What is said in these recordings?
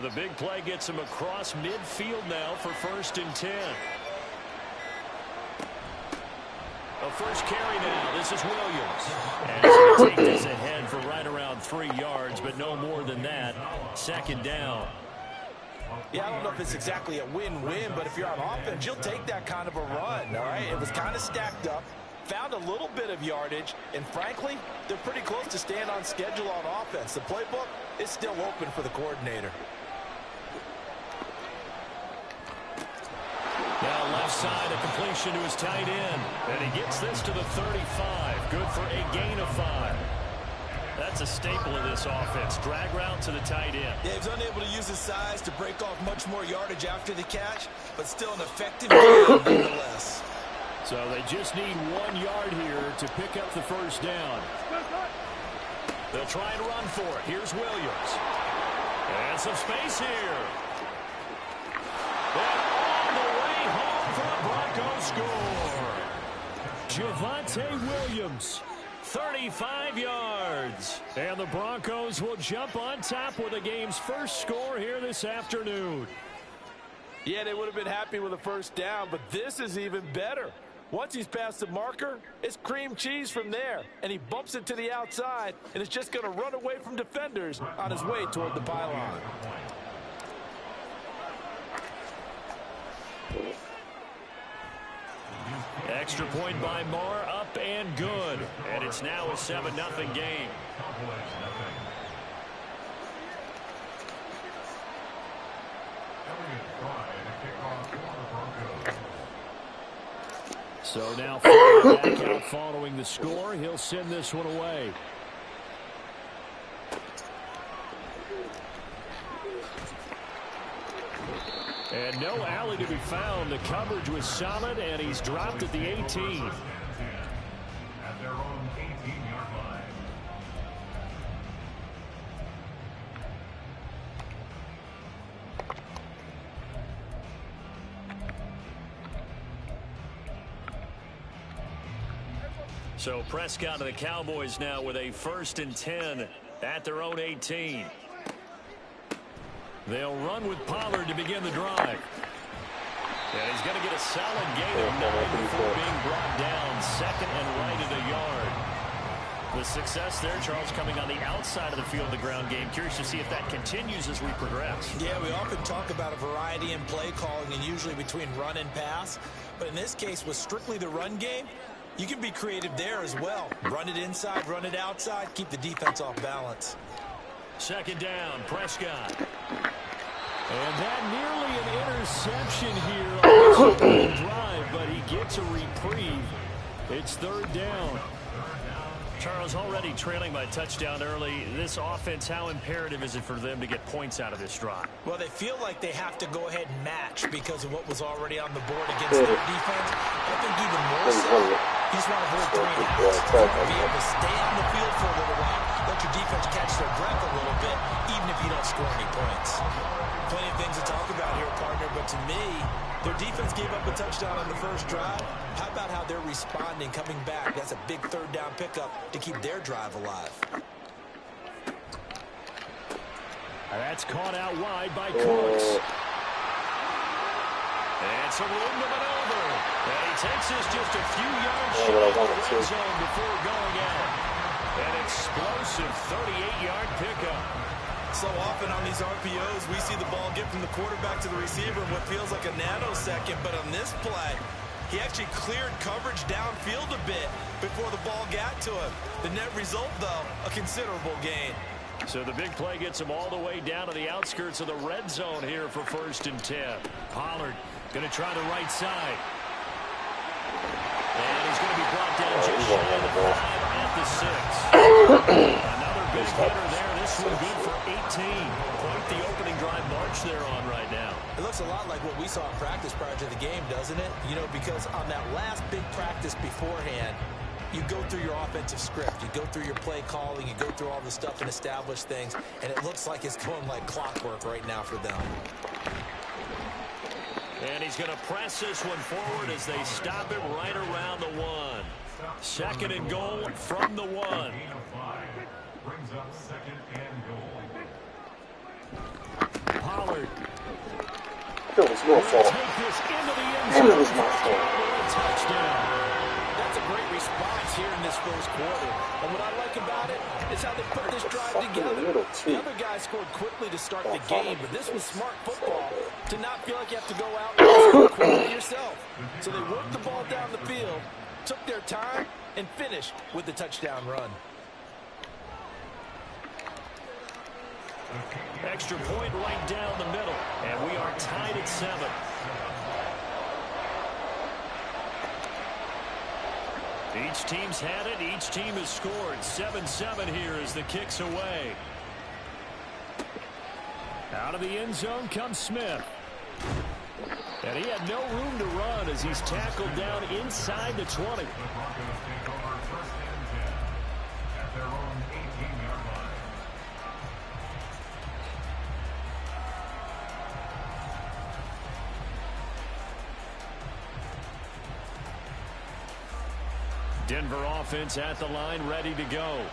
The big play gets him across midfield now for 1st and 10. A first carry now. This is Williams. And he's going to take this ahead for right around 3 yards, but no more than that. 2nd down. Yeah, I don't know if it's exactly a win-win, but if you're on offense, you'll take that kind of a run, all right? It was kind of stacked up, found a little bit of yardage, and frankly, they're pretty close to staying on schedule on offense. The playbook is still open for the coordinator. Now left side, a completion to his tight end. And he gets this to the 35. Good for a gain of 5. That's a staple of this offense. Drag route to the tight end. Yeah, he's unable to use his size to break off much more yardage after the catch, but still an effective game nonetheless. So they just need 1 yard here to pick up the 1st down. They'll try and run for it. Here's Williams. And some space here. And all the way home for the Broncos score. Javonte Williams, 35 yards. And the Broncos will jump on top with the game's first score here this afternoon. Yeah, they would have been happy with a 1st down, but this is even better. Once he's past the marker, it's cream cheese from there. And he bumps it to the outside, and it's just going to run away from defenders on his way toward the pylon. Extra point by Marr, up and good. And it's now a 7-0 game. So now back out following the score. He'll send this one away. And no alley to be found. The coverage was solid, and he's dropped at the 18. At their own 18-yard line. So Prescott and the Cowboys now with a 1st and 10 at their own 18. They'll run with Pollard to begin the drive. And he's going to get a solid gain of 9 before being brought down 2nd and right at a yard. The success there, Charles, coming on the outside of the field of the ground game. Curious to see if that continues as we progress. Yeah, we often talk about a variety in play calling and usually between run and pass. But in this case, with strictly the run game, you can be creative there as well. Run it inside, run it outside, keep the defense off balance. 2nd down, Prescott. And that nearly an interception here on this opening drive, but he gets a reprieve. It's 3rd down. Charles, already trailing by touchdown early. This offense, how imperative is it for them to get points out of this drive? Well, they feel like they have to go ahead and match because of what was already on the board against their defense. I think even more so, you just want to hold 3 and outs. Be able to stay on the field for a little while, let your defense catch their breath a little bit, even if you don't score any points. Plenty of things to talk about here, partner, but to me, their defense gave up a touchdown on the 1st drive. How about how they're responding, coming back? That's a big 3rd down pickup to keep their drive alive. That's caught out wide by Cooks. And some room to maneuver. And he takes this just a few yards short of the red zone before going out. An explosive 38-yard pickup. So often on these RPOs, we see the ball get from the quarterback to the receiver in what feels like a nanosecond. But on this play, he actually cleared coverage downfield a bit before the ball got to him. The net result, though, a considerable gain. So the big play gets him all the way down to the outskirts of the red zone here for 1st and 10. Pollard going to try the right side. And he's going to be brought down just shy of the 5 at the 6. Another big hitter there. This one good for 18. Quite the opening drive march they're on right now. It looks a lot like what we saw in practice prior to the game, doesn't it? You know, because on that last big practice beforehand, you go through your offensive script, you go through your play calling, you go through all the stuff and establish things, and it looks like it's going like clockwork right now for them. And he's going to press this one forward as they stop it right around the 1. 2nd and goal from the 1. Brings up 2nd and goal. It was your fault. And it was my fault. Touchdown. That's a great response here in this first quarter. And what I like about it is how they put this drive together. The other guy scored quickly to start the game, but this was smart football to not feel like you have to go out and score quickly yourself. So they worked the ball down the field, took their time, and finished with the touchdown run. Extra point right down the middle, and we are tied at 7. Each team's had it. Each team has scored. 7-7 here as the kick's away. Out of the end zone comes Smith. And he had no room to run as he's tackled down inside the 20. Denver offense at the line, ready to go.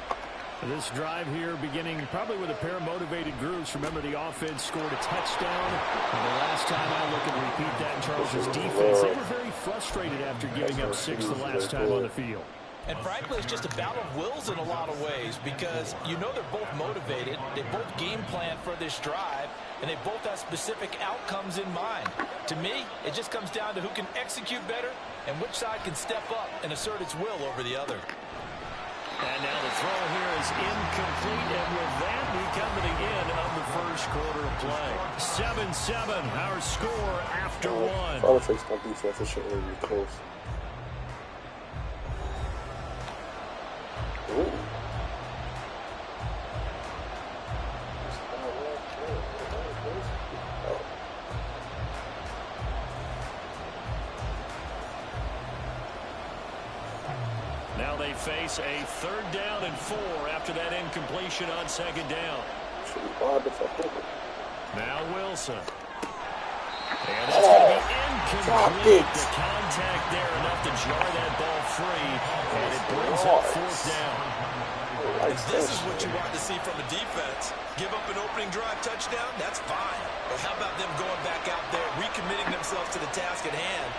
This drive here beginning probably with a pair of motivated groups. Remember, the offense scored a touchdown. And the last time I look and repeat that in Charles' defense, they were very frustrated after giving up 6 the last time on the field. And frankly, it's just a battle of wills in a lot of ways because you know they're both motivated. They both game plan for this drive, and they both have specific outcomes in mind. To me, it just comes down to who can execute better and which side can step up and assert its will over the other. And now the throw here is incomplete, and with that, we come to the end of the first quarter of play. 7-7, our score after 1. If I would face my defense, it shouldn't really be close. Ooh. Now they face a 3rd down and 4 after that incompletion on 2nd down. Now Wilson. And that's going to be incomplete. The contact there enough to jar that ball free, and it brings up 4th down. This is what you want to see from a defense. Give up an opening drive touchdown, that's fine. But how about them going back out there, recommitting themselves to the task at hand,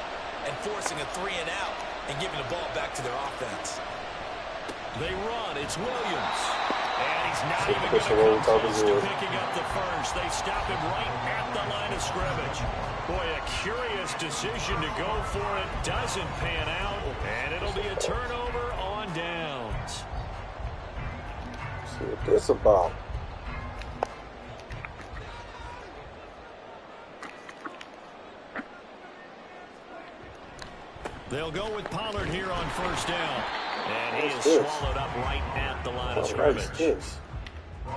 and forcing a 3 and out, and giving the ball back to their offense. They run. It's Williams. And he's not even going to come close to picking up the first. They stop him right at the line of scrimmage. Boy, a curious decision to go for it. Doesn't pan out. And it'll be a turnover on downs. See what this about. They'll go with Pollard here on 1st down. And he is swallowed up right at the line of scrimmage.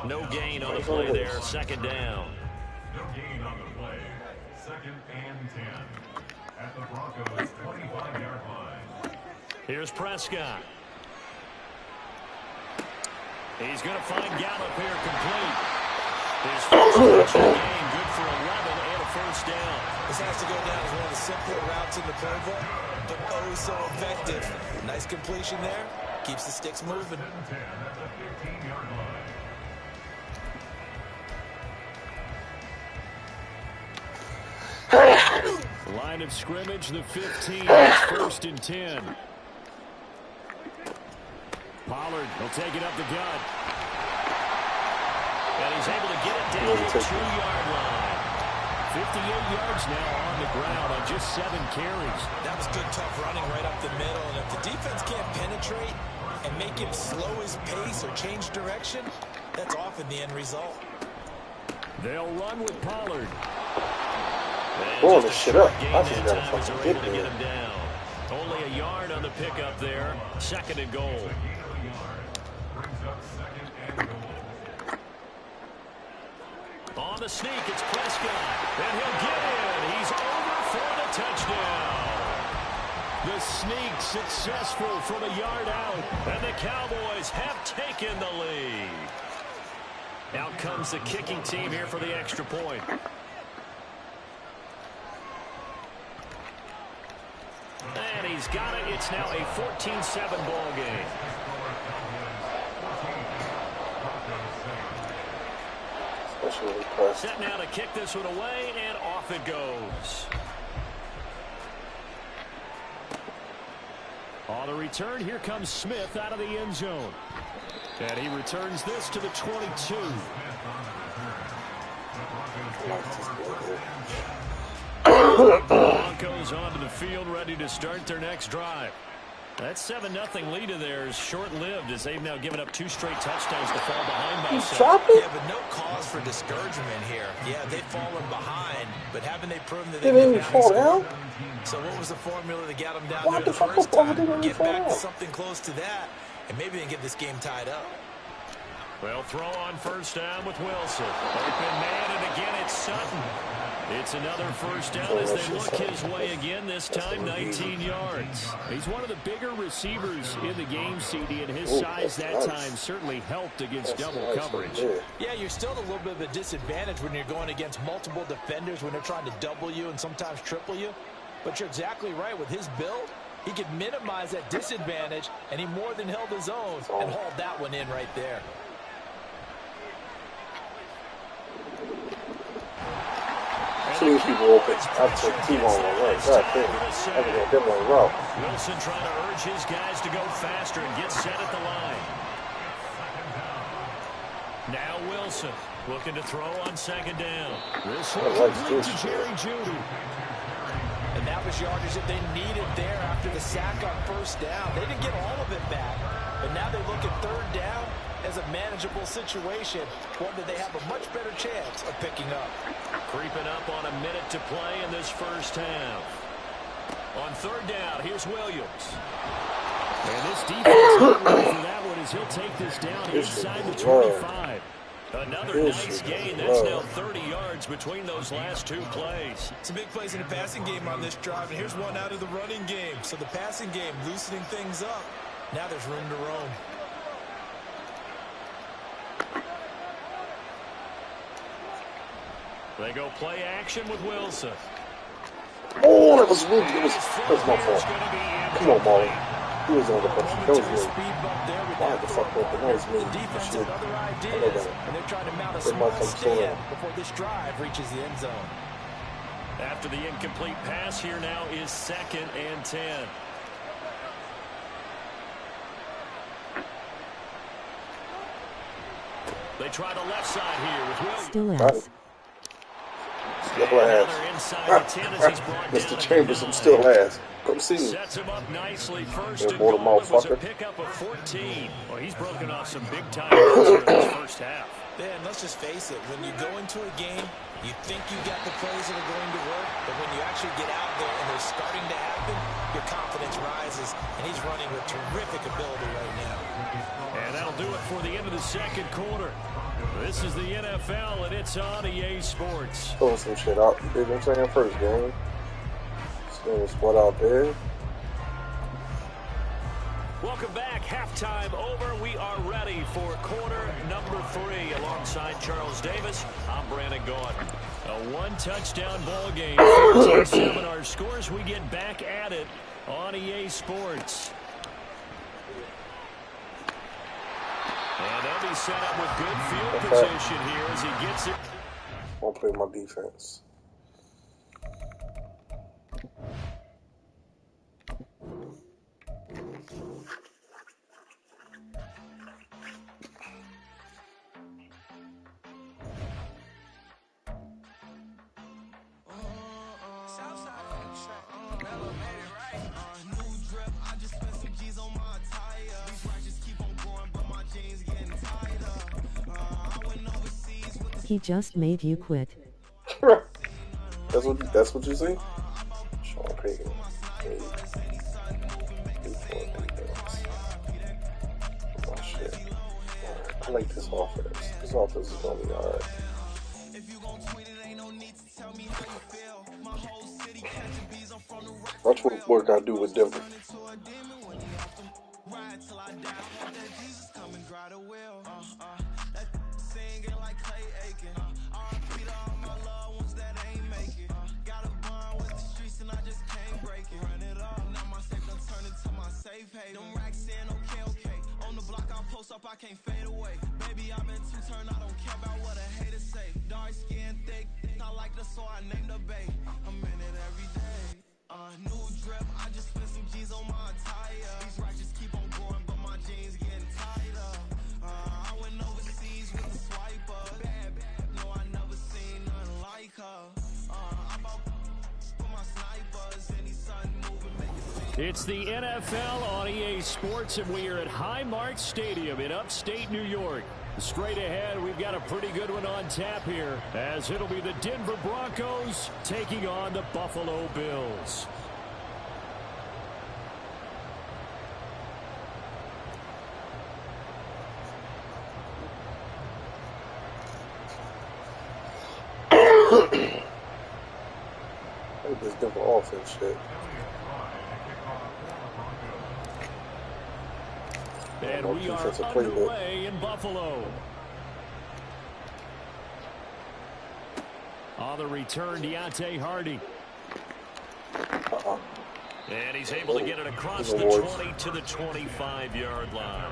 No gain on the play there. 2nd down. No gain on the play. 2nd and 10. At the Broncos' 25-yard line. Here's Prescott. He's going to find Gallup here complete. His first touch of the game, good for 11 and a 1st down. This has to go down as one of the simpler routes in the playbook, but oh so effective. Nice completion there. Keeps the sticks moving. Line of scrimmage, the 15. It's 1st and 10. Pollard will take it up the gut. And he's able to get it down to the 2-yard line. 58 yards now on the ground on just 7 carries. That was good, tough running right up the middle. And if the defense can't penetrate and make him slow his pace or change direction, that's often the end result. They'll run with Pollard. Blow this shit up. I just gotta fucking get him down. Only a yard on the pickup there. 2nd and goal. On the sneak, it's Prescott. And he'll get in. He's over for the touchdown. The sneak successful from a yard out. And the Cowboys have taken the lead. Out comes the kicking team here for the extra point. And he's got it. It's now a 14-7 ball game. really pressed. Set now to kick this one away, and off it goes. On the return, here comes Smith out of the end zone. And he returns this to the 22. Broncos onto the field, ready to start their next drive. That 7-0 lead of theirs short-lived as they've now given up 2 straight touchdowns to fall behind by 7. Yeah, but no cause for discouragement here. Yeah, they've fallen behind, but haven't they proven that they didn't can fall down? So what was the formula that got them down What there the the fuck first was time? didn't Get fall back to down? something close to that, and maybe they can get this game tied up. Well, throw on first down with Wilson. Open man, and again it's Sutton. It's another first down as they look his way again, this time 19 yards. He's one of the bigger receivers in the game, CD, and his size that time certainly helped against double coverage. Yeah, you're still at a little bit of a disadvantage when you're going against multiple defenders when they're trying to double you and sometimes triple you. But you're exactly right. With his build, he could minimize that disadvantage, and he more than held his own and hauled that one in right there. Too many people open. I took T-Bone on one. God damn. I can get them on route. Wilson trying to urge his guys to go faster and get set at the line. Now Wilson looking to throw on second down. This one complete to Jerry Jeudy. And that was yardage that they needed there after the sack on first down. They didn't get all of it back, but now they look at third down as a manageable situation, one that they have a much better chance of picking up. Creeping up on a minute to play in this first half. On third down, here's Williams. And this defense not ready for that one as he'll take this down inside the 25. Another nice gain. That's now 30 yards between those last 2 plays. Some big plays in the passing game on this drive, and here's one out of the running game. So the passing game loosening things up. Now there's room to roam. They go play action with Wilson. Oh, that was weak. That was my fault. Come on, Molly. He was on the punch. That was me. Why the fuck open? That was me. The defense had other ideas, and they're trying to mount a small stand before this drive reaches the end zone. After the incomplete pass, here now is 2nd and 10. They try the left side here with Williams. Still ass. Still ass. Mr. Chambers, I'm still ass. Come see me. Sets him up nicely. First Yeah, and boy, goal. It was a motherfucker. pickup of 14. Well, he's broken off some big time runs here in this first half. Yeah, and let's just face it. When you go into a game, you think you got the plays that are going to work, but when you actually get out there and they're starting to happen, your confidence rises, and he's running with terrific ability right now. And that'll do it for the end of the second quarter. This is the NFL, and it's on EA Sports. Throwing some shit out. You know what I'm saying? First game. Still split out there. Welcome back. Halftime over. We are ready for quarter number 3. Alongside Charles Davis, I'm Brandon Gordon. A one-touchdown ball game. 14-7 our scores. We get back at it on EA Sports. And they'll be set up with good field position here as he gets it. Won't play my defense. He just made you quit. That's what you see? Sean Payton. Oh shit. I like this offense. This offense is gonna be alright. Watch what work I do with Denver. Them racks in, okay. On the block, I post up, I can't fade away. Baby, I've been too turned, I don't care about what a hater say. Dark skin, thick, I like the so I named the bay. I'm in it every day. New drip, I just spent some G's on my attire. These ratchets keep on growing, but my jeans getting tighter. I went overseas with the swiper. Bad, no, I never seen nothing like her. I bought for my snipers, any sun moving, make it seem. It's the NFL on EA Sports, and we are at Highmark Stadium in upstate New York. Straight ahead, we've got a pretty good one on tap here, as it'll be the Denver Broncos taking on the Buffalo Bills. This Denver offense shit. And we are underway in Buffalo. On the return, Deontay Hardy. And he's able to get it across the 20 to the 25-yard line.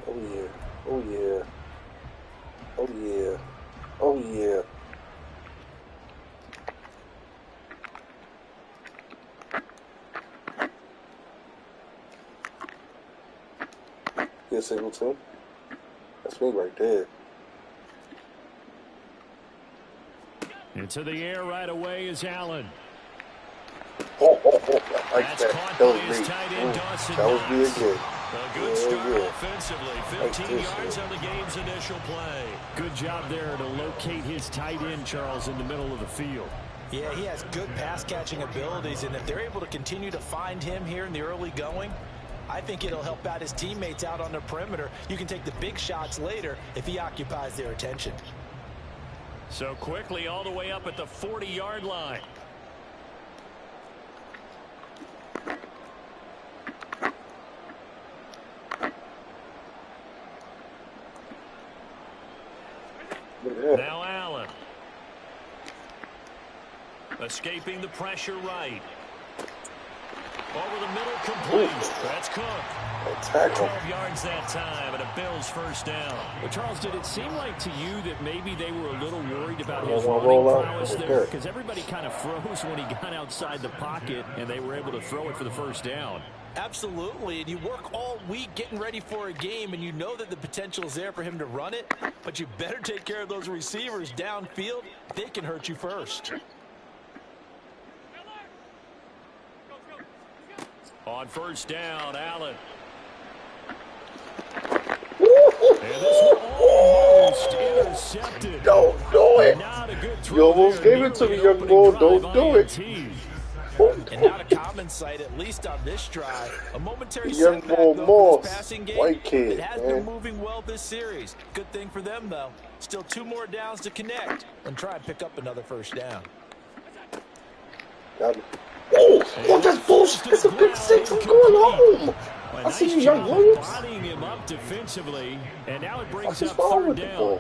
Oh yeah. Oh yeah. Oh yeah. Oh yeah. Singleton. That's me right there. Into the air right away is Allen. That's caught by his tight end, Dawson. That was me again. A good start offensively. 15 yards on the game's initial play. Good job there to locate his tight end, Charles, in the middle of the field. Yeah, he has good pass-catching abilities, and if they're able to continue to find him here in the early going, I think it'll help out his teammates out on the perimeter. You can take the big shots later if he occupies their attention. So quickly all the way up at the 40-yard line. Now Allen. Escaping the pressure right. Over the middle, complete. That's Cook. 12 yards that time, and a Bills first down. But Charles, did it seem like to you that maybe they were a little worried about his running prowess there? Because everybody kind of froze when he got outside the pocket, and they were able to throw it for the first down. Absolutely, and you work all week getting ready for a game, and you know that the potential is there for him to run it, but you better take care of those receivers downfield. They can hurt you first. On first down, Allen. And this one almost intercepted. Don't do it. Not a good throw. You almost gave it to me, young boy. Don't do it. And not a common sight, at least on this drive. A momentary young setback boy though, Moss, for this passing game. white kid, it has been moving well this series. Good thing for them, though. Still 2 more downs to connect and try and pick up another first down. Got it. Oh, that's bullshit. It's a big 6. I'm going home. I see you, young Williams. Bodying him up defensively, and now it brings up third down.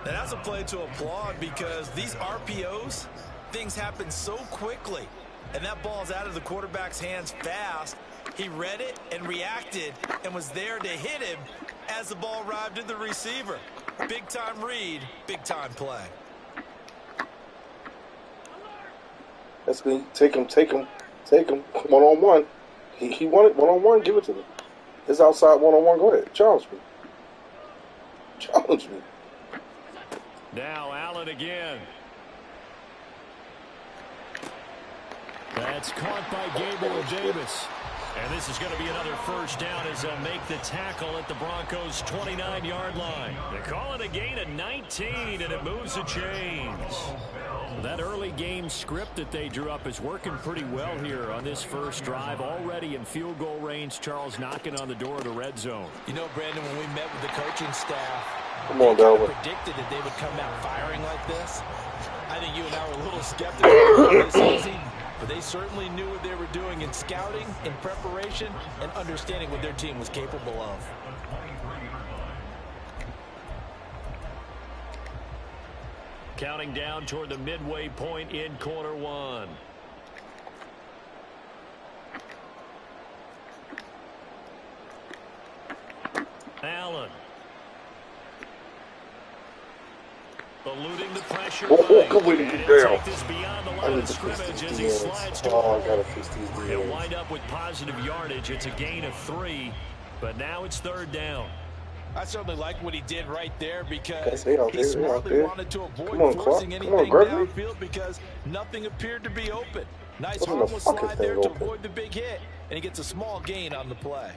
And that's a play to applaud because these RPOs, things happen so quickly. And that ball's out of the quarterback's hands fast. He read it and reacted and was there to hit him as the ball arrived at the receiver. Big-time read, big-time play. That's good. Take him. One-on-one. He wanted one-on-one. Give it to me. It's outside one-on-one. Go ahead. Challenge me. Now Allen again. That's caught by Gabriel Davis. And this is going to be another first down as they'll make the tackle at the Broncos' 29-yard line. They call it a gain of 19, and it moves the chains. That early game script that they drew up is working pretty well here on this first drive. Already in field goal range, Charles knocking on the door of the red zone. You know, Brandon, when we met with the coaching staff, Come on, Delvin. predicted that they would come out firing like this. I think you and I were a little skeptical this easy. But they certainly knew what they were doing in scouting, in preparation, and understanding what their team was capable of. Counting down toward the midway point in quarter one. Allen. Eluding the pressure. Come with it down. Take this beyond the I line need of to fix scrimmage these as he DNs. slides to Oh, I the gotta fix these He'll DNs. wind up with positive yardage. It's a gain of 3, but now it's 3rd down. I certainly like what he did right there because Okay, they out he there, they out smartly there. wanted to avoid Come on, forcing Clark. Come on, anything Berkeley. downfield because nothing appeared to be open. Nice Wasn't the harmless fucking slide there thing to open? avoid the big hit, and he gets a small gain on the play.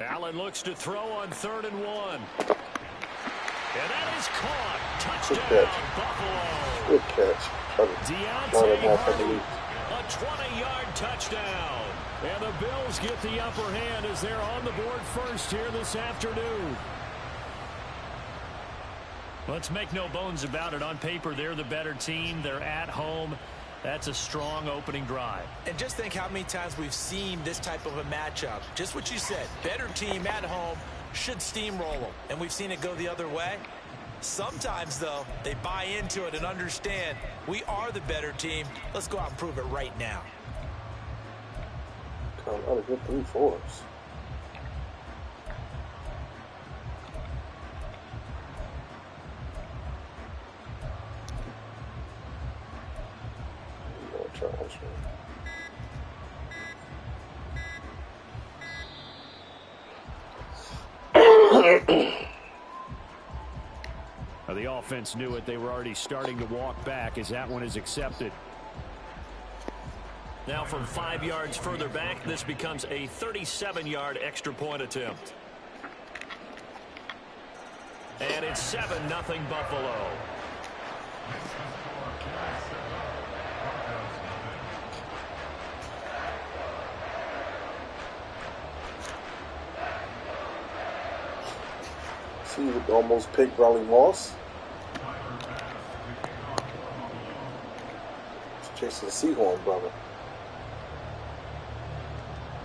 Allen looks to throw on 3rd and 1. And that is caught. Touchdown, Buffalo. Good catch. Try to line him off underneath. A 20-yard touchdown. And the Bills get the upper hand as they're on the board first here this afternoon. Let's make no bones about it. On paper, they're the better team. They're at home. That's a strong opening drive. And just think how many times we've seen this type of a matchup. Just what you said, better team at home should steamroll them. And we've seen it go the other way. Sometimes, though, they buy into it and understand we are the better team. Let's go out and prove it right now. Come on, a good 3-4s. The offense knew it. They were already starting to walk back as that one is accepted. Now from 5 yards further back, this becomes a 37-yard extra point attempt. And it's 7-0 Buffalo. See, almost picked Riley Moss. It's Jason Sehorn, brother.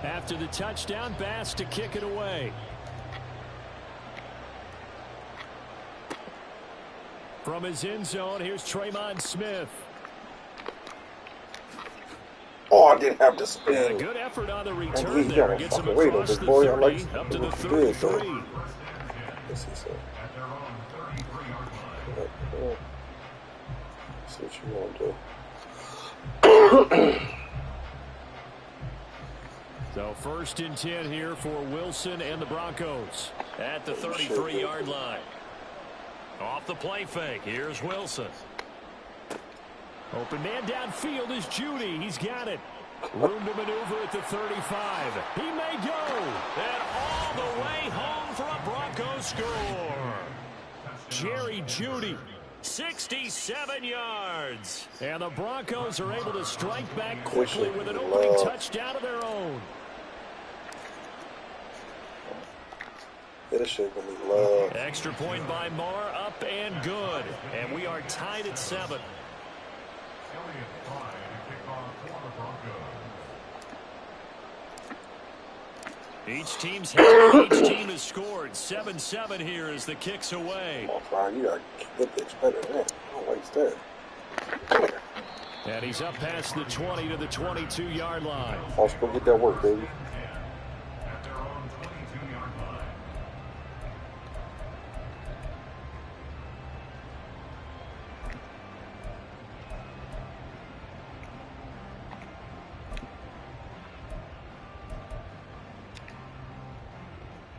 After the touchdown, Bass to kick it away. From his end zone, here's Tremon Smith. Oh, I didn't have to spin. A good effort on the return he there. got a Gets him fucking weight on across this the boy. 30, I like up to the what he did, 33. Yes, he said. See what you want to do. So 1st and 10 here for Wilson and the Broncos at the 33-yard line. Off the play fake. Here's Wilson. Open man downfield is Judy. He's got it. Room to maneuver at the 35. He may go. And all the way home for a Broncos score. Jerry Judy, 67 yards. And the Broncos are able to strike back quickly with an opening touchdown of their own. This shit gonna be love. Extra point by Marr, up and good. And we are tied at 7. Each team has scored. 7-7 here as the kick's away. Oh, Brian, you gotta get this better than that. Don't waste that. Come here. And he's up past the 20 to the 22-yard line. Let's go get that work, baby. At their own 22-yard line.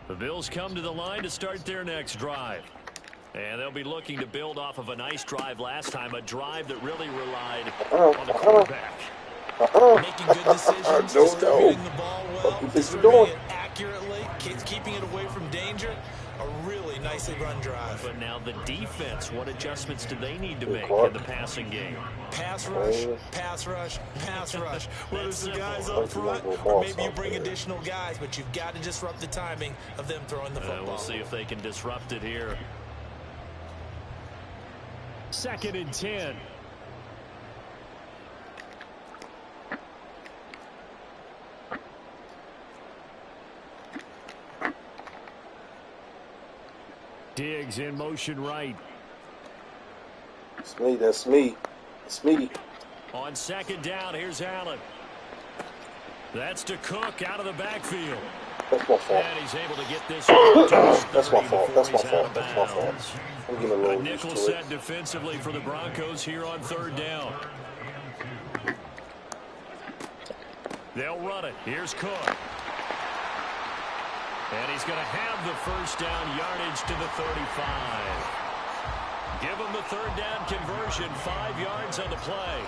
The Bills come to the line to start their next drive. And they'll be looking to build off of a nice drive last time, a drive that really relied on the quarterback. Making good decisions, distributing the ball well, distributing it accurately, keeping it away from danger. A really nicely run drive. But now the defense, what adjustments do they need to make in the passing game? Pass rush, pass rush, pass rush. Whether it's the guys up front or maybe you bring additional guys, but you've got to disrupt the timing of them throwing the football. We'll see if they can disrupt it here. 2nd and 10. Diggs in motion right. That's me. That's me. That's me. On 2nd down, here's Allen. That's to Cook out of the backfield. That's my fault. And he's able to get this That's my fault. That's my fault. That's my fault. I'm getting a A little nickel used to it. set defensively for the Broncos here on third down. They'll run it. Here's Cook. And he's going to have the first down yardage to the 35. Give him the third down conversion. 5 yards on the play.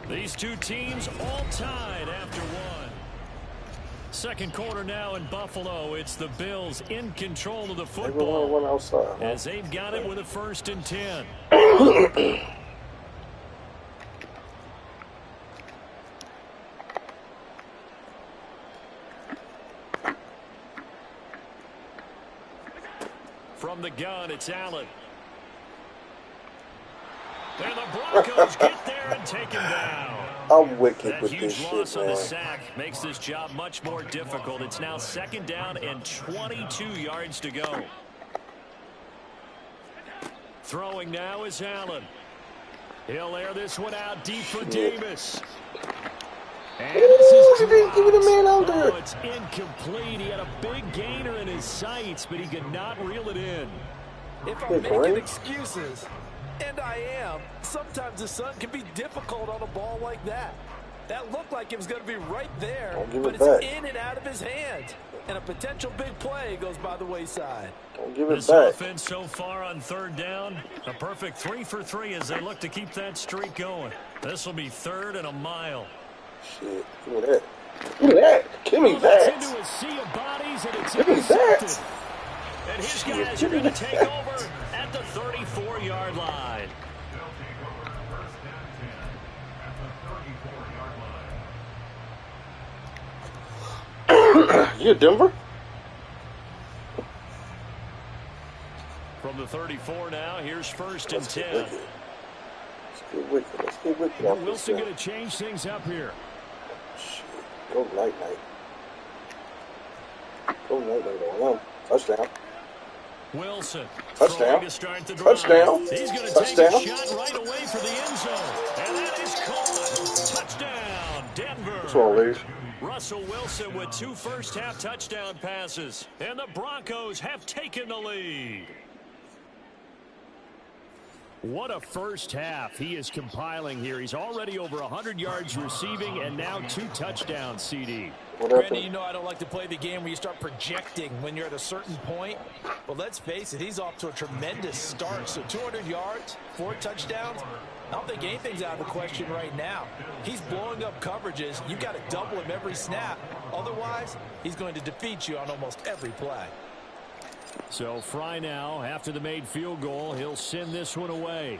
These two teams all tied after one. Second quarter now in Buffalo. It's the Bills in control of the football. Everyone went outside, huh? As they've got it with a 1st and 10. From the gun, it's Allen. And the Broncos get there and take him down. I'm wicked That with huge this loss shit, on the man. sack makes this job much more difficult. It's now 2nd down and 22 yards to go. Throwing now is Allen. He'll air this one out deep for Davis. And this is He didn't give it a man out there. Oh, it's incomplete. He had a big gainer in his sights, but he could not reel it in. If I'm making excuses, and I am, sometimes the sun can be difficult on a ball like that. That looked like it was going to be right there, but it's in and out of his hands. And a potential big play goes by the wayside. Don't give it This back. offense so far on 3rd down, a perfect 3 for 3 as they look to keep that streak going. This will be 3rd and a mile. Shit, give me that. Give me that. Give me that. Into a sea of bodies and it's Give me intercepted. that. And his Shit, guys are give me going to take that. over at the 34-yard line. They'll take over 1st and 10 at the 34-yard line. You Denver? From the 34 now, here's 1st and Let's 10. get wicked. Let's get wicked. Let's get wicked off this Wilson thing. going to change things up here. Shit. Go night night. Go night night on them. Touchdown. Wilson. Touchdown. throwing to start the drive. Touchdown. He's going to Touchdown. take a shot right away for the end zone. And that is caught. Touchdown, Denver. What's wrong, ladies? Russell Wilson with 2 first-half touchdown passes. And the Broncos have taken the lead. What a first half he is compiling here. He's already over 100 yards receiving and now 2 touchdowns, CD. What Randy, happened? you know I don't like to play the game where you start projecting when you're at a certain point. But let's face it, he's off to a tremendous start. So 200 yards, 4 touchdowns. I don't think anything's out of the question right now. He's blowing up coverages. You've got to double him every snap. Otherwise, he's going to defeat you on almost every play. So Fry now, after the made field goal, he'll send this one away.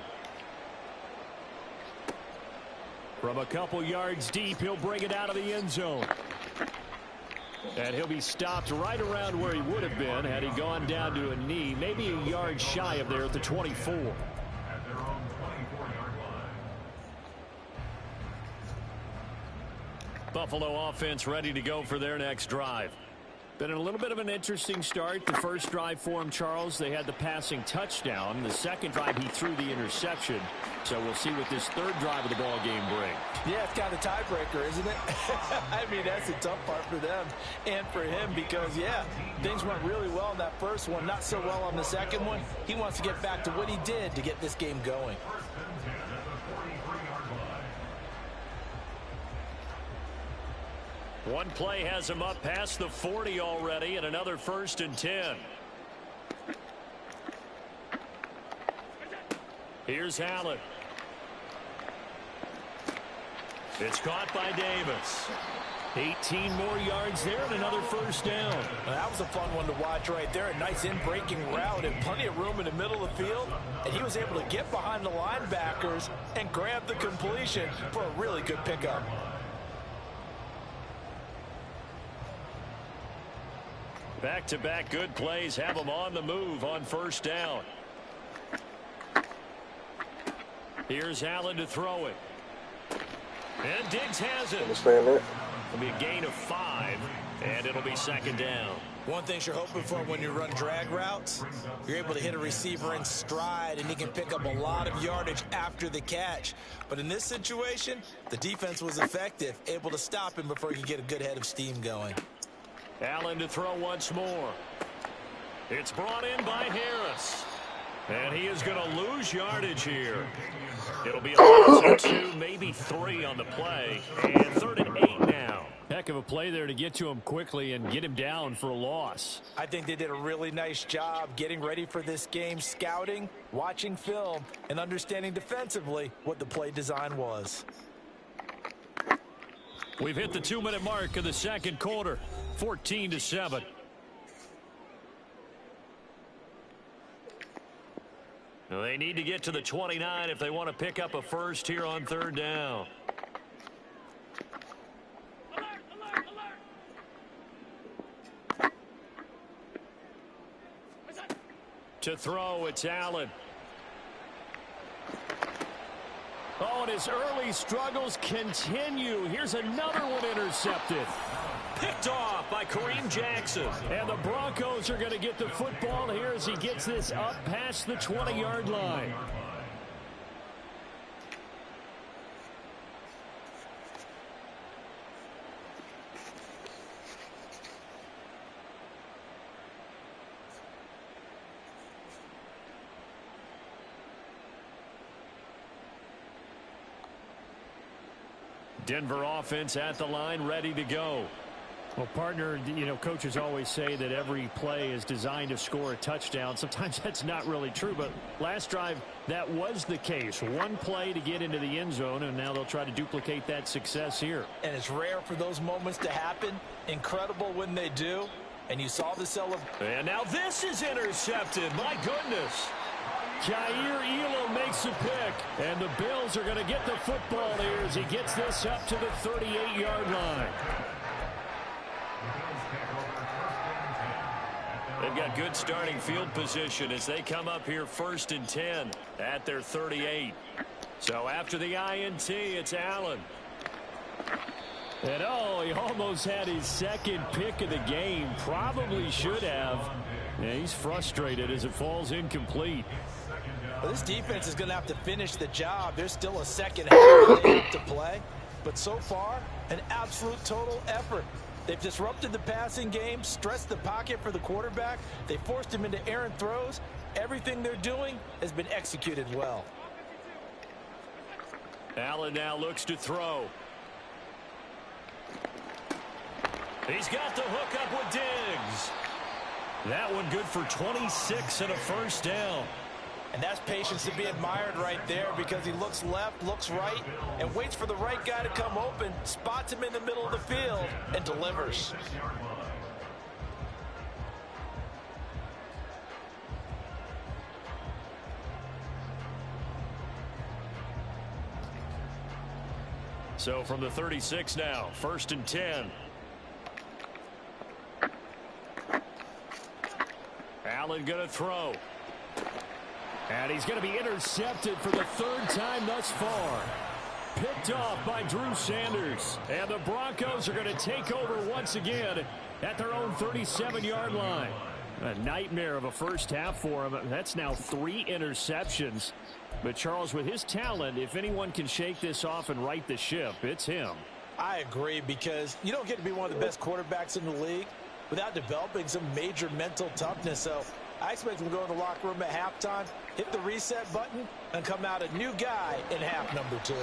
From a couple yards deep, he'll bring it out of the end zone. And he'll be stopped right around where he would have been had he gone down to a knee, maybe a yard shy of there at the 24. At their own 24-yard line. Buffalo offense ready to go for their next drive. Been a little bit of an interesting start. The first drive for him, Charles, they had the passing touchdown. The second drive, he threw the interception. So we'll see what this third drive of the ball game brings. Yeah, it's kind of a tiebreaker, isn't it? I mean, that's the tough part for them and for him because, yeah, things went really well in that first one, not so well on the second one. He wants to get back to what he did to get this game going. 1st and 10 at the 43-yard line. One play has him up past the 40 already, and another 1st and 10. Here's Allen. It's caught by Davis. 18 more yards there and another first down. Well, that was a fun one to watch right there. A nice in-breaking route and plenty of room in the middle of the field. And he was able to get behind the linebackers and grab the completion for a really good pickup. Back-to-back good plays have them on the move on first down. Here's Allen to throw it. And Diggs has it. Understand that? It'll be a gain of 5, and it'll be second down. One thing you're hoping for when you run drag routes, you're able to hit a receiver in stride, and he can pick up a lot of yardage after the catch. But in this situation, the defense was effective, able to stop him before he could get a good head of steam going. Allen to throw once more. It's brought in by Harris. And he is going to lose yardage here. It'll be a loss of 2, maybe 3 on the play. And 3rd and 8 now. Heck of a play there to get to him quickly and get him down for a loss. I think they did a really nice job getting ready for this game, scouting, watching film, and understanding defensively what the play design was. We've hit the 2-minute mark of the second quarter, 14-7. They need to get to the 29 if they want to pick up a first here on 3rd down. To throw, it's Allen. Oh, and his early struggles continue. Here's another one intercepted. Picked off by Kareem Jackson. And the Broncos are going to get the football here as he gets this up past the 20-yard line. Denver offense at the line, ready to go. Well, partner, you know, coaches always say that every play is designed to score a touchdown. Sometimes that's not really true, but last drive, that was the case. One play to get into the end zone, and now they'll try to duplicate that success here. And it's rare for those moments to happen. Incredible when they do. And you saw the celebration. And now this is intercepted. My goodness. Jair Elam makes a pick, and the Bills are going to get the football here as he gets this up to the 38-yard line. They've got good starting field position as they come up here 1st and 10 at their 38. So after the INT, it's Allen. And oh, he almost had his second pick of the game. Probably should have. Yeah, he's frustrated as it falls incomplete. Well, this defense is going to have to finish the job. There's still a second half they have to play. But so far, an absolute total effort. They've disrupted the passing game, stressed the pocket for the quarterback. They forced him into errant throws. Everything they're doing has been executed well. Allen now looks to throw. He's got the hook up with Diggs. That one good for 26 and a first down. And that's patience to be admired right there because he looks left, looks right, and waits for the right guy to come open, spots him in the middle of the field, and delivers. So from the 36 now, 1st and 10. Allen going to throw. And he's going to be intercepted for the 3rd time thus far. Picked off by Drew Sanders. And the Broncos are going to take over once again at their own 37-yard line. A nightmare of a first half for him. That's now 3 interceptions. But Charles, with his talent, if anyone can shake this off and right the ship, it's him. I agree, because you don't get to be one of the best quarterbacks in the league without developing some major mental toughness. So I expect him to go in the locker room at halftime, hit the reset button, and come out a new guy in half number 2.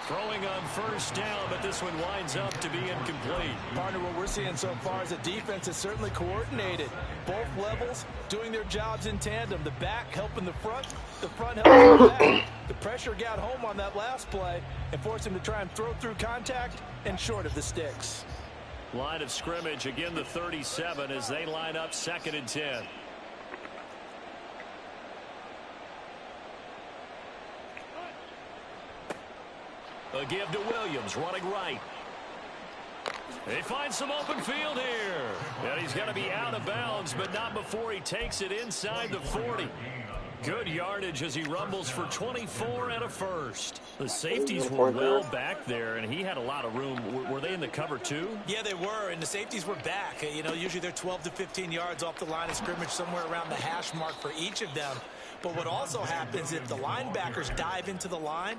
Throwing on 1st down, but this one winds up to be incomplete. Partner, what we're seeing so far is the defense is certainly coordinated. Both levels doing their jobs in tandem. The back helping the front helping the back. The pressure got home on that last play and forced him to try and throw through contact and short of the sticks. Line of scrimmage, again the 37 as they line up 2nd and 10. A give to Williams, running right. They find some open field here. And he's going to be out of bounds, but not before he takes it inside the 40. Good yardage as he rumbles for 24 and a first. The safeties were well back there, and he had a lot of room. Were they in the cover too? Yeah, they were, and the safeties were back. You know, usually they're 12 to 15 yards off the line of scrimmage, somewhere around the hash mark for each of them. But what also happens if the linebackers dive into the line,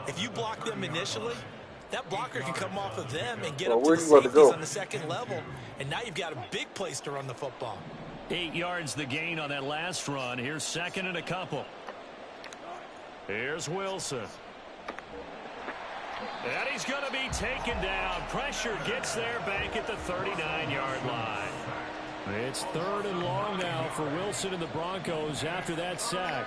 if you block them initially, that blocker can come off of them and get up to the safeties on the second level, and now you've got a big place to run the football. 8 yards the gain on that last run. Here's second and a couple. Here's Wilson. And he's going to be taken down. Pressure gets there back at the 39-yard line. It's third and long now for Wilson and the Broncos after that sack.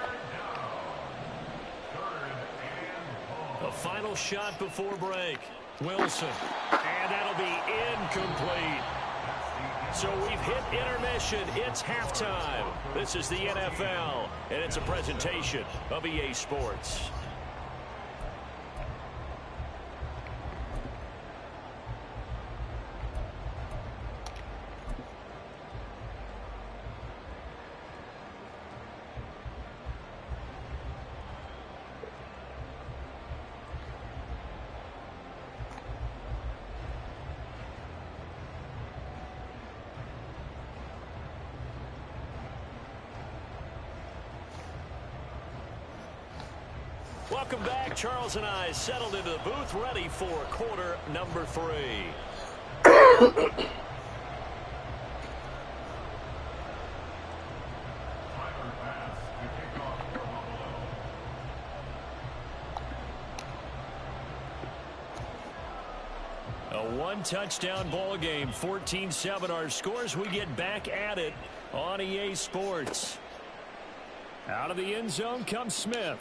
A final shot before break. Wilson. And that'll be incomplete. So we've hit intermission. It's halftime. This is the NFL, and it's a presentation of EA Sports. Welcome back. Charles and I settled into the booth, ready for quarter number 3. A one-touchdown ball game, 14-7 our scores. We get back at it on EA Sports. Out of the end zone comes Smith.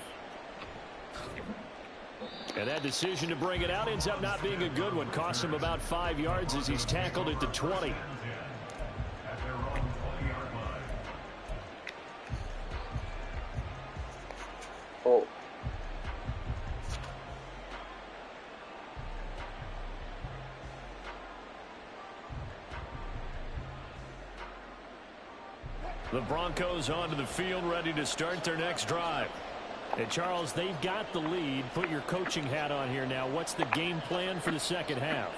And that decision to bring it out ends up not being a good one. Costs him about 5 yards as he's tackled at the 20. Oh. The Broncos onto the field, ready to start their next drive. And Charles, they've got the lead. Put your coaching hat on here now. What's the game plan for the second half?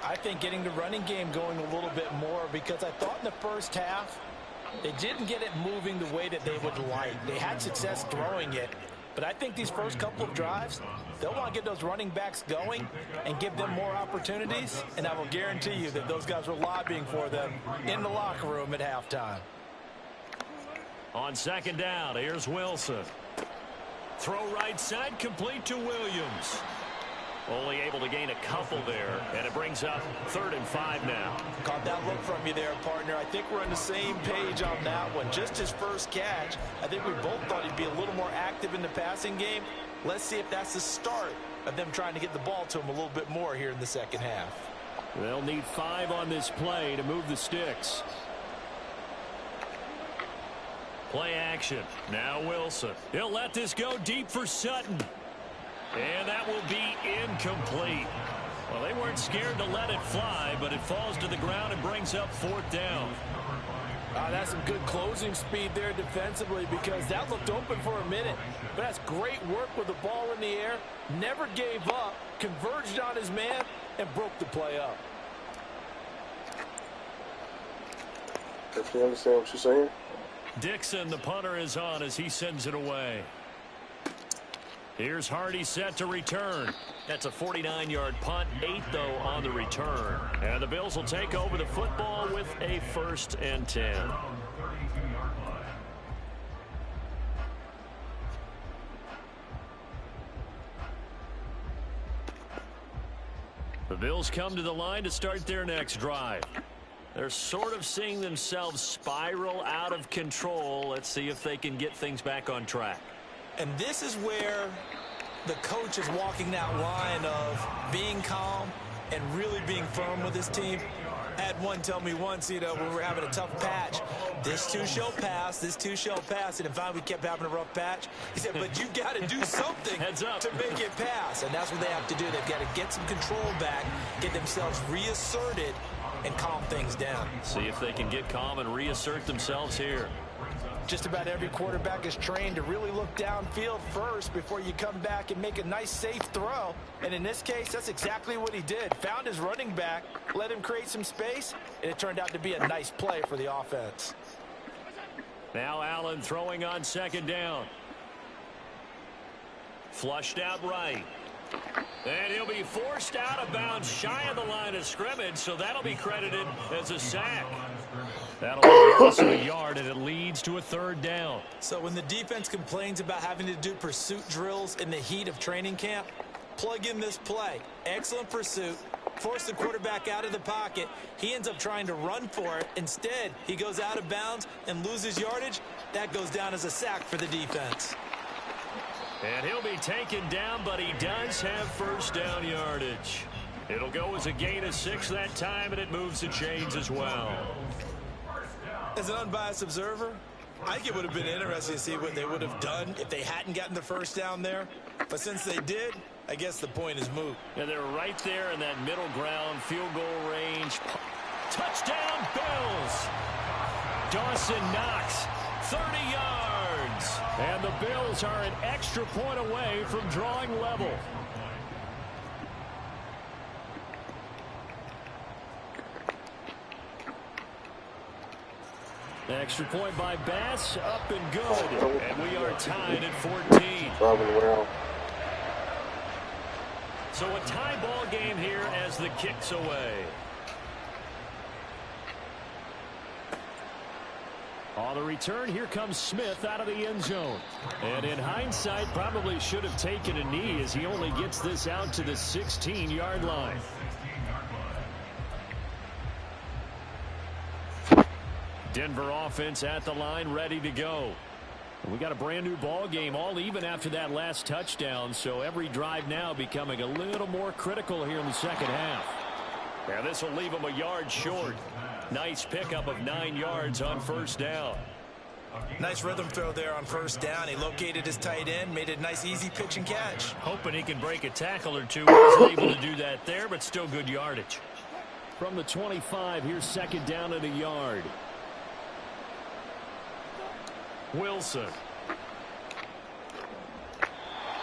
I think getting the running game going a little bit more, because I thought in the first half they didn't get it moving the way that they would like. They had success throwing it, but I think these first couple of drives, they'll want to get those running backs going and give them more opportunities, and I will guarantee you that those guys were lobbying for them in the locker room at halftime. On second down, here's Wilson. Throw right side, complete to Williams. Only able to gain a couple there, and it brings up 3rd and 5 now. Caught that look from you there, partner. I think we're on the same page on that one. Just his first catch, I think we both thought he'd be a little more active in the passing game. Let's see if that's the start of them trying to get the ball to him a little bit more here in the second half. They'll need 5 on this play to move the sticks. Play action. Now Wilson. He'll let this go deep for Sutton. And that will be incomplete. Well, they weren't scared to let it fly, but it falls to the ground and brings up 4th down. That's some good closing speed there defensively, because that looked open for a minute. But that's great work with the ball in the air. Never gave up, converged on his man, and broke the play up. If you understand what you're saying. Dixon, the punter, is on as he sends it away. Here's Hardy set to return. That's a 49-yard punt, 8 though on the return. And the Bills will take over the football with a 1st and 10. The Bills come to the line to start their next drive. They're sort of seeing themselves spiral out of control. Let's see if they can get things back on track. And this is where the coach is walking that line of being calm and really being firm with his team. I had one tell me once, when we were having a tough patch, this too shall pass, this too shall pass. And finally we kept having a rough patch. He said, but you got to do something to make it pass. And that's what they have to do. They've got to get some control back, get themselves reasserted, and calm things down. See if they can get calm and reassert themselves here. Just about every quarterback is trained to really look downfield first before you come back and make a nice, safe throw. And in this case, that's exactly what he did. Found his running back, let him create some space, and it turned out to be a nice play for the offense. Now Allen throwing on second down. Flushed out right. And he'll be forced out of bounds shy of the line of scrimmage, so that'll be credited as a sack. That'll be a loss of a yard, and it leads to a third down. So when the defense complains about having to do pursuit drills in the heat of training camp, plug in this play. Excellent pursuit. Force the quarterback out of the pocket. He ends up trying to run for it. Instead, he goes out of bounds and loses yardage. That goes down as a sack for the defense. And he'll be taken down, but he does have first down yardage. It'll go as a gain of 6 that time, and it moves the chains as well. As an unbiased observer, I think it would have been interesting to see what they would have done if they hadn't gotten the first down there. But since they did, I guess the point is moot. And they're right there in that middle ground field goal range. Touchdown, Bills! Dawson Knox, 30 yards. And the Bills are an extra point away from drawing level. Extra point by Bass, up and good. And we are tied at 14. So a tie ball game here as the kick's away. On the return, here comes Smith out of the end zone. And in hindsight, probably should have taken a knee as he only gets this out to the 16-yard line. Denver offense at the line, ready to go. We got a brand new ball game, all even after that last touchdown, so every drive now becoming a little more critical here in the second half. And this will leave him a yard short. Nice pickup of 9 yards on first down. Nice rhythm throw there on first down. He located his tight end, made a nice easy pitch and catch. Hoping he can break a tackle or two. Wasn't able to do that there, but still good yardage. From the 25, here's second down and a yard. Wilson.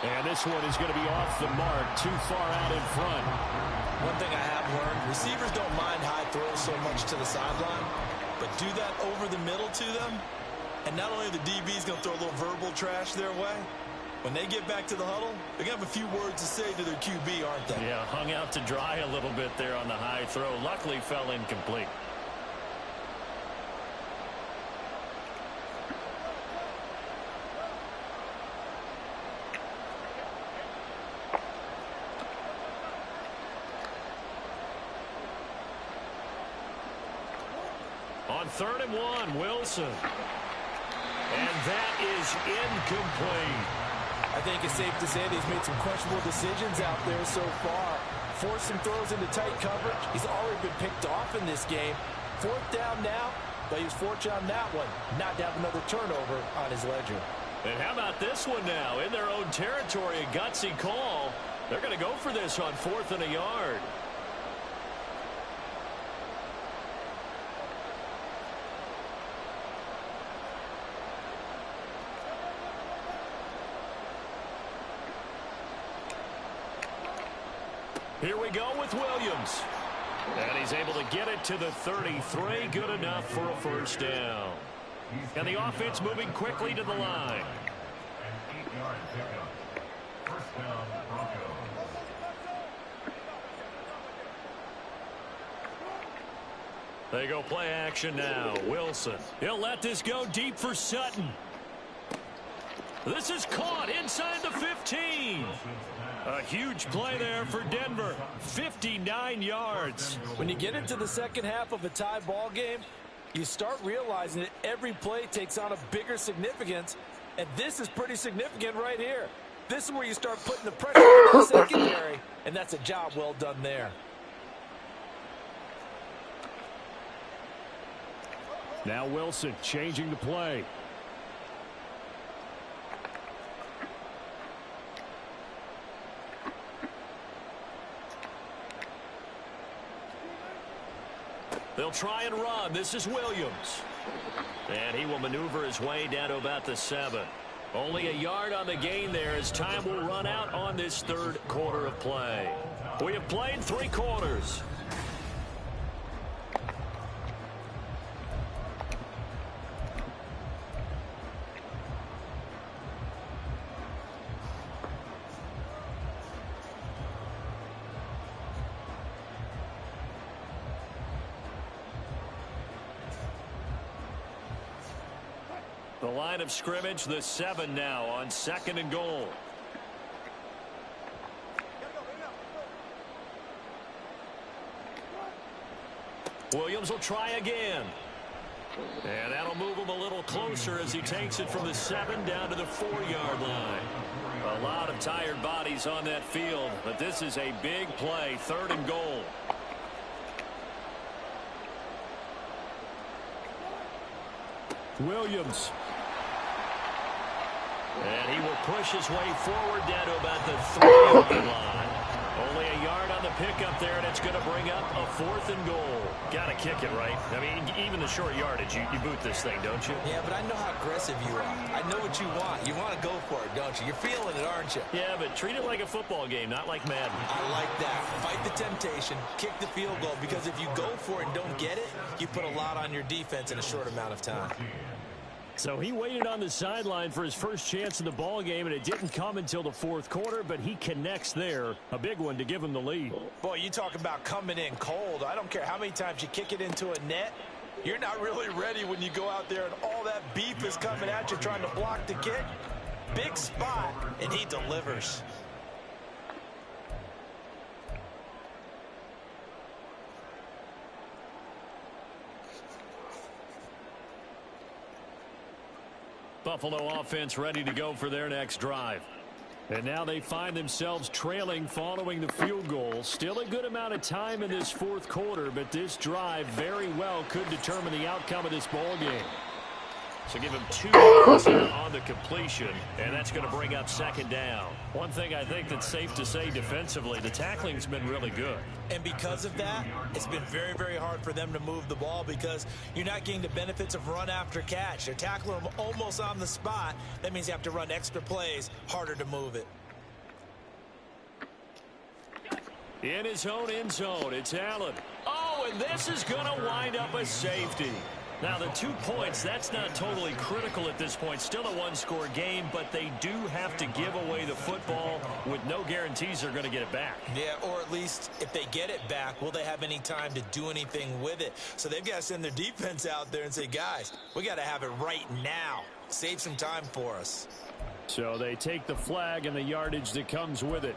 And this one is going to be off the mark, too far out in front. One thing I have learned, receivers don't mind high throws so much to the sideline, but do that over the middle to them, and not only are the DBs going to throw a little verbal trash their way, when they get back to the huddle, they're going to have a few words to say to their QB, aren't they? Yeah, hung out to dry a little bit there on the high throw. Luckily fell incomplete. On 3rd and 1, Wilson. And that is incomplete. I think it's safe to say that he's made some questionable decisions out there so far. Forced some throws into tight coverage. He's already been picked off in this game. 4th down now, but he was fortunate on that one. Not to have another turnover on his ledger. And how about this one now? In their own territory, a gutsy call. They're going to go for this on 4th and a yard. Here we go with Williams. And he's able to get it to the 33. Good enough for a first down. And the offense moving quickly to the line. An 8-yard pickup. First down, Broncos. They go play action now. Wilson. He'll let this go deep for Sutton. This is caught inside the 15. A huge play there for Denver. 59 yards. When you get into the second half of a tie ball game, you start realizing that every play takes on a bigger significance, and this is pretty significant right here. This is where you start putting the pressure on the secondary, and that's a job well done there. Now Wilson changing the play. They'll try and run. This is Williams. And he will maneuver his way down to about the 7. Only a yard on the gain there as time will run out on this third quarter of play. We have played 3 quarters. The line of scrimmage, the 7 now on 2nd and goal. Williams will try again. And that'll move him a little closer as he takes it from the 7 down to the 4-yard line. A lot of tired bodies on that field, but this is a big play, 3rd and goal. Williams. And he will push his way forward down to about the 3-yard line. Only a yard on the pickup there, and it's going to bring up a 4th and goal. Got to kick it, right? I mean, even the short yardage, you boot this thing, don't you? Yeah, but I know how aggressive you are. I know what you want. You want to go for it, don't you? You're feeling it, aren't you? Yeah, but treat it like a football game, not like Madden. I like that. Fight the temptation, kick the field goal, because if you go for it and don't get it, you put a lot on your defense in a short amount of time. So he waited on the sideline for his first chance in the ball game, and it didn't come until the 4th quarter, but he connects there. A big one to give him the lead. Boy, you talk about coming in cold. I don't care how many times you kick it into a net. You're not really ready when you go out there and all that beef is coming at you trying to block the kick. Big spot, and he delivers. Buffalo offense ready to go for their next drive. And now they find themselves trailing following the field goal. Still a good amount of time in this 4th quarter, but this drive very well could determine the outcome of this ball game. So give him 2 yards on the completion, and that's going to bring up 2nd down. One thing I think that's safe to say defensively, the tackling's been really good. And because of that, it's been very, very hard for them to move the ball because you're not getting the benefits of run after catch. They're tackling them almost on the spot. That means you have to run extra plays, harder to move it. In his own end zone, it's Allen. Oh, and this is going to wind up a safety. Now, the 2 points, that's not totally critical at this point. Still a 1-score game, but they do have to give away the football with no guarantees they're going to get it back. Yeah, or at least if they get it back, will they have any time to do anything with it? So they've got to send their defense out there and say, guys, we got to have it right now. Save some time for us. So they take the flag and the yardage that comes with it.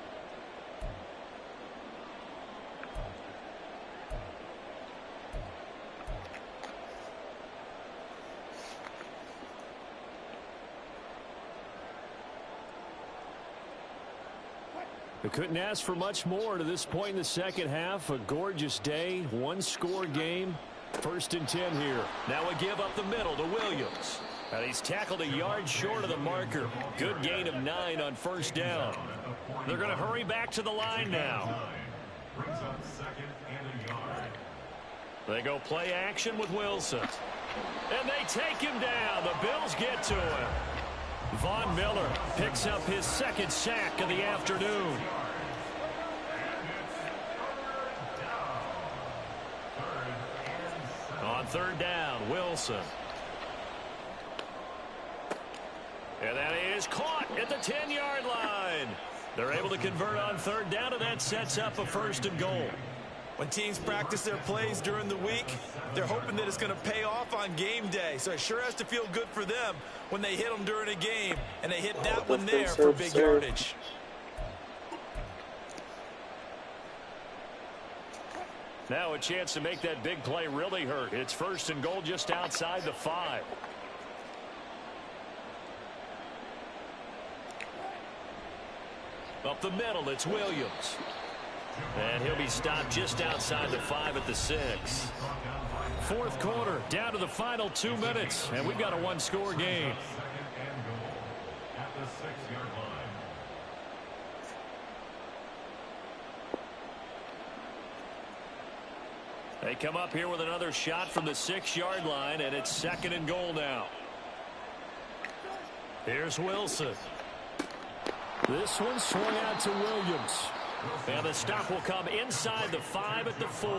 We couldn't ask for much more to this point in the second half. A gorgeous day, 1-score game. 1st and 10 here. Now a give up the middle to Williams. And he's tackled a yard short of the marker. Good gain of 9 on 1st down. They're going to hurry back to the line now. They go play action with Wilson. And they take him down. The Bills get to him. Von Miller picks up his 2nd sack of the afternoon. On 3rd down, Wilson. And that is caught at the 10-yard line. They're able to convert on 3rd down, and that sets up a 1st and goal. When teams practice their plays during the week, they're hoping that it's going to pay off on game day. So it sure has to feel good for them when they hit them during a game, and they hit that one there for big yardage. Now a chance to make that big play really hurt. It's 1st and goal just outside the 5. Up the middle, it's Williams. And he'll be stopped just outside the 5 at the 6. 4th quarter, down to the final 2 minutes, and we've got a 1-score game. They come up here with another shot from the 6-yard line, and it's 2nd and goal now. Here's Wilson. This one swung out to Williams. And the stop will come inside the 5 at the 4.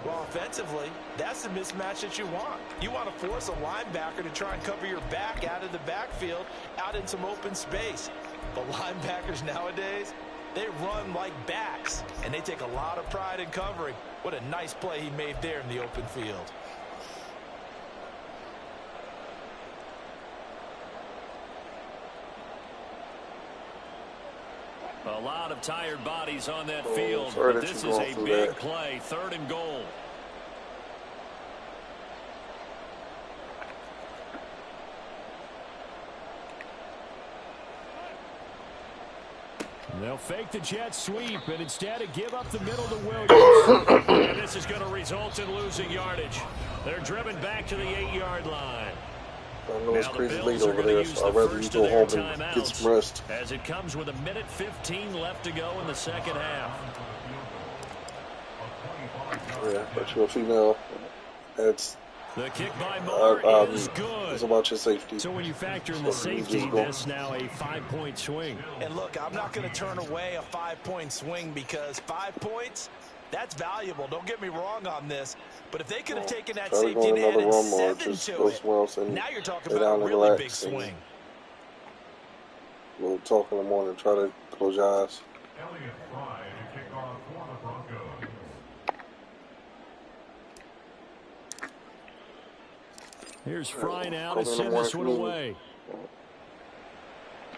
Well, offensively, that's the mismatch that you want. You want to force a linebacker to try and cover your back out of the backfield, out in some open space. But linebackers nowadays, they run like backs, and they take a lot of pride in covering. What a nice play he made there in the open field. A lot of tired bodies on that field, but this is a big play. 3rd and goal. They'll fake the jet sweep and instead give up the middle to Williams. And this is going to result in losing yardage. They're driven back to the 8-yard line. I know it's crazy late over there, so I'd rather you go home and get some rest. As it comes with 1:15 left to go in the second half. Yeah, but you're a female. That's the kick by Moore is good. It's about your safety. So when you factor in the safety, this now a 5-point swing. And look, I'm not going to turn away a 5-point swing because 5 points, that's valuable. Don't get me wrong on this. But if they could have taken that safety and added 7 to it, now you're talking about a really big swing. We'll talk in the morning. Try to close your eyes. Elliott Fry to kick off for the Broncos. Here's Fry now to send this one away.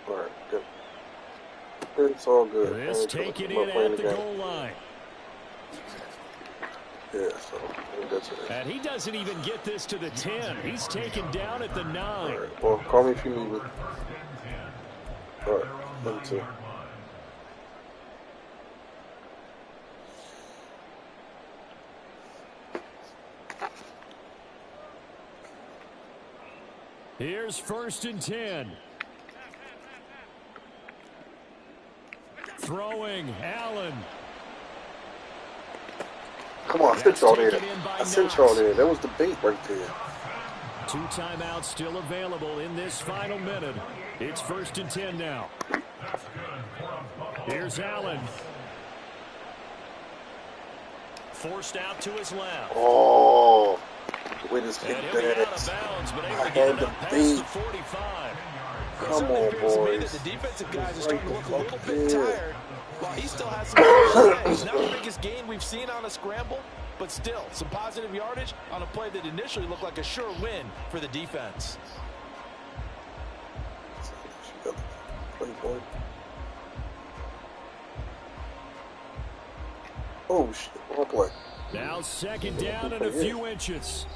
All right, good. It's all good. This taken in at the goal line. Yeah, so that's it. And he doesn't even get this to the 10. He's taken down at the 9. All right, well, call me if you need me. All right, number 2. Here's 1st and 10. Throwing, Allen. Come on, I sent y'all there. I sent y'all there. That was the bait right there. 2 timeouts still available in this final minute. It's 1st and 10 now. Here's Allen. Forced out to his left. Oh, the way this hit that. I had the bait. Come on, boys. The defensive guys are starting to look a little bit tired. While he still has some legs. Not the biggest gain we've seen on a scramble, but still some positive yardage on a play that initially looked like a sure win for the defense. Oh, shit. Wrong play. Now 2nd down and a few inches.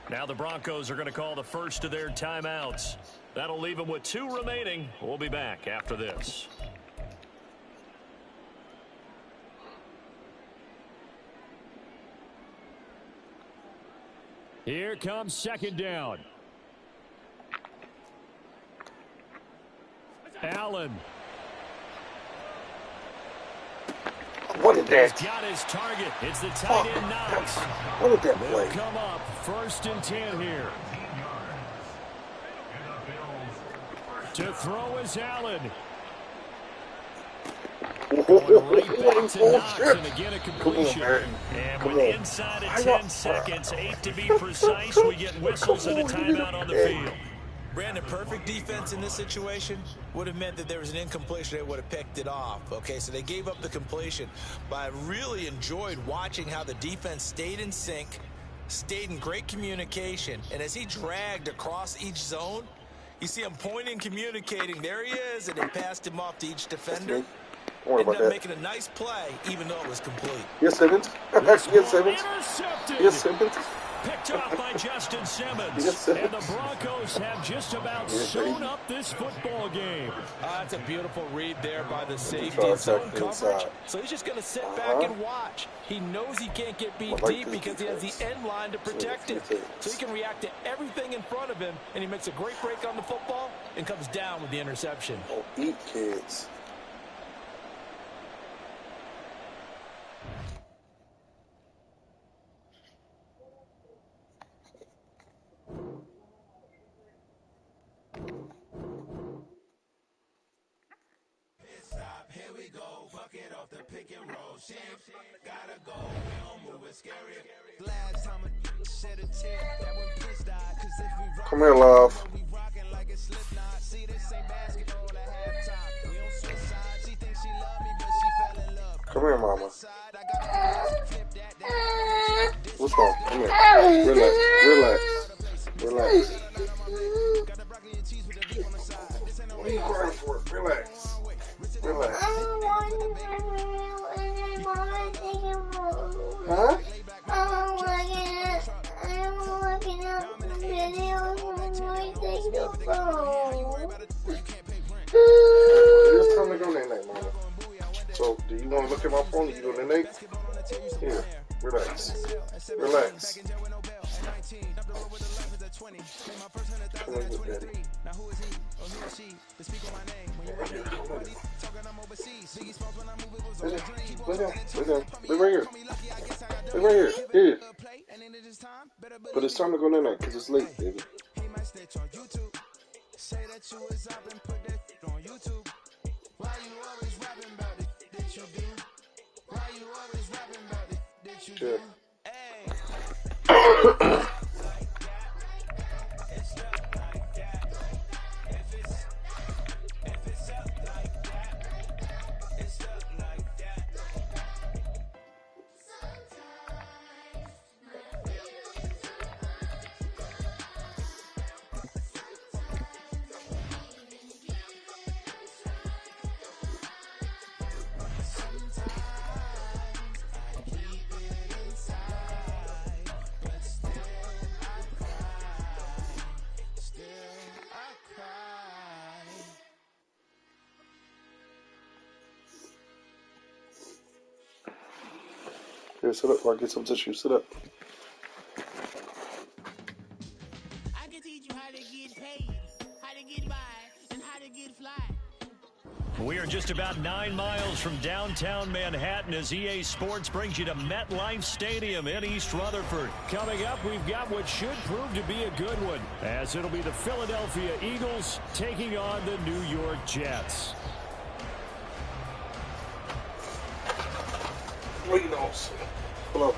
Now the Broncos are going to call the first of their timeouts. That'll leave them with 2 remaining. We'll be back after this. Here comes 2nd down. Allen. What did that? He's got his target. It's the tight end Knox. What did that play? They'll come up 1st and 10 here. To throw is Allen. Going right back to Knox, and again a completion. And with inside of 10 seconds, 8 to be precise, we get whistles and a timeout on the field. Brandon, perfect defense in this situation would have meant that there was an incompletion. They would have picked it off. Okay, so they gave up the completion. But I really enjoyed watching how the defense stayed in sync, stayed in great communication, and as he dragged across each zone, you see him pointing, communicating. There he is, and they passed him off to each defender. Ended up making a nice play, even though it was complete. Yes, Simmons. Yes, Simmons. Intercepted. Yes, Simmons. Picked off by Justin Simmons. Yes, and the Broncos have just about sewn up this football game. That's a beautiful read there by the safety. Zone coverage. So he's just going to sit back and watch. He knows he can't get beat deep because he has the end line to protect it. So he can react to everything in front of him, and he makes a great break on the football and comes down with the interception. Oh, eat kids. off the pick and roll. Shit, gotta go, we don't move it scary. Last time I shed a tear, that when Prince died. Cause if we rock, come here, love. we rockin' like a Slipknot. See, this ain't basketball at halftime. We don't switch sides. She thinks she love me, but she fell in love. Come here, mama. I got to flip that. What's wrong? Come here. Relax. Relax. Relax. What are you crying for? Relax. Relax. Huh? It's time to go night-night, mama. So, do you want to look at my phone? You go night-night? Here, relax. Relax. Come on, good daddy. Lay down. Lay down. Lay right here. Lay right here. Here. But it's time to go night-night because it's late, baby. Say that you was up and put that on YouTube. Why you always rapping about it? Did you do? Why you always rapping about it? Did you do? Hey. It's up like that. If it's up like that, it's up like that. Here, sit up while I get some tissue. Sit up. I can teach you how to get paid, how to get by, and how to get fly. We are just about 9 miles from downtown Manhattan as EA Sports brings you to MetLife Stadium in East Rutherford. Coming up, we've got what should prove to be a good one, as it'll be the Philadelphia Eagles taking on the New York Jets. Wait, no. Hello.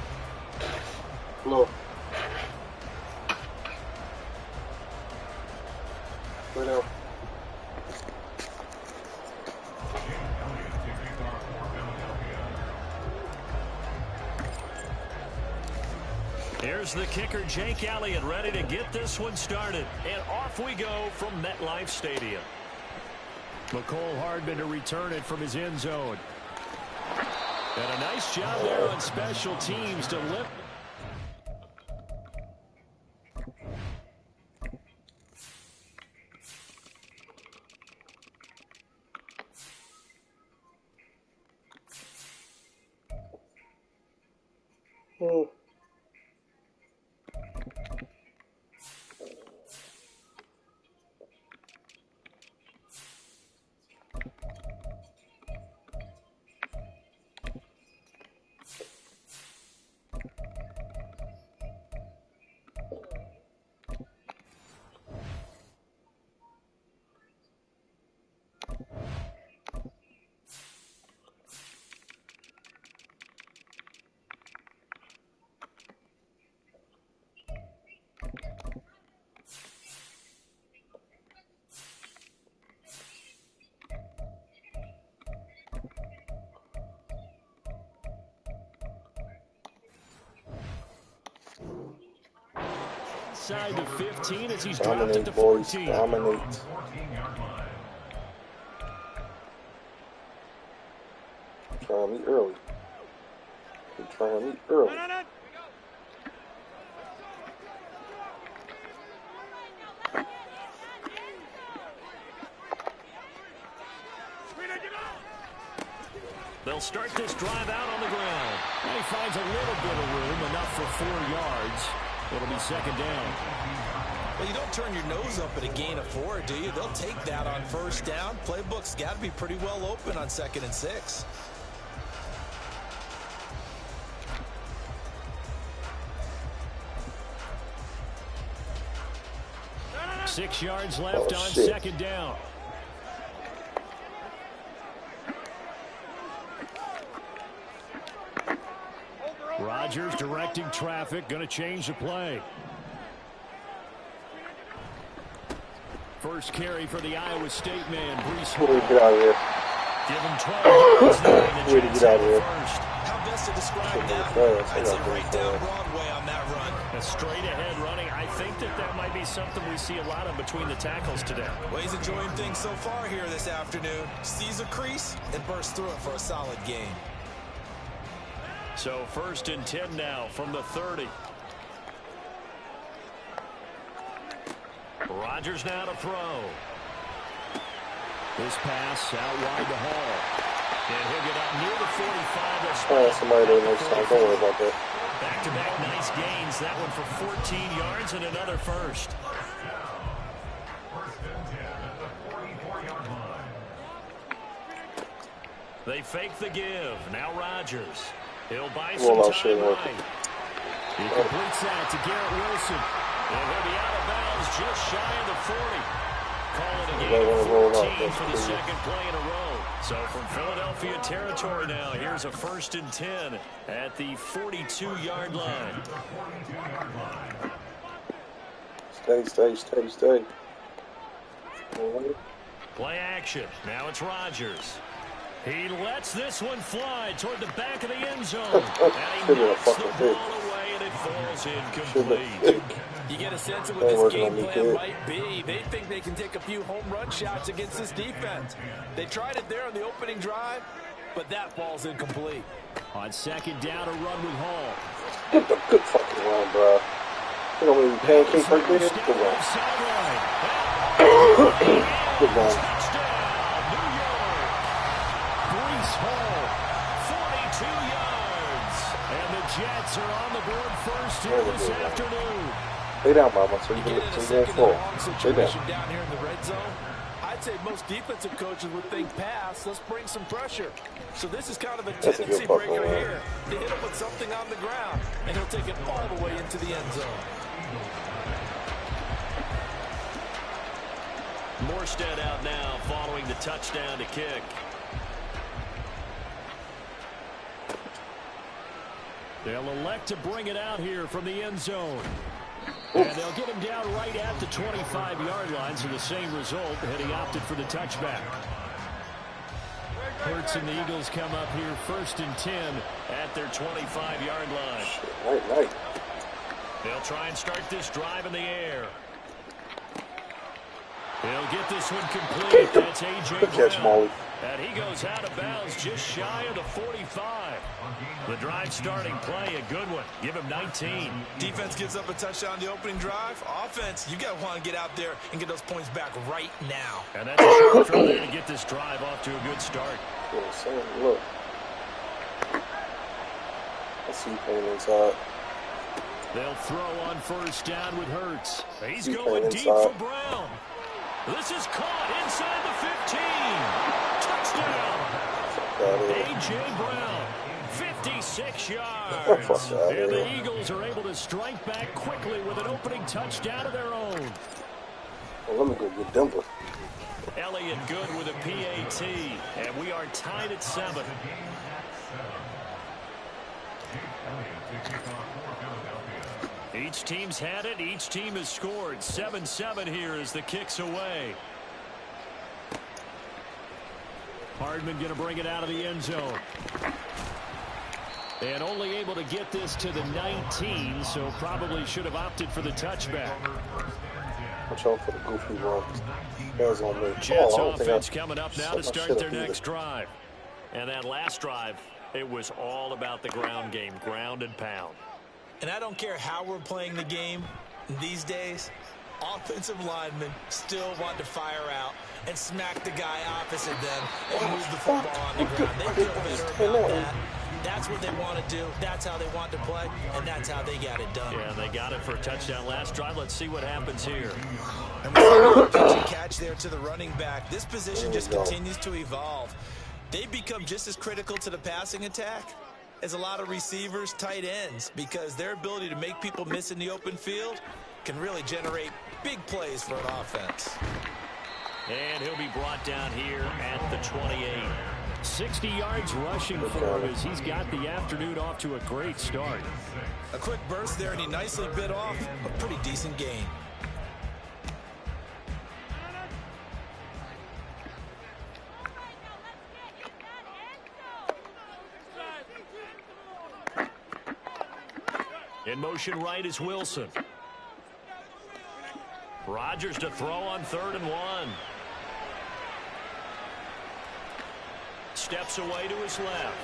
Hello. Lay down. Here's the kicker, Jake Elliott, ready to get this one started. And off we go from MetLife Stadium. McCole Hardman to return it from his end zone. And a nice job there on special teams to lift. Oh. Inside the 15 as he's dropped it to Boys. 14. Dominate. Trying me early. You're trying me early. They'll start this drive out on the ground. And he finds a little bit of room, enough for 4 yards. It'll be second down. Well, you don't turn your nose up at a gain of 4, do you? They'll take that on first down. Playbook's got to be pretty well open on 2nd and 6. Six yards left on second down. Rogers directing traffic, going to change the play. First carry for the Iowa State man, Brees Hall. Get out of here. Give him 12 yards there, and the Way to Jets get out have of here. first. How best to describe that? I'd say right down Broadway on that run. A straight-ahead running. I think that might be something we see a lot of between the tackles today. Well, he's enjoying things so far here this afternoon. Sees a crease and bursts through it for a solid gain. So 1st and 10 now from the 30. Rodgers now to throw. This pass out wide to Hall. And he'll get up near the 45. Somebody there next time. Don't worry about that. Back-to-back nice gains. That one for 14 yards and another first. First and 10 at the 44-yard line. They fake the give. Now Rodgers. He'll buy Well, some I'll show time you. right. He completes that to Garrett Wilson. And he'll be out of bounds just shy of the 40. Call it a game of 14 for the second play in a row. So from Philadelphia territory now, here's a 1st and 10 at the 42-yard line. Stay. Play action. Now it's Rodgers. He lets this one fly toward the back of the end zone. And he knocks the ball away, and it falls incomplete. You get a sense of what this game plan might be. They think they can take a few home run shots against this defense. They tried it there on the opening drive, but that ball's incomplete. On 2nd down, a run with Hall. Get the good fucking run, bro. You know when you pancake right there? Good run. Good run. Touchdown, New York. Brees Hall, 42 yards. And the Jets are on the board first here this afternoon. Lay down, mama, so you Get in a can second full. and long situation down here in the red zone. I'd say most defensive coaches would think pass. Let's bring some pressure. So this is kind of a tendency breaker here. They hit him with something on the ground, and he'll take it all the way into the end zone. Morstead out now following the touchdown to kick. They'll elect to bring it out here from the end zone. And they'll get him down right at the 25-yard line, so the same result, had he opted for the touchback. Hurts and the Eagles come up here 1st and 10 at their 25-yard line. Right. They'll try and start this drive in the air. They'll get this one complete. That's A.J. Good catch, Brown. Molly. And he goes out of bounds just shy of the 45. The drive starting play, a good one. Give him 19. Defense gives up a touchdown on the opening drive. Offense, you got to want to get out there and get those points back right now. And that's a shot from there to get this drive off to a good start. Yeah, son, look. I see you playing inside. They'll throw on 1st down with Hurts. He's going deep for Brown. This is caught inside the 15. Touchdown. A.J. Brown. 56 yards. And the Eagles are able to strike back quickly with an opening touchdown of their own. Well, let me go get Denver. Elliott good with a PAT. And we are tied at 7. Each team's had it. Each team has scored. 7-7 here as the kick's away. Hardman going to bring it out of the end zone. And only able to get this to the 19, so probably should have opted for the touchback. Watch out for the goofy run. Guys on me. Jets offense coming up now to start their next drive. And that last drive, it was all about the ground game, ground and pound. And I don't care how we're playing the game these days, offensive linemen still want to fire out and smack the guy opposite them and move the football on the ground. They feel better about that. That's what they want to do. That's how they want to play, and that's how they got it done. Yeah, they got it for a touchdown last drive. Let's see what happens here. And we saw a pitch and catch there to the running back. This position just continues to evolve. They become just as critical to the passing attack as a lot of receivers, tight ends, because their ability to make people miss in the open field can really generate big plays for an offense. And he'll be brought down here at the 28. 60 yards rushing for him as he's got the afternoon off to a great start. A quick burst there, and he nicely bit off a pretty decent gain. In motion right is Wilson. Rodgers to throw on 3rd and 1. Steps away to his left.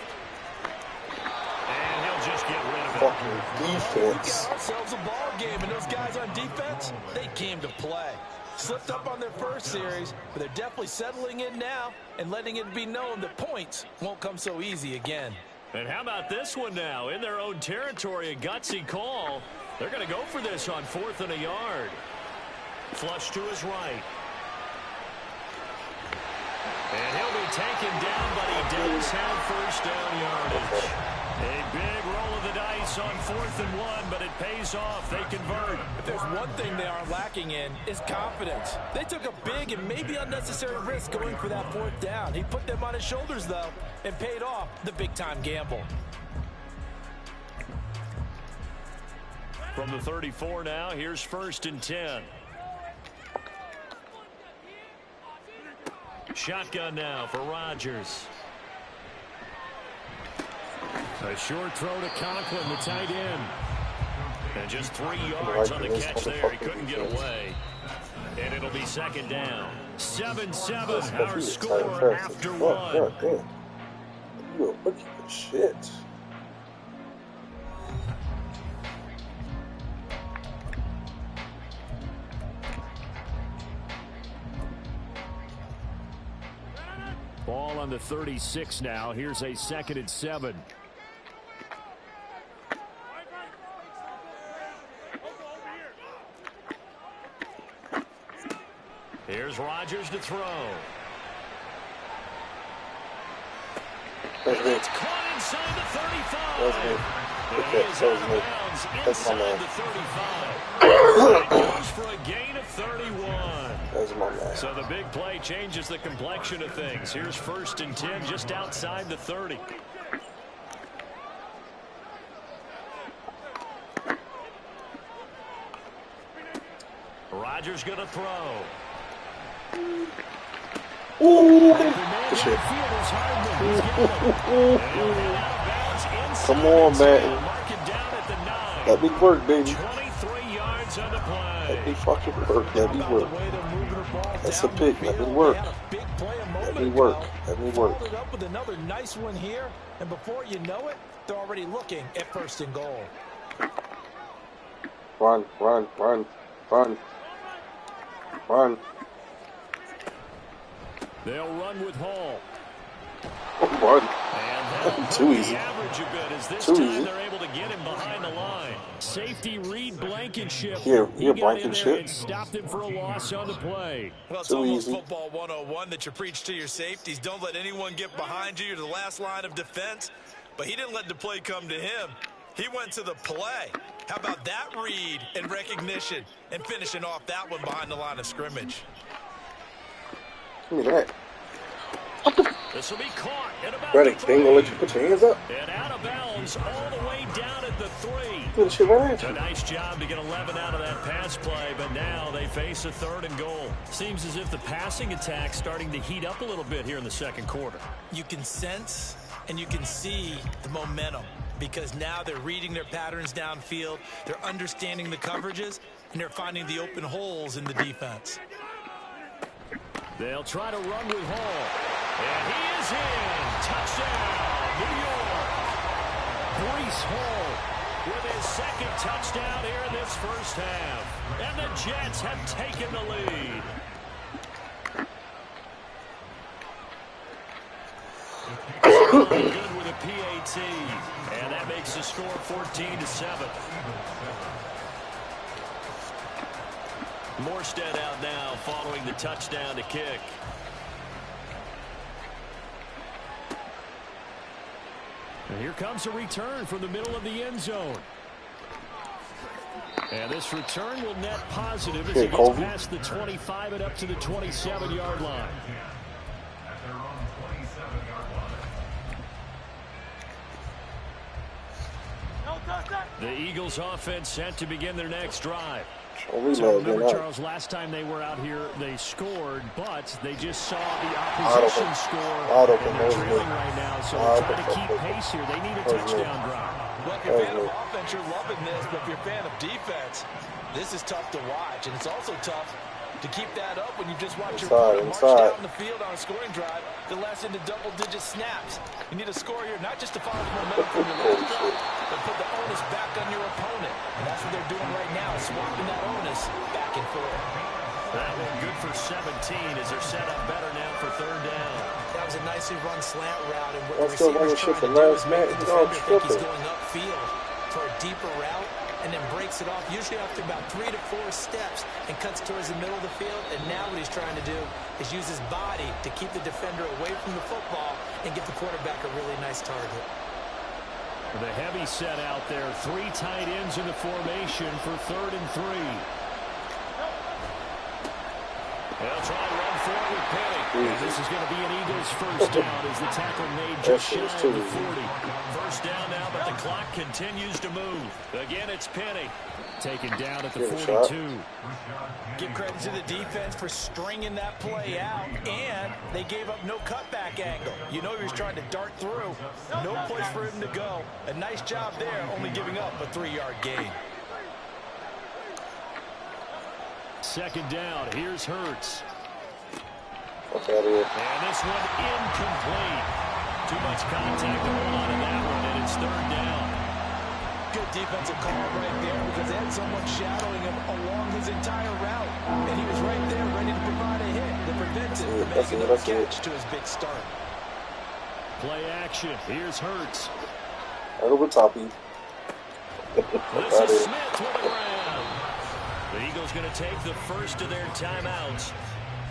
And he'll just get rid of it. Fucking defense. Ourselves a ball game, and those guys on defense, they came to play. Slipped up on their first series, but they're definitely settling in now and letting it be known that points won't come so easy again. And how about this one now? In their own territory, a gutsy call. They're going to go for this on 4th and a yard. Flush to his right. And he'll be taken down, but he does have first down yardage. A big roll of the dice on 4th and 1, but it pays off. They convert. If there's one thing they are lacking in, is confidence. They took a big and maybe unnecessary risk going for that 4th down. He put them on his shoulders, though, and paid off the big-time gamble. From the 34 now, here's 1st and 10. Shotgun now for Rodgers. A short throw to Conklin, the tight end. And just 3 yards on the catch there. He couldn't get away. And it'll be 2nd down. 7-7, our score after 1. God damn. You a rookie for shit. Ball on the 36 now. Here's a 2nd and 7. Here's Rodgers to throw. It's caught inside the 35. That's my man. It goes for a gain of 31. That's my man. So the big play changes the complexion of things. Here's 1st and 10 just outside the 30. Rodgers going to throw. Ooh, shit. Come on, Madden. Let me work, baby. 23 yards on the play. Let me fucking work. Let me work. That's a pick. Let me work. Let me work. Let me work. Followed up with another nice one here, and before you know it, they're already looking at 1st and goal. Run, run, run, run, run. They'll run with Hall. Run. And too easy. Average a bit as this Too time easy. they're able to get him behind the line. Safety Reed Blankenship. Here, He got in there Blankenship. and stopped him for a loss on the play. Well, it's Too almost easy. football 101 that you preach to your safeties. Don't let anyone get behind you. You're the last line of defense. But he didn't let the play come to him. He went to the play. How about that read and recognition and finishing off that one behind the line of scrimmage? Give me that. This will be caught at about Reddick, the they ain't gonna let you put your hands up. and out of bounds all the way down at the 3. Good shit right at A you. nice job to get 11 out of that pass play, but now they face a 3rd and goal. Seems as if the passing attack's starting to heat up a little bit here in the 2nd quarter. You can sense and you can see the momentum because now they're reading their patterns downfield, they're understanding the coverages, and they're finding the open holes in the defense. They'll try to run with Hall. And he is in. Touchdown, New York. Breece Hall with his 2nd touchdown here in this 1st half. And the Jets have taken the lead. Good with a PAT. And that makes the score 14-7. Morstead out now following the touchdown to kick. And here comes a return from the middle of the end zone. And this return will net positive as he gets past the 25 and up to the 27-yard line. At their own 27-yard line. The Eagles offense set to begin their next drive. Oh, so remember, Charles, last time they were out here, they scored, but they just saw the opposition score, and they're trailing right now, so they're trying to keep pace here. They need a touchdown drive. Well, if you're a fan of offense, you're loving this, but if you're a fan of defense, this is tough to watch, and it's also tough to keep that up when you just watch your opponent march down the field on a scoring drive that lasts into double-digit snaps. You need a score here, not just to follow the momentum from your last drive, but put the onus back on your opponent. And that's what they're doing right now, swapping that onus back and forth. That one good for 17 as they're set up better now for third down. That was a nicely run slant route, and what the receiver's trying to do is make the defender think he's going upfield for a deeper route, and then breaks it off, usually after about 3 to 4 steps, and cuts towards the middle of the field. And now what he's trying to do is use his body to keep the defender away from the football and give the quarterback a really nice target. The heavy set out there. 3 tight ends in the formation for 3rd and 3. They'll try to run forward with Penny. And this is going to be an Eagles first down as the tackle made just shy of the 40. First down now, but the clock continues to move. Again, it's Penny. Taken down at the 42. Give credit to the defense for stringing that play out, and they gave up no cutback angle. You know he was trying to dart through. No place for him to go. A nice job there, only giving up a 3-yard gain. Second down. Here's Hurts. What's out here? And this one incomplete. Too much contact to hold on to that one, and it's 3rd down. Good defensive call right there because they had someone shadowing him along his entire route. And he was right there ready to provide a hit that prevents him from making a catch to his big start. Play action. Here's Hurts. Right over top of you. This is Smith with the ground. The Eagles going to take the first of their timeouts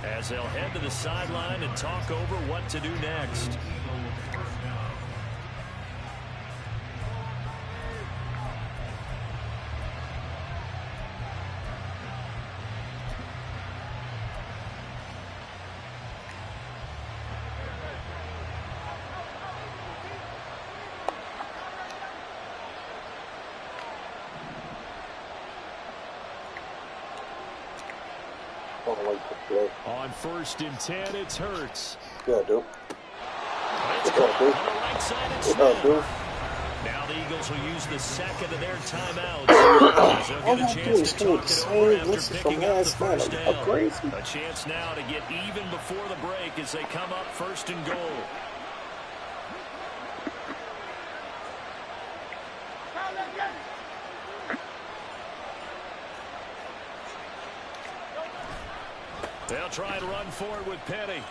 as they'll head to the sideline and talk over what to do next. On 1st and 10, it's Hurts. Yeah, dude. It's caught on the right side and Smith. Now the Eagles will use the second of their timeouts. They'll get a chance to talk it over after picking up the first down. A chance now to get even before the break as they come up 1st and goal. They'll try and run forward with Penny.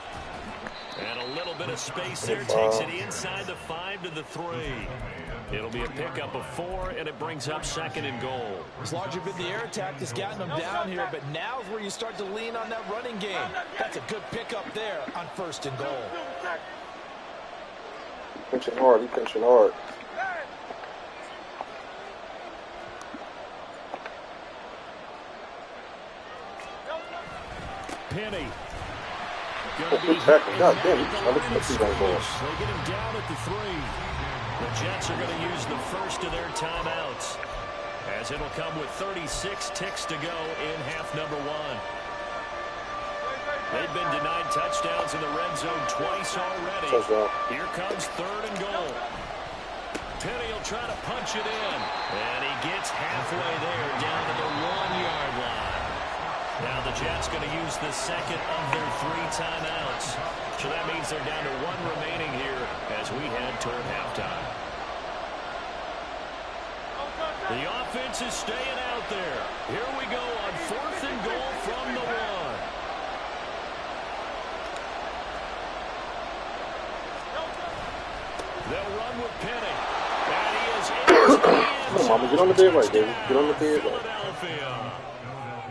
And a little bit of space there. Takes it inside the 5 to the 3. It'll be a pickup of 4, and it brings up 2nd and goal. It's largely been the air attack that's gotten them down here, but now's where you start to lean on that running game. That's a good pickup there on 1st and goal. Pinching hard. He pinching hard. Penny. God damn, I look at the They get him down at the 3. The Jets are going to use the first of their timeouts, as it'll come with 36 ticks to go in half number 1. They've been denied touchdowns in the red zone twice already. Here comes 3rd and goal. Penny will try to punch it in, and he gets halfway there down to the 1-yard line. Now the Jets going to use the second of their 3 timeouts. So that means they're down to 1 remaining here as we head toward halftime. The offense is staying out there. Here we go on 4th and goal from the 1. They'll run with Penny. And he is in. Come on, Mama, get on the bed right, David. Get on the bed right. Philadelphia.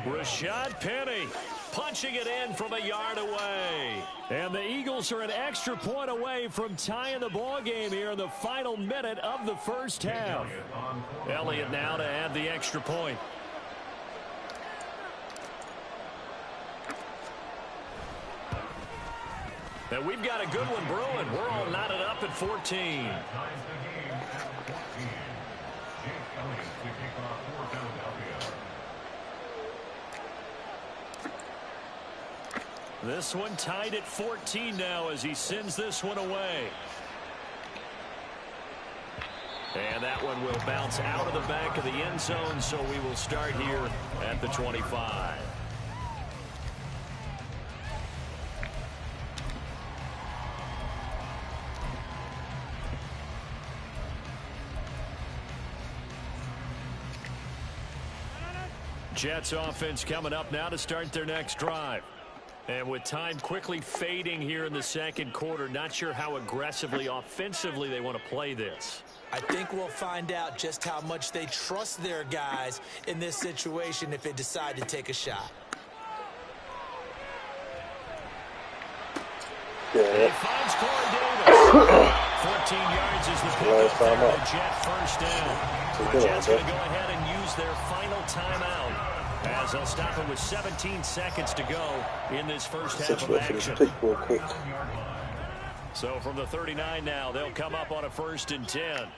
Rashad Penny punching it in from a yard away. And the Eagles are an extra point away from tying the ball game here in the final minute of the first half. Elliott now to add the extra point. And we've got a good one brewing. We're all knotted up at 14. This one tied at 14 now as he sends this one away. And that one will bounce out of the back of the end zone, so we will start here at the 25. Jets offense coming up now to start their next drive. And with time quickly fading here in the second quarter, not sure how aggressively offensively they want to play this. I think we'll find out just how much they trust their guys in this situation if they decide to take a shot. He finds Corey Davis. 14 yards is the pickup for the Jet first down. The Jets going to go ahead and use their final timeout as they'll stop it with 17 seconds to go in this first half of action. So from the 39 now, they'll come up on a 1st and 10.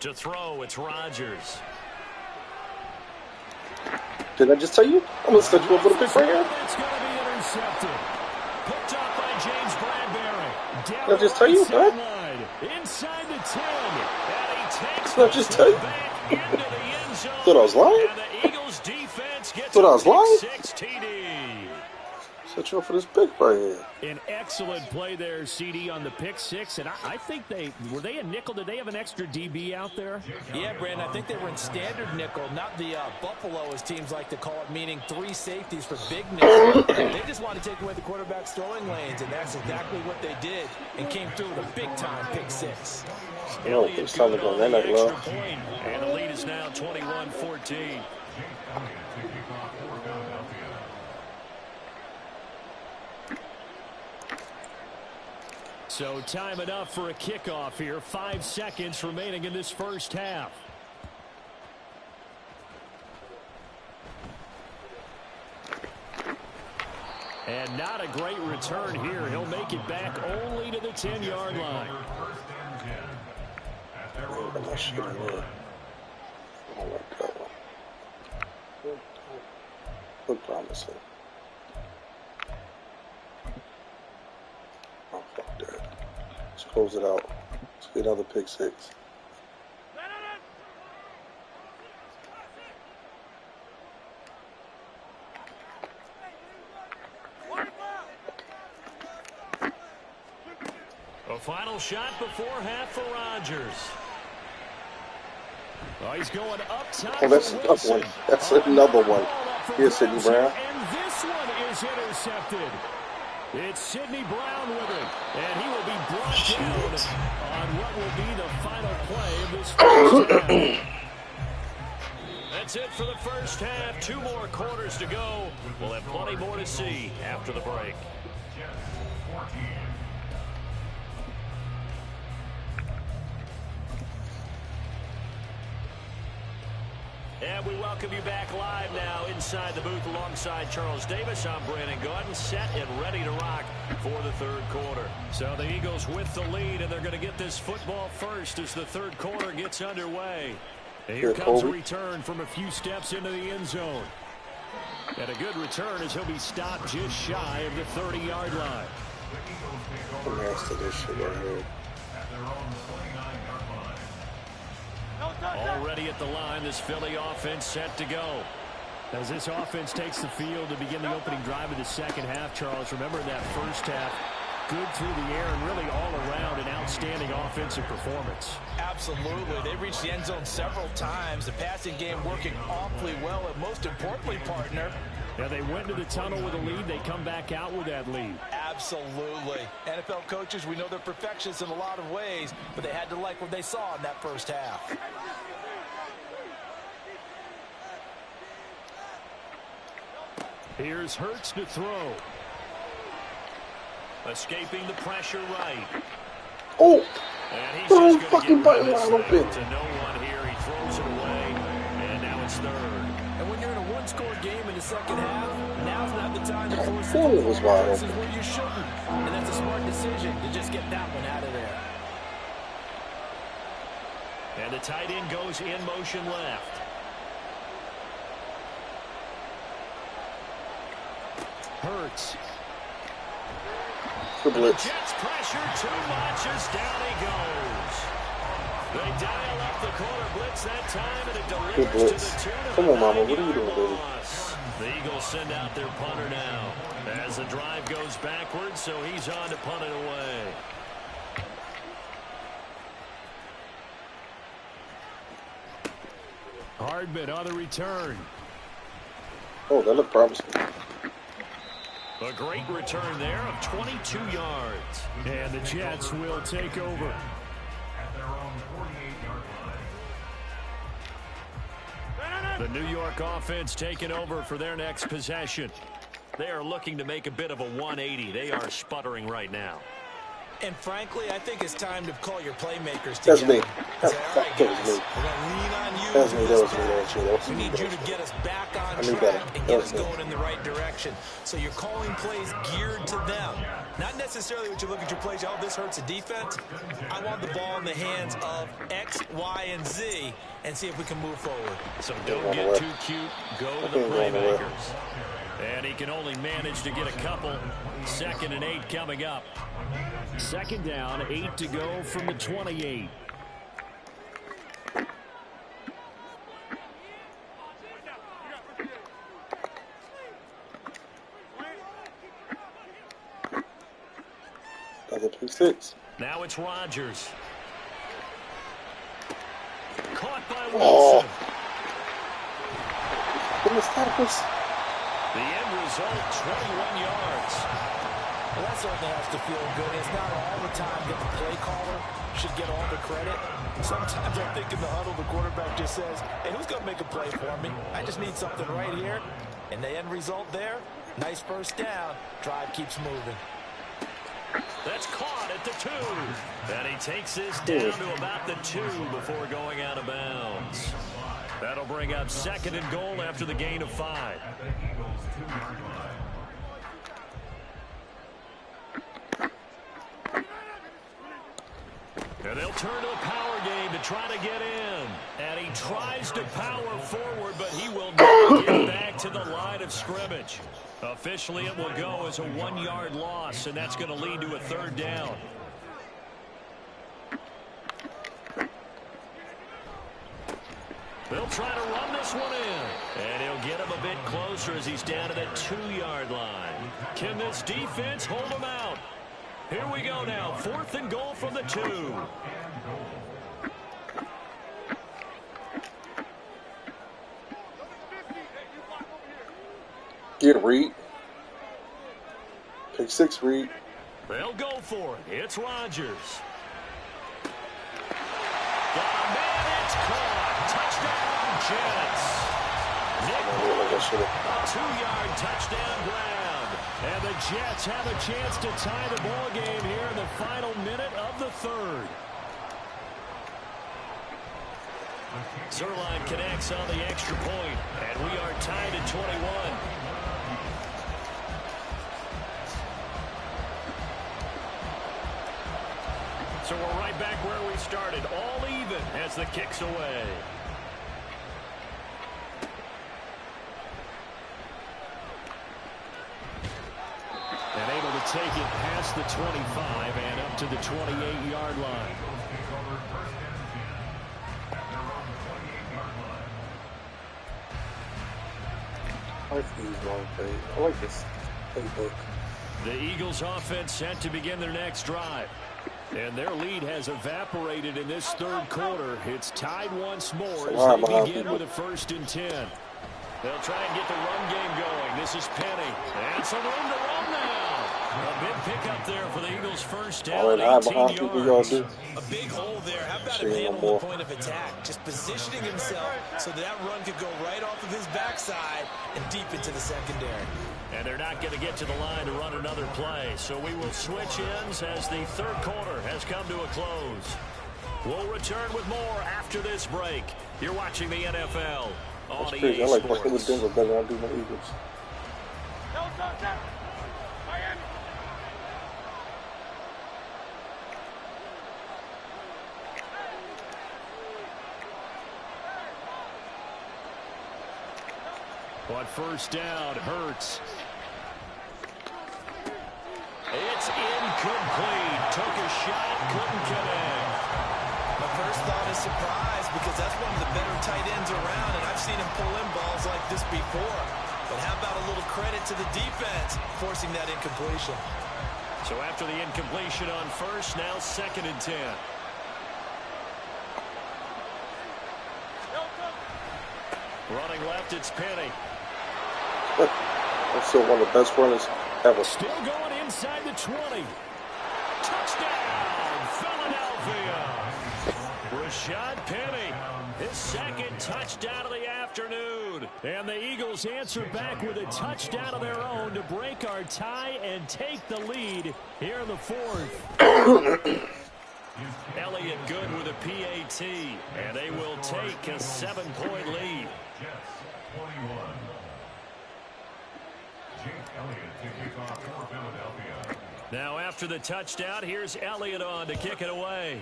To throw, it's Rodgers. Did I just tell you? I'm going to set you up with a big right here. It's going to be intercepted. Picked up by James Bradbury. Did I just tell you? Huh? Inside the 10. And he takes Did I just tell you? back into the end zone. Thought I was lying? And the Eagles defense gets Thought I was lying? 6 TD. Set you up for this big right here. An excellent play there, CD, on the pick six. And I think were they a nickel? Did they have an extra DB out there? Yeah, Brandon, I think they were in standard nickel, not the Buffalo, as teams like to call it, meaning 3 safeties for big nickel. They just want to take away the quarterback's throwing lanes, and that's exactly what they did and came through with a big-time pick six. No, it's time to go in that low. And the lead is now 21-14. So time enough for a kickoff here. 5 seconds remaining in this first half. And not a great return here. He'll make it back only to the 10-yard line. Look promising. Oh, fuck that. Let's close it out. Let's get another pick six. A final shot before half for Rodgers. Oh, he's going up top. Oh, that's another one. That's another one. Here's Sidney Brown. And this one is intercepted. It's Sidney Brown with it. And he will be brought down on what will be the final play of this first half. That's it for the first half. 2 more quarters to go. We'll have plenty more to see after the break. And we welcome you back live now inside the booth alongside Charles Davis. I'm Brandon Gordon, set and ready to rock for the third quarter. So the Eagles with the lead, and they're going to get this football first as the third quarter gets underway. And here comes a return from a few steps into the end zone. And a good return as he'll be stopped just shy of the 30-yard line. This shit right here. Already at the line, this Philly offense set to go. As this offense takes the field to begin the opening drive of the second half, Charles, remember in that first half, good through the air and really all around an outstanding offensive performance. Absolutely. They reached the end zone several times. The passing game working awfully well, and most importantly, partner, yeah, they went to the tunnel with a lead. They come back out with that lead. Absolutely. NFL coaches, we know they're perfectionists in a lot of ways, but they had to like what they saw in that first half. Here's Hurts to throw. Escaping the pressure right. Oh! And he's Oh, just fucking button wide wide open. to no one here. He throws it away, and now it's third. And when you're in a one-score game in the second half, now's not the time to force It was wide versus open. where you shouldn't. And that's a smart decision to just get that one out of there. And the tight end goes in motion left. Hurts. Good blitz. The Jets pressure too much as down he goes. They dial up the corner blitz that time, and it delivers to the tune of Come on, Mama. What are you doing, baby? loss. The Eagles send out their punter now as the drive goes backwards, so he's on to punt it away. Hardman on the return. Oh, that looked promising. A great return there of 22 yards. And the Jets will take over. At their own 48-yard line. The New York offense taking over for their next possession. They are looking to make a bit of a 180. They are sputtering right now. And frankly, I think it's time to call your playmakers That's together. me. That was me. We're going to lean on you. That was me. That was me. We need you to get us back on I knew track better. and That get was us me. going in the right direction. So you're calling plays geared to them. Not necessarily what you look at your plays, oh, this hurts the defense. I want the ball in the hands of X, Y, and Z and see if we can move forward. So don't get too cute. Go to the playmakers. And he can only manage to get a couple. 2nd and 8 coming up. 2nd down, 8 to go from the 28. That's a pick six. Now it's Rodgers. Caught by Oh. Wilson. Goodness, tackles. The end result, 21 yards. Well, that certainly has to feel good. It's not all the time that the play caller should get all the credit. Sometimes I think in the huddle, the quarterback just says, hey, who's going to make a play for me? I just need something right here. And the end result there, nice first down. Drive keeps moving. That's caught at the 2. And he takes this down to about the 2 before going out of bounds. That'll bring up 2nd and goal after the gain of 5. At the Eagles' 2-yard line. And they'll turn to a power game to try to get in. And he tries to power forward, but he will not get back to the line of scrimmage. Officially, it will go as a 1-yard loss, and that's going to lead to a 3rd down. They'll try to run this one in. And he'll get him a bit closer as he's down to that 2-yard line. Can this defense hold him out? Here we go now. 4th and goal from the 2. Get Reed. Pick six, Reed. They'll go for it. It's Rodgers. Got a man. It's caught. Touchdown, Jets. Nick Boyd, a 2-yard touchdown ground. And the Jets have a chance to tie the ball game here in the final minute of the 3rd. Zerline connects on the extra point, and we are tied at 21. So we're right back where we started, all even as the kick's away. And able to take it past the 25 and up to the 28-yard line. I like these long plays. I like this playbook. The Eagles offense set to begin their next drive. And their lead has evaporated in this 3rd quarter. It's tied once more as they begin with a 1st and 10. They'll try and get the run game going. This is Penny. And some room to run now. A big pickup there for the Eagles' first down, 18 yards. A big hole there. How about him handling the point of attack? Just positioning himself so that run could go right off of his backside and deep into the secondary. And they're not going to get to the line to run another play. So we will switch ends as the 3rd quarter has come to a close. We'll return with more after this break. You're watching the NFL on That's crazy. EA I like Sports. working with Denver better than I do my Eagles. On first down, Hurts. It's incomplete. Took a shot, couldn't connect. My first thought is surprise because that's one of the better tight ends around, and I've seen him pull in balls like this before. But how about a little credit to the defense forcing that incompletion? So after the incompletion on first, now 2nd and 10. Running left, it's Penny. That's still one of the best runners ever. Still going inside the 20. Touchdown, Philadelphia. Rashad Penny, his 2nd touchdown of the afternoon. And the Eagles answer back with a touchdown of their own to break our tie and take the lead here in the 4th. Elliott good with a PAT, and they will take a 7-point lead. Jets 21. Jake Elliott to kick off for Philadelphia. Now after the touchdown, here's Elliott on to kick it away.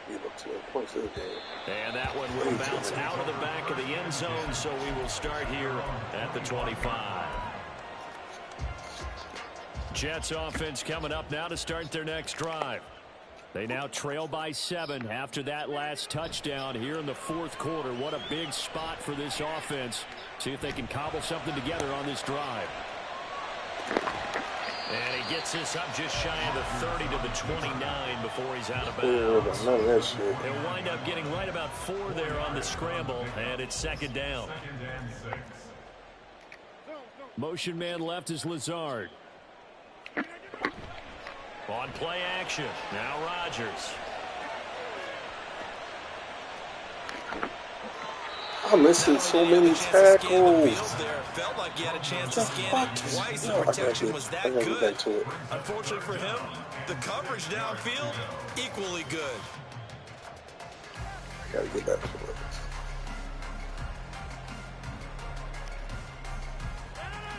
And that one will bounce out of the back of the end zone, so we will start here at the 25. Jets offense coming up now to start their next drive. They now trail by 7 after that last touchdown here in the 4th quarter. What a big spot for this offense. See if they can cobble something together on this drive. And he gets this up just shy of the 30 to the 29 before he's out of bounds. He'll wind up getting right about 4 there on the scramble, and it's 2nd down. 2nd and 6. Motion man left is Lazard. On play action, now Rodgers. I'm missing so many tackles. Felt like he had a chance to scan it twice. The protection was that good. Unfortunately for him, the coverage downfield, equally good. I gotta get back to it.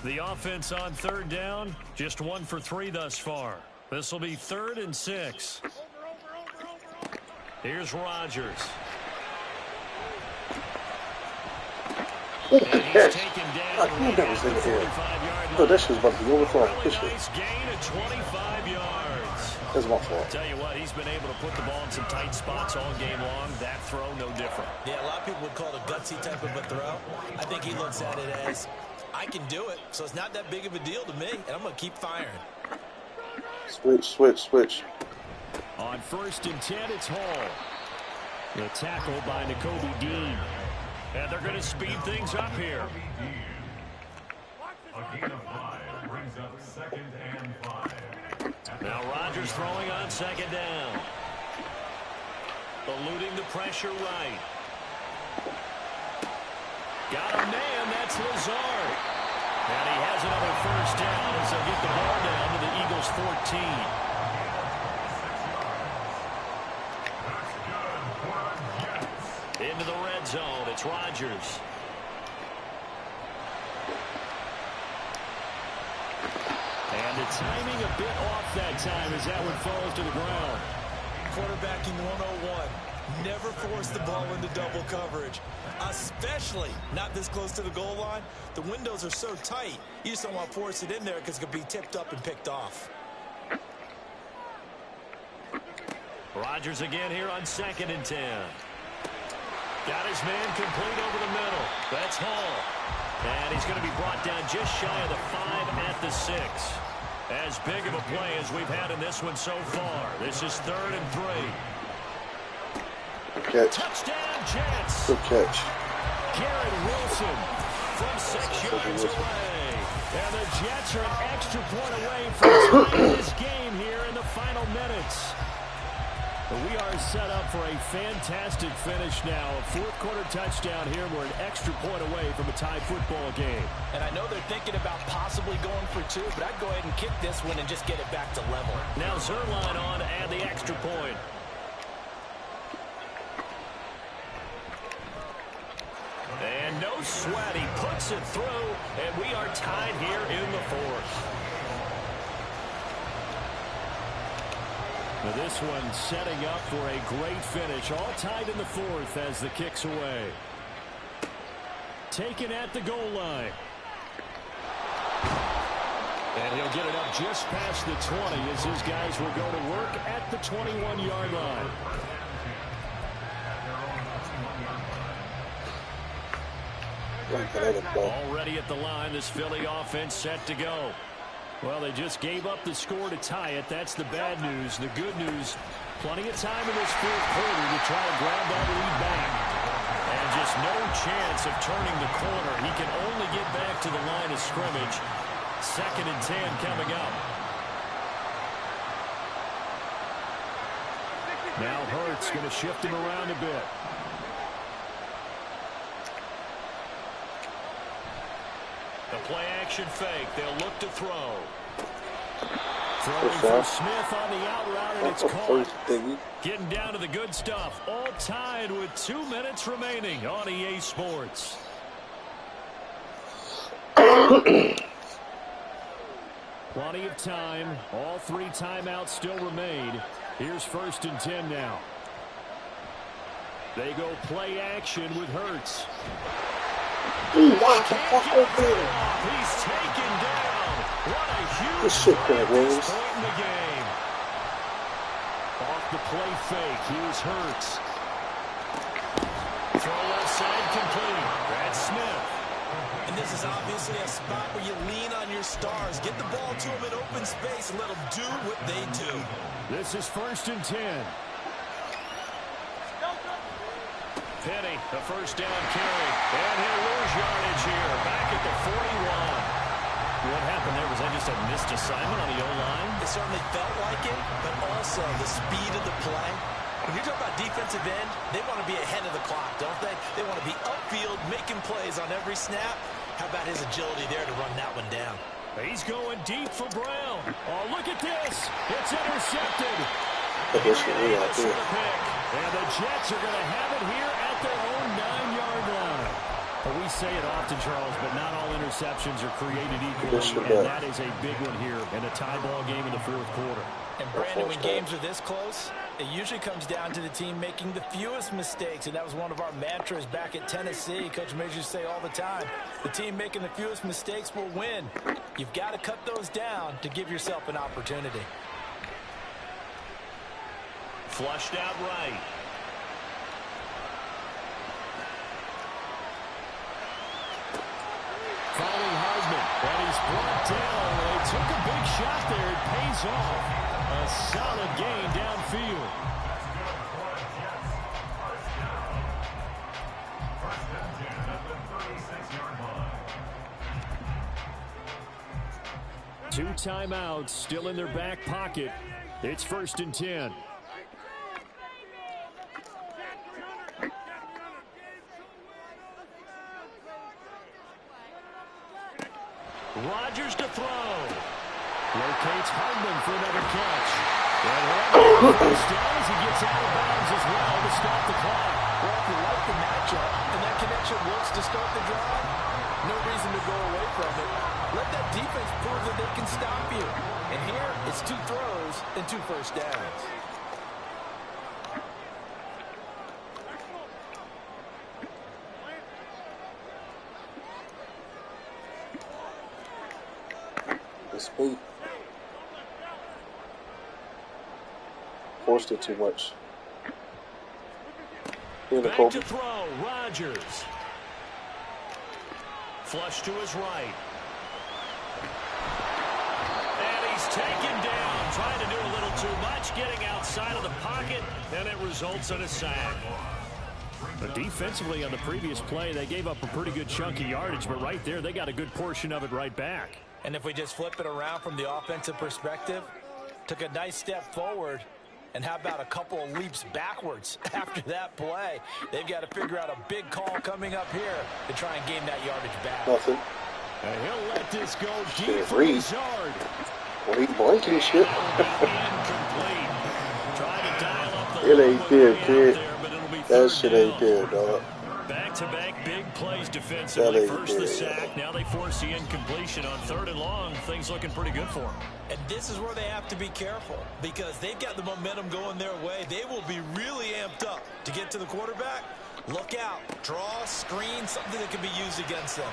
The offense on 3rd down, just 1 for 3 thus far. This will be 3rd and 6. Here's Rodgers. Oh, good catch. I knew that was in the air. Oh, that shit was about to be overthrown. Nice gain of 25 yards. That's my fault. Tell you what, he's been able to put the ball in some tight spots all game long. That throw, no different. Yeah, a lot of people would call it a gutsy type of a throw. I think he looks at it as, I can do it, so it's not that big of a deal to me, and I'm going to keep firing. Switch. On 1st and 10, it's Hall. The tackle by Nakobe Dean. And they're going to speed things up here. A gain of 5 brings up 2nd and 5. Now Rodgers throwing on 2nd down. Eluding the pressure right. Got a man, that's Lazard. And he has another 1st down as they'll get the ball down to the Eagles' 14. Into the red zone, it's Rodgers. And the timing a bit off that time as that one falls to the ground. Quarterbacking 101. Never force the ball into double coverage, especially not this close to the goal line. The windows are so tight, you just don't want to force it in there because it could be tipped up and picked off. Rodgers again here on 2nd and 10. Got his man complete over the middle. That's Hall. And he's going to be brought down just shy of the 5 at the 6. As big of a play as we've had in this one so far. This is 3rd and 3. Catch. Touchdown, Jets. Good catch. Garrett Wilson from 6 yards away. And the Jets are an extra point away from tying this game here in the final minutes. We are set up for a fantastic finish now. A 4th quarter touchdown here. We're an extra point away from a tie football game. And I know they're thinking about possibly going for 2, but I'd go ahead and kick this one and just get it back to level. Now Zerline on to add the extra point. And no sweat. He puts it through, and we are tied here in the 4th. Now this one setting up for a great finish. All tied in the 4th as the kick's away. taken at the goal line. And he'll get it up just past the 20 as his guys will go to work at the 21-yard line. Already at the line, this Philly offense set to go. Well, they just gave up the score to tie it. That's the bad news. The good news, plenty of time in this fourth quarter to try to grab that lead back. And just no chance of turning the corner. He can only get back to the line of scrimmage. 2nd and 10 coming up. Now Hurts going to shift him around a bit. The play-action fake. They'll look to throw. Throwing for Smith on the out route, and it's caught. Getting down to the good stuff. All tied with 2 minutes remaining on EA Sports. Plenty of time. All 3 timeouts still remain. Here's 1st and 10 now. They go play action with Hurts. What the fuck open? He's taken down. What a huge Good shit, Greg Williams. point in the game. Off the play fake. Here's Hurts. Throw left side complete. Brad Smith. And this is obviously a spot where you lean on your stars. Get the ball to them in open space and let them do what they do. This is 1st and 10. Penny, the first down carry. And he'll lose yardage here. Back at the 41. What happened there? Was that just a missed assignment on the O-line? It certainly felt like it, but also the speed of the play. When you talk about defensive end, they want to be ahead of the clock, don't they? They want to be upfield, making plays on every snap. How about his agility there to run that one down? He's going deep for Brown. Oh, look at this. It's intercepted. I guess you're really out there. And the Jets are going to have it here at their own 9-yard line. Well, we say it often, Charles, but not all interceptions are created equally, and that is a big one here in a tie ball game in the fourth quarter. And Brandon, when games are this close, it usually comes down to the team making the fewest mistakes, and that was one of our mantras back at Tennessee. Coach Majors say all the time, the team making the fewest mistakes will win. You've got to cut those down to give yourself an opportunity. Flushed out right. Following Heisman, and he's brought down. They took a big shot there. It pays off. A solid gain downfield. Two timeouts still in their back pocket. It's 1st and 10. Rodgers to throw. Locates Hardman for another catch. And Hardman goes down as he gets out of bounds as well to stop the clock. Well, if you like the matchup and that connection works to start the drive, no reason to go away from it. Let that defense prove that they can stop you. And here, it's 2 throws and 2 first downs. Speed. Forced it too much. Back to throw, Rodgers. Flush to his right. And he's taken down, trying to do a little too much, getting outside of the pocket, and it results in a sack. But defensively on the previous play, they gave up a pretty good chunk of yardage, but right there, they got a good portion of it right back. And if we just flip it around from the offensive perspective, took a nice step forward, and how about a couple of leaps backwards after that play? They've got to figure out a big call coming up here to try and gain that yardage back. Nothing. And he'll let this go deep for his yard. Reed blanking shit. Incomplete. Try to dial up the it ain't there, kid. That shit ain't down. there, dog. Back-to-back big plays defensively. First the sack, now they force the incompletion on 3rd and long. Things looking pretty good for them. And this is where they have to be careful because they've got the momentum going their way. They will be really amped up to get to the quarterback. Look out. Draw, screen, something that can be used against them.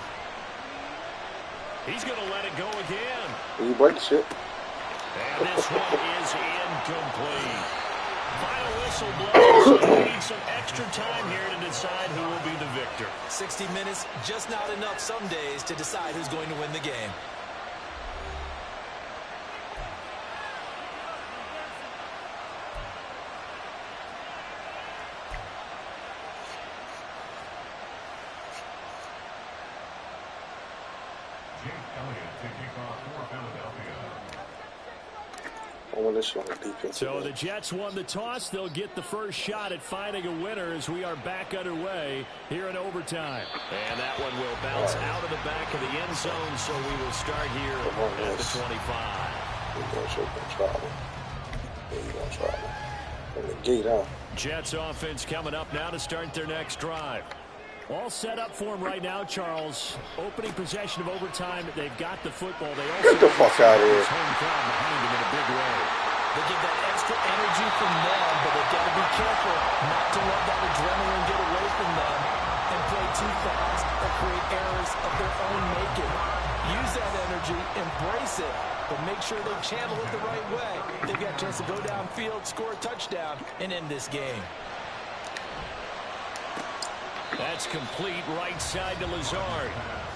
He's going to let it go again. You break shit. And this one is incomplete. Final whistle blows. We need some extra time here to decide who will be the victor. 60 minutes, just not enough some days to decide who's going to win the game. So the Jets won the toss. They'll get the first shot at finding a winner as we are back underway here in overtime. And that one will bounce out of the back of the end zone, so we will start here at the 25. Jets offense coming up now to start their next drive. All set up for him right now, Charles. Opening possession of overtime. They've got the football. They also get the fuck out of here. Home crowd behind him in a big way. They get that extra energy from them, but they've got to be careful not to let that adrenaline get away from them and play too fast or create errors of their own making. Use that energy, embrace it, but make sure they channel it the right way. They've got a chance to go downfield, score a touchdown, and end this game. That's complete right side to Lazard.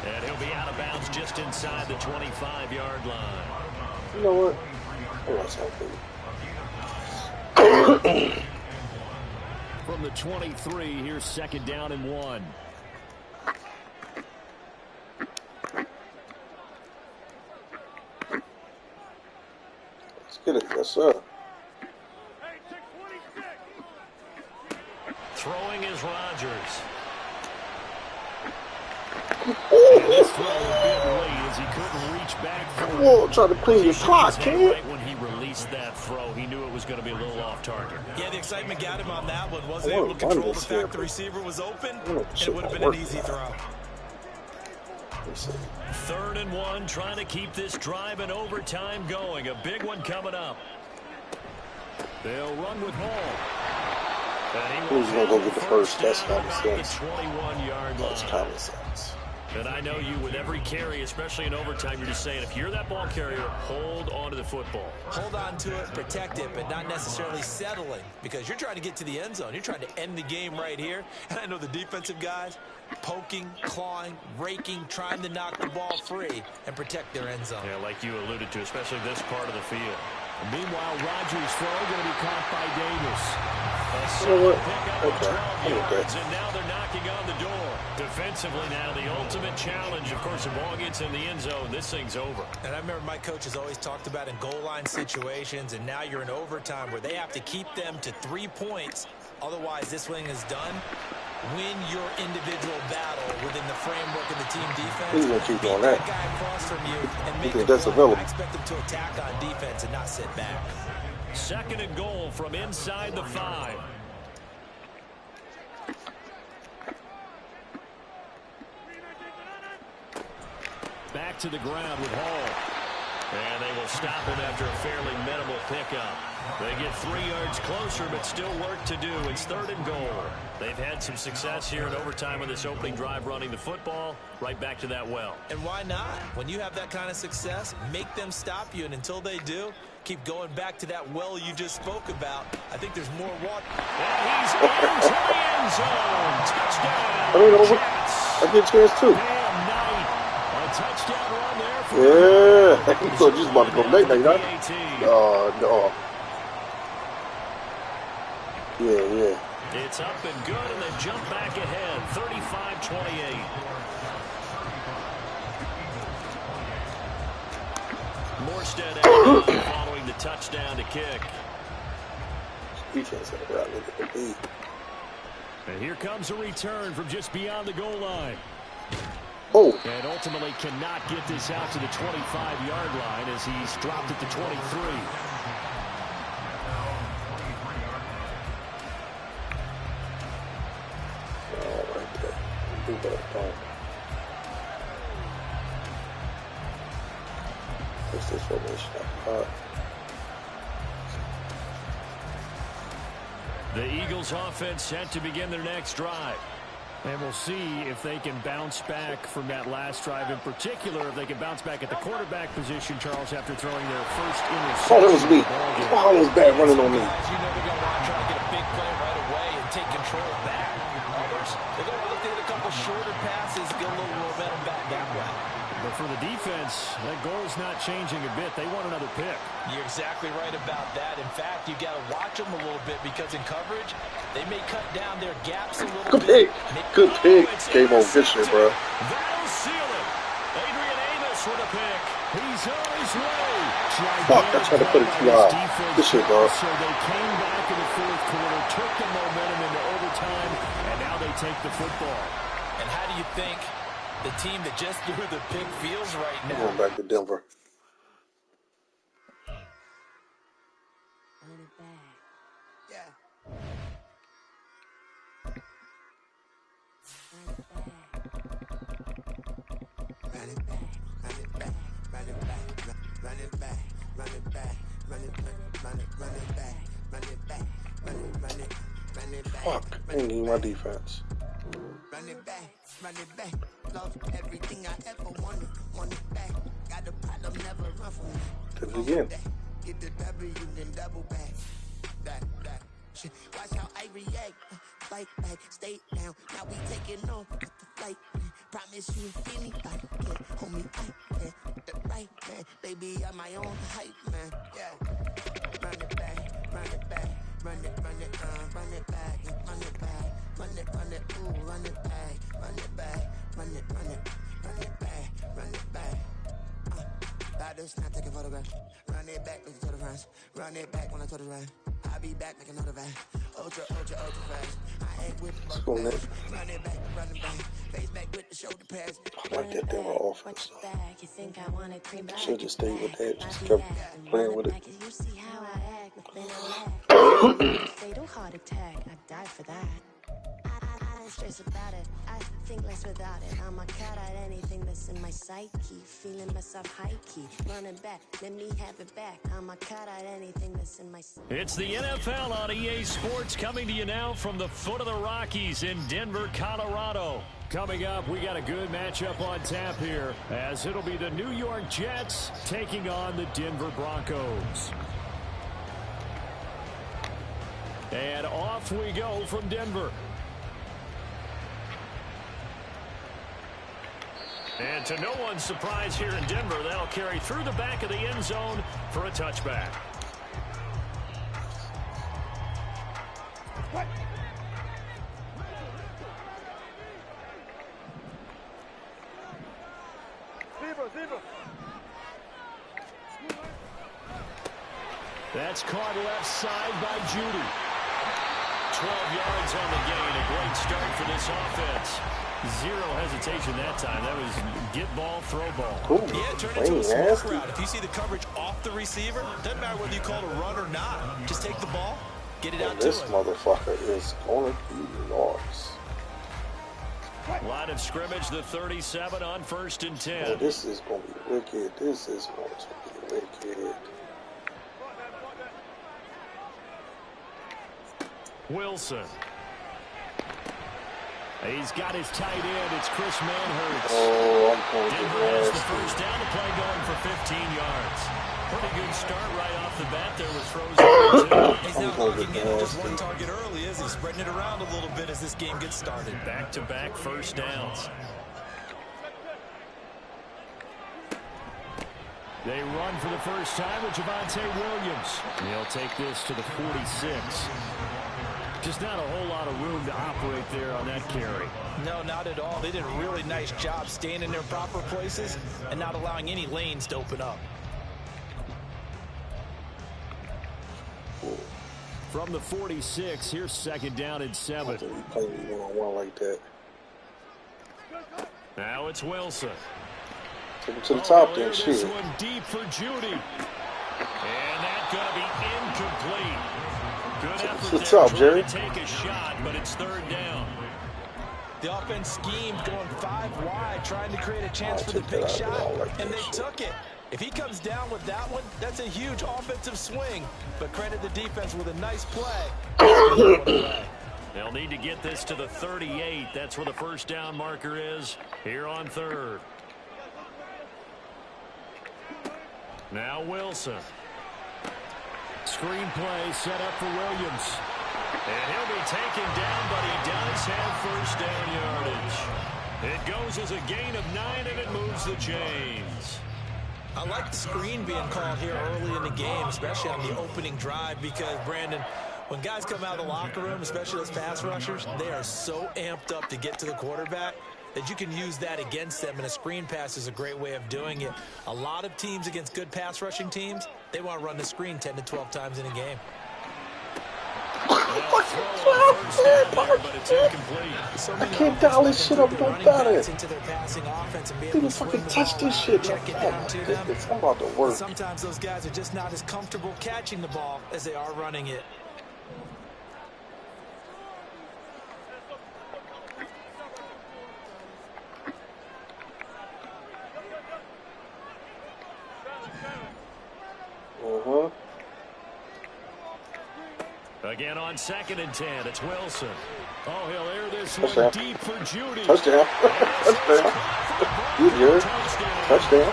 And he'll be out of bounds just inside the 25-yard line. You know what? I want something. From the 23, here's second down and 1. Let's get it. Yes, sir. Throwing is Rodgers. This throw a bit late as he couldn't reach back for it. Whoa, trying to clean your clock, kid. Right when he released that throw, he knew it was going to be a little off target. Yeah, the excitement got him on that one. Wasn't able to control the fact the receiver was open, and it would have been an easy throw. 3rd and 1, trying to keep this drive in overtime going. A big one coming up. They'll run with Hall. Who's going to go get the first? That's common sense. 21-yard line. That's common sense. And I know you, with every carry, especially in overtime, you're just saying, if you're that ball carrier, hold on to the football. Hold on to it, protect it, but not necessarily settling, because you're trying to get to the end zone. You're trying to end the game right here. And I know the defensive guys poking, clawing, raking, trying to knock the ball free and protect their end zone. Yeah, like you alluded to, especially this part of the field. And meanwhile, Rodgers' throw going to be caught by Davis. And now they're knocking on the door. Defensively now, the ultimate challenge. Of course, the ball gets in the end zone, this thing's over. And I remember my coaches always talked about in goal line situations, and now you're in overtime where they have to keep them to 3 points. Otherwise, this thing is done. Win your individual battle within the framework of the team defense. He's going to keep doing that. Guy across from you and make that's available. I expect them to attack on defense and not sit back. 2nd and goal from inside the 5. Back to the ground with Hall. And they will stop him after a fairly minimal pickup. They get 3 yards closer, but still work to do. It's 3rd and goal. They've had some success here in overtime on this opening drive running the football. Right back to that well. And why not? When you have that kind of success, make them stop you. And until they do, keep going back to that well you just spoke about. I think there's more water. And he's into the end zone. Touchdown. I mean, I get a chance too. Damn night. A touchdown run there for yeah. You thought you was about to go late like that. No. Yeah. It's up and good, and they jump back ahead, 35-28. Morstead following the touchdown to kick. Defense had a look at the beat. And here comes a return from just beyond the goal line. Oh. And ultimately cannot get this out to the 25-yard line as he's dropped at the 23. What's this formation? The Eagles offense set to begin their next drive. And we'll see if they can bounce back from that last drive. In particular, if they can bounce back at the quarterback position, Charles, after throwing their first interception. Oh, that was weak. Oh, that was bad running on me. You know they're going to want to try to get a big play right away and take control back. Others, they're going to look at a couple shorter passes, get a little momentum back that way. But for the defense, that goal's not changing a bit. They want another pick. You're exactly right about that. In fact, you've got to watch them a little bit because in coverage, they may cut down their gaps a little bit. Good pick. Game on. Good shit, bro. That'll seal it. Adrian Amos with a pick. He's on his way. Fuck, I tried to put it too high. Good shit, bro. So they came back in the fourth quarter, took the momentum into overtime, and now they take the football. And how do you think the team that just threw the pick feels right now? Going back to Denver. Fuck, I ain't need my defense. Run it back, lost everything I ever wanted back. Got a problem, never run from me. Did it again. Get the W, then double back. That shit. Watch how I react. Fight back, stay down. Now we taking on the flight. Promise you if anybody can hold me, I can. The right man, baby, I'm my own hype man. Yeah. Run it back, run it back. Run it back, run it back, run it, ooh, run it back, run it back, run it back, run it back. Batters not taking photographs. Run it back, make it to the runs. Run it back when I told the run. I'll be back, make another van. Ultra fast. I ain't with the Run it back, face back with the shoulder pads. I like that Denver offense. Should just stay with that. Just kept playing with it. You see how I act, fatal heart attack. I die for that. I don't stress about it. I think less without it. I'm a cat at anything that's in my psyche. Feeling myself high key. Running back, let me have it back. I'm a cat at anything that's in my psyche. It's the NFL on EA Sports coming to you now from the foot of the Rockies in Denver, Colorado. Coming up, we got a good matchup on tap here, as it'll be the New York Jets taking on the Denver Broncos. And off we go from Denver. And to no one's surprise here in Denver, they'll carry through the back of the end zone for a touchback. That's caught left side by Judy. 12 yards on the gain. A great start for this offense. Zero hesitation that time. That was get ball, throw ball. Ooh, yeah, turn into a smoke route. If you see the coverage off the receiver, doesn't matter whether you call it a run or not. Just take the ball, get it out to this motherfucker is going to be lost. Line of scrimmage, the 37 on 1st and 10. Oh, this is going to be wicked. This is going to be wicked. Wilson. He's got his tight end. It's Chris Manhurst. Oh, I'm going to Denver has the first down, the play going for 15 yards. Pretty good start right off the bat there with throws. He's now looking in just one target early, is he? Spreading it around a little bit as this game gets started. Back-to-back first downs. They run for the first time with Javonte Williams. He'll take this to the 46. Just not a whole lot of room to operate there on that carry. No, not at all. They did a really nice job staying in their proper places and not allowing any lanes to open up. From the 46, here's 2nd down and 7. He played me one-on-one like that. Now it's Wilson. Take him to the top then, shit. This one deep for Judy. And that's going to be incomplete. Good effort What's up, Jerry? to take a shot, but it's 3rd down. The offense schemed going 5 wide, trying to create a chance for the big shot, and they took it. If he comes down with that one, that's a huge offensive swing. But credit the defense with a nice play. They'll need to get this to the 38. That's where the first down marker is here on third. Now Wilson. Screenplay set up for Williams. And he'll be taken down, but he does have first down yardage. It goes as a gain of 9, and it moves the chains. I like the screen being called here early in the game, especially on the opening drive, because, Brandon, when guys come out of the locker room, especially those pass rushers, they are so amped up to get to the quarterback that you can use that against them, and a screen pass is a great way of doing it. A lot of teams against good pass rushing teams, they want to run the screen 10 to 12 times in a game. I can't dial this shit up, don't dial it. Didn't fucking touch this shit. I'm about to work. Sometimes those guys are just not as comfortable catching the ball as they are running it. Again on 2nd and 10, it's Wilson. Oh, he'll air this one deep for Judy. Touchdown. Touchdown. You good. Touchdown.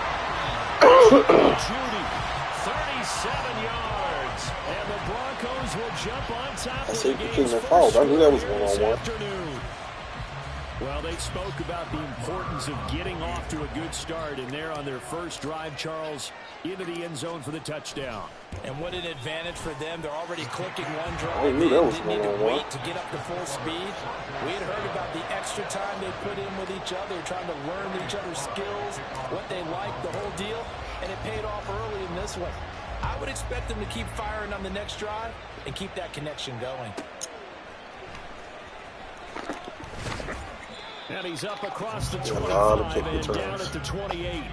Judy, 37 yards. And the Broncos will jump on top of the game's first I knew that was this afternoon. Well, they spoke about the importance of getting off to a good start, and they're on their first drive, Charles, into the end zone for the touchdown. And what an advantage for them. They're already clicking one drive. I knew that was didn't need to wait to get up to full speed. We had heard about the extra time they put in with each other, trying to learn each other's skills, what they like, the whole deal, and it paid off early in this one. I would expect them to keep firing on the next drive and keep that connection going. And he's up across the 25 and down at the 28.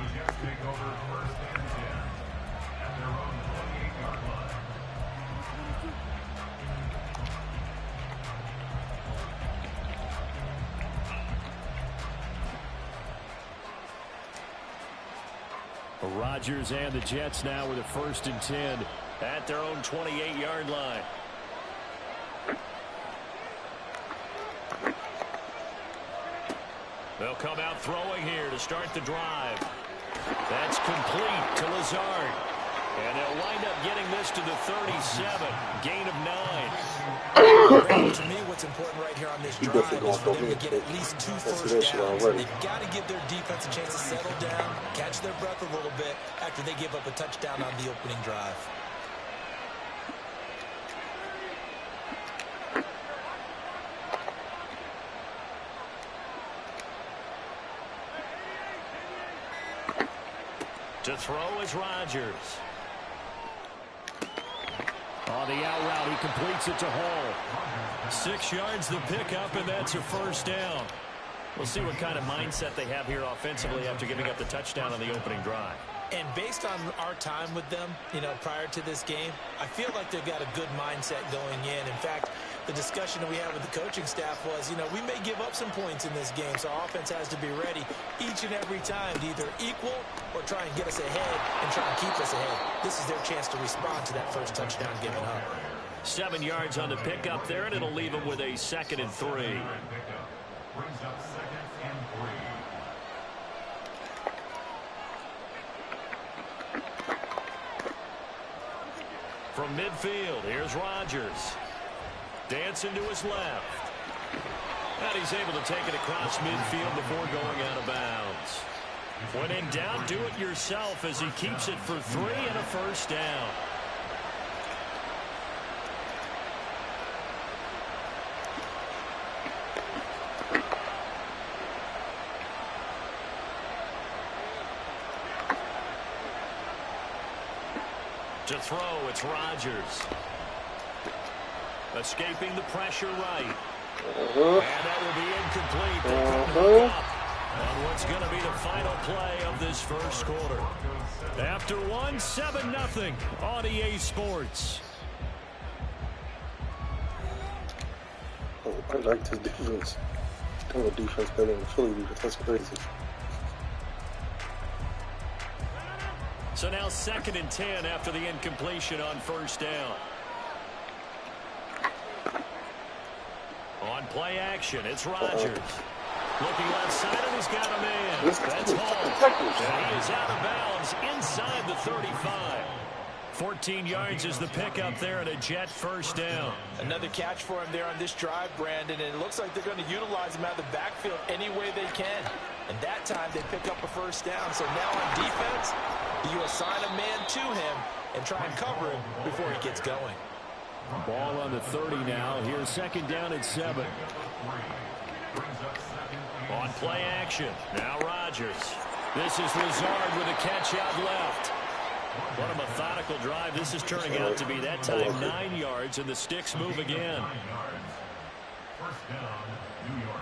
Rodgers and the Jets now with a 1st and 10 at their own 28-yard line. They'll come out throwing here to start the drive. That's complete to Lazard. And they'll wind up getting this to the 37. Gain of 9. To me, what's important right here on this drive is for them to get at least 2 first downs. They've got to give their defense a chance to settle down, catch their breath a little bit after they give up a touchdown on the opening drive. To throw is Rodgers. On the out route, he completes it to Hall. 6 yards the pickup, and that's a first down. We'll see what kind of mindset they have here offensively after giving up the touchdown on the opening drive. And based on our time with them, prior to this game, I feel like they've got a good mindset going in. In fact, the discussion that we had with the coaching staff was, we may give up some points in this game, so our offense has to be ready each and every time to either equal or try and get us ahead and try and keep us ahead. This is their chance to respond to that first touchdown given up. 7 yards on the pickup there, and it'll leave them with a 2nd and 3. Brings up 2nd and 3. From midfield, here's Rodgers. Dancing to his left. And he's able to take it across midfield before going out of bounds. When in doubt, do it yourself as he keeps it for 3 and a first down. To throw, it's Rodgers. Escaping the pressure right. And that will be incomplete. On what's going to be the final play of this first quarter. After 7-0 on EA Sports. I like this defense. I know defense better than the Philly defense. That's crazy. So now 2nd and 10 after the incompletion on first down. On play action, it's Rodgers. Looking left side, and he's got a man. That's Hall. And he is out of bounds inside the 35. 14 yards is the pickup there, and a Jet first down. Another catch for him there on this drive, Brandon, and it looks like they're going to utilize him out of the backfield any way they can. And that time they pick up a first down. So now on defense, you assign a man to him and try and cover him before he gets going. Ball on the 30 now. Here's 2nd down and 7. On play action, now Rodgers. This is Lazard with a catch out left. What a methodical drive this is turning out to be. That time 9 yards, and the sticks move again. First down, New York.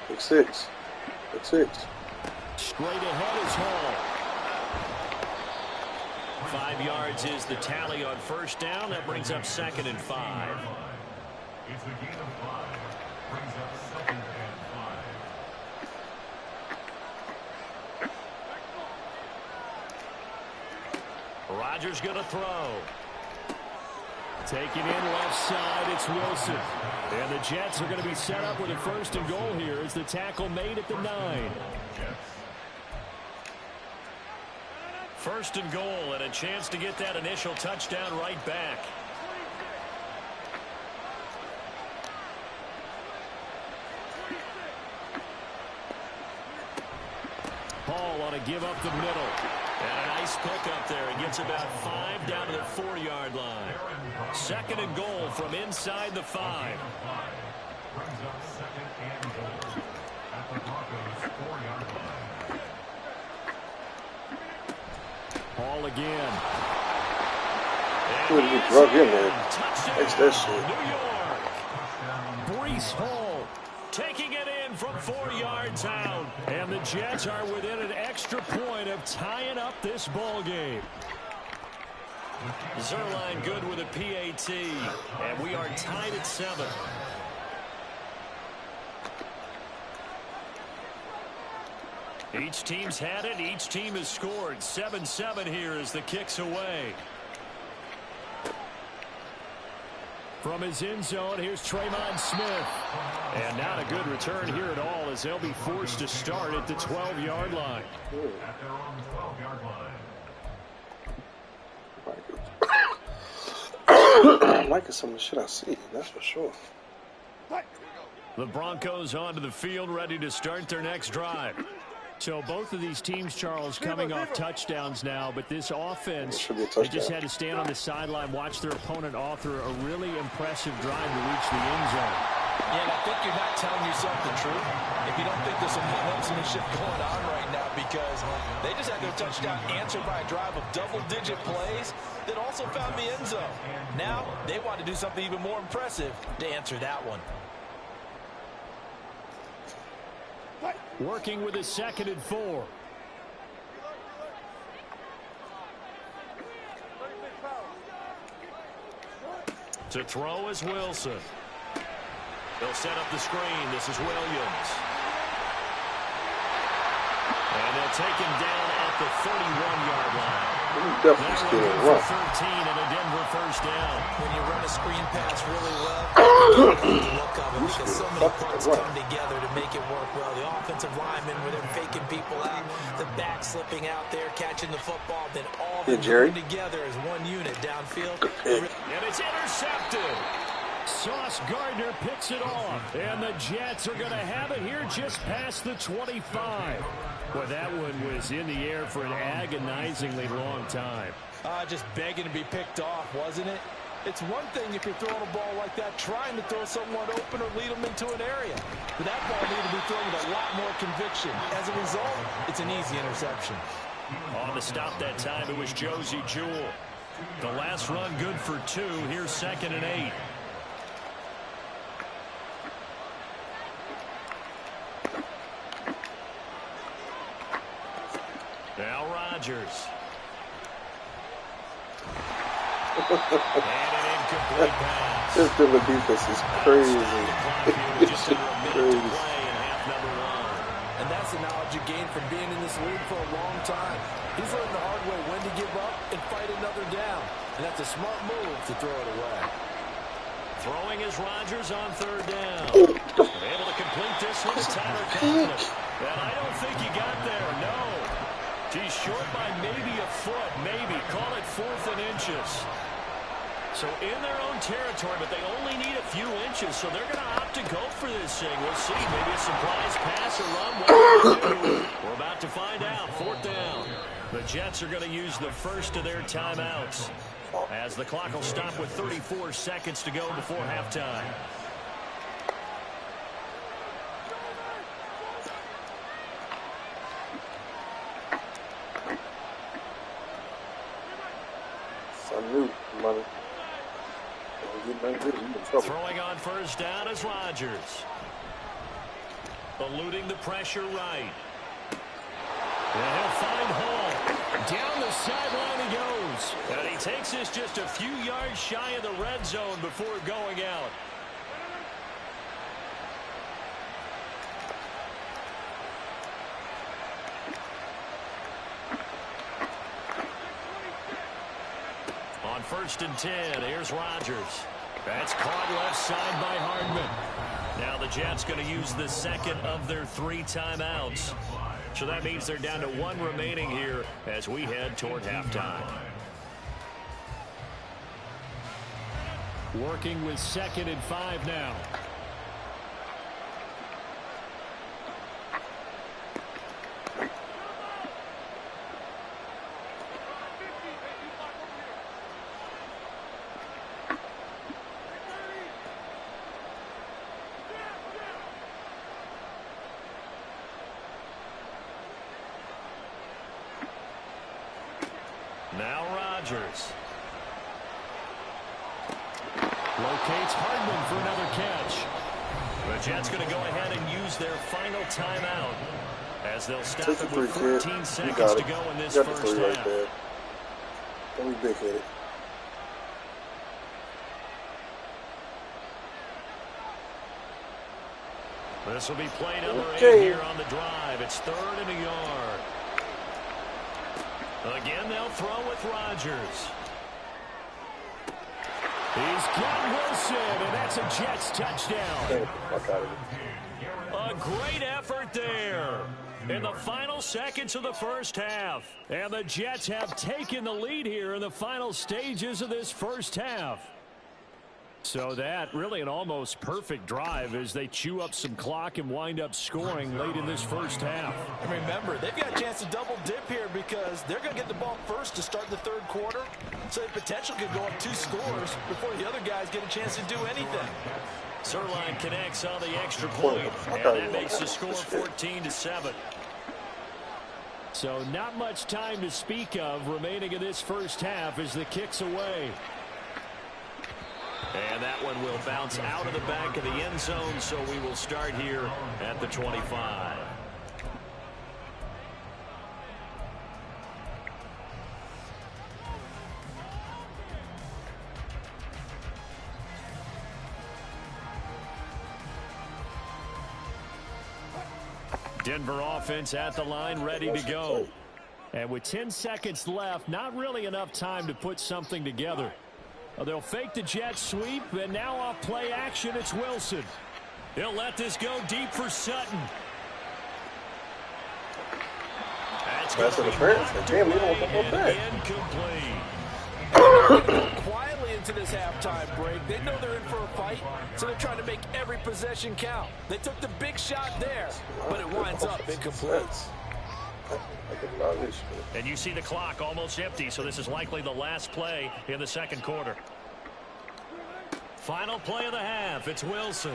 Pick six. Straight ahead is Hall. 5 yards is the tally on first down. That brings up 2nd and 5. It's a gain of 5. Brings up 2nd and 5. Rodgers going to throw. Taking in left side, it's Wilson. And the Jets are going to be set up with a 1st and goal here as the tackle made at the 9. 1st and goal, and a chance to get that initial touchdown right back. Hall on a give up the middle. And a nice pick up there. He gets about 5 down to the 4-yard line. 2nd and goal from inside the 5. Brings up 2nd and goal at the Broncos' 4-yard line. Hall again. Who did he drug in there? That's that shit. New York. Breece Hall taking it in from 4 yards out. And the Jets are within an extra point of tying up this ball game. Zerline good with a PAT. And we are tied at 7. Each team's had it. Each team has scored. 7-7 here as the kick's away. From his end zone, here's Tremont Smith. And not a good return here at all as they'll be forced to start at the 12-yard line. At their own 12-yard line. Liking some of the shit I see, that's for sure. The Broncos onto the field, ready to start their next drive. So both of these teams, Charles, coming off touchdowns now, but this offense, they just had to stand on the sideline, watch their opponent author a really impressive drive to reach the end zone. Yeah, and I think you're not telling yourself the truth if you don't think there's some one-upsmanship going on right now, because they just had their touchdown answered by a drive of double-digit plays that also found the end zone. Now they want to do something even more impressive to answer that one. Working with a 2nd and 4. To throw is Wilson. They'll set up the screen. This is Williams. And they'll take him down at the 31-yard line. Definitely still run. 13 and a Denver first down. When you run a screen pass really well, you get the look of it because so many parts come together to make it work well. The offensive linemen, where they're faking people out, the back slipping out there, catching the football, then all of them coming together as one unit downfield. And it's intercepted. Sauce Gardner picks it off. And the Jets are going to have it here just past the 25. Well, that one was in the air for an agonizingly long time. Just begging to be picked off, wasn't it? It's one thing if you're throwing a ball like that, trying to throw someone open or lead them into an area. But that ball needed to be thrown with a lot more conviction. As a result, it's an easy interception. On the stop that time, it was Josie Jewell. The last run good for 2. Here's 2nd and 8. Now Rodgers. Rogers. And an incomplete pass. This Billy defense is crazy. It's crazy. And that's the knowledge you gain from being in this league for a long time. He's learned the hard way when to give up and fight another down. And that's a smart move to throw it away. Throwing is Rogers on third down. Able to complete this one to Tyler Conklin. And I don't think he got there, no. He's short by maybe a foot, maybe. Call it 4th and inches. So in their own territory, but they only need a few inches, so they're going to opt to go for this thing. We'll see. Maybe a surprise pass or run. We're about to find out. 4th down. The Jets are going to use the first of their timeouts, as the clock will stop with 34 seconds to go before halftime. Throwing on first down is Rogers. Eluding the pressure right. And he'll find Hall. Down the sideline he goes. And he takes this just a few yards shy of the red zone before going out. On 1st and 10, here's Rogers. That's caught left side by Hardman. Now the Jets going to use the second of their 3 timeouts. So that means they're down to 1 remaining here as we head toward halftime. Working with 2nd and 5 now. Now Rogers. Locates Hardman for another catch. The Jets going to go ahead and use their final timeout as they'll stop it with 14 seconds to go in this first half. Right there. Don't be big-headed. This will be play number 8 here on the drive. It's 3rd and a yard. Again, they'll throw with Rogers. He's got Wilson, and that's a Jets touchdown. A great effort there in the final seconds of the first half. And the Jets have taken the lead here in the final stages of this first half. So that really an almost perfect drive as they chew up some clock and wind up scoring late in this first half. And remember, they've got a chance to double dip here because they're going to get the ball first to start the 3rd quarter. So they potentially could go up 2 scores before the other guys get a chance to do anything. Sirline connects on the extra point, and that makes the score 14-7. So not much time to speak of remaining in this first half as the kick's away. And that one will bounce out of the back of the end zone, so we will start here at the 25. Denver offense at the line, ready to go. And with 10 seconds left, not really enough time to put something together. They'll fake the jet sweep, and now off play action, it's Wilson. He'll let this go deep for Sutton. That's going to be knocked away and incomplete. Quietly into this halftime break. They know they're in for a fight, so they're trying to make every possession count. They took the big shot there, but it winds up incomplete. And you see the clock almost empty, so this is likely the last play in the 2nd quarter. Final play of the half, it's Wilson.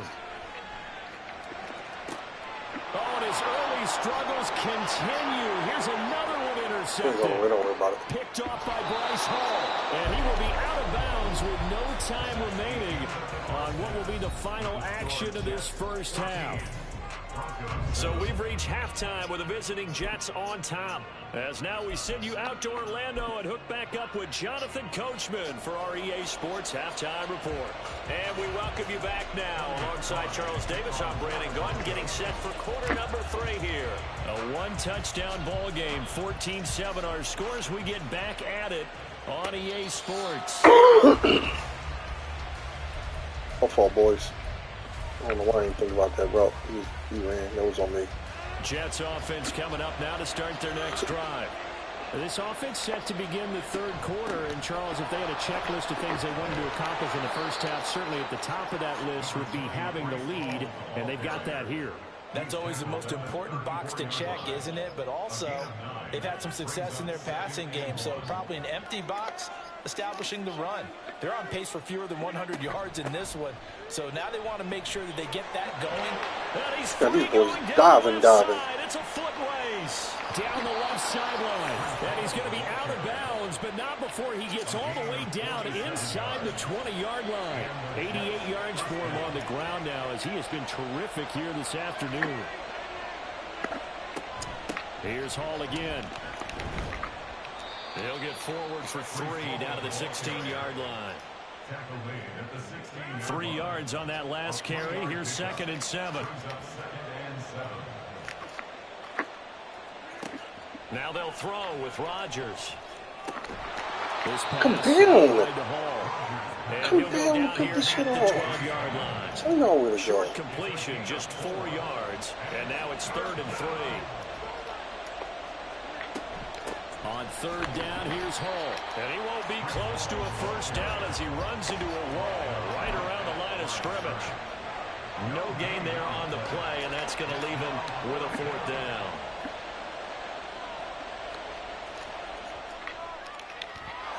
Oh, and his early struggles continue. Here's another one intercepted. Picked off by Bryce Hall. And he will be out of bounds with no time remaining on what will be the final action of this first half. So we've reached halftime with the visiting Jets on top. As now we send you out to Orlando and hook back up with Jonathan Coachman for our EA Sports Halftime Report. And we welcome you back now. Alongside Charles Davis, I'm Brandon Gunn, getting set for quarter number 3 here. A one-touchdown ball game, 14-7 our scores. We get back at it on EA Sports. My fault, boys. I don't know why I didn't think about that route. He ran. That was on me. Jets offense coming up now to start their next drive. This offense set to begin the third quarter. And, Charles, if they had a checklist of things they wanted to accomplish in the first half, certainly at the top of that list would be having the lead, and they've got that here. That's always the most important box to check, isn't it? But also, they've had some success in their passing game, so probably an empty box establishing the run. They're on pace for fewer than 100 yards in this one, so now they want to make sure that they get that going. And he's these boys diving. It's a foot race down the left sideline. And he's going to be out of bounds, but not before he gets all the way down inside the 20-yard line. 88 yards for him on the ground now, as he has been terrific here this afternoon. Here's Hall again. He'll get forward for 3 down to the 16-yard line. 3 yards on that last carry. Here's 2nd and 7. Now they'll throw with Rodgers. This Come pass down. to Hall. And Come he'll go down, down put here this at shit the off. 12-yard line. I know where to go. Short completion, just 4 yards. And now it's 3rd and 3. On 3rd down, here's Hall. And he won't be close to a first down as he runs into a wall right around the line of scrimmage. No gain there on the play, and that's going to leave him with a 4th down.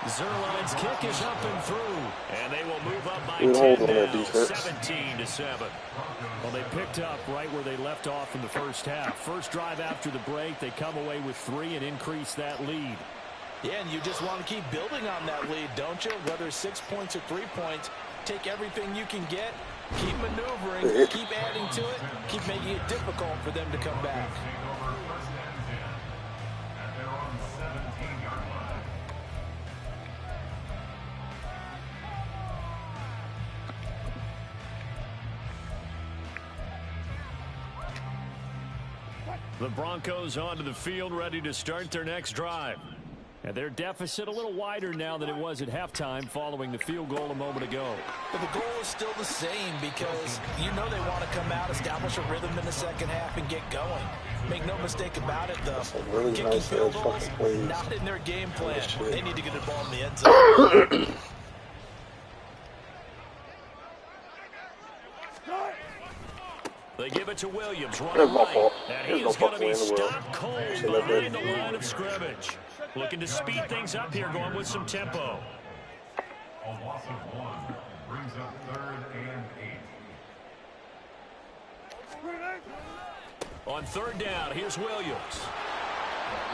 Zerline's kick is up and through, and they will move up by 10 now, 17-7. Well, they picked up right where they left off in the first half. First drive after the break, they come away with 3 and increase that lead. Yeah, and you just want to keep building on that lead, don't you? Whether 6 points or 3 points, take everything you can get, keep maneuvering, keep adding to it, keep making it difficult for them to come back. The Broncos onto the field, ready to start their next drive. And their deficit a little wider now than it was at halftime following the field goal a moment ago. But the goal is still the same because you know they want to come out, establish a rhythm in the second half, and get going. Make no mistake about it, the really kicking nice field goals, not in their game plan. They need to get the ball in the end zone. They give it to Williams, running right, and he is going to be stopped cold behind the line of scrimmage. Looking to speed things up here, going with some tempo. A loss of 1 brings up 3rd and 8. On 3rd down, here's Williams.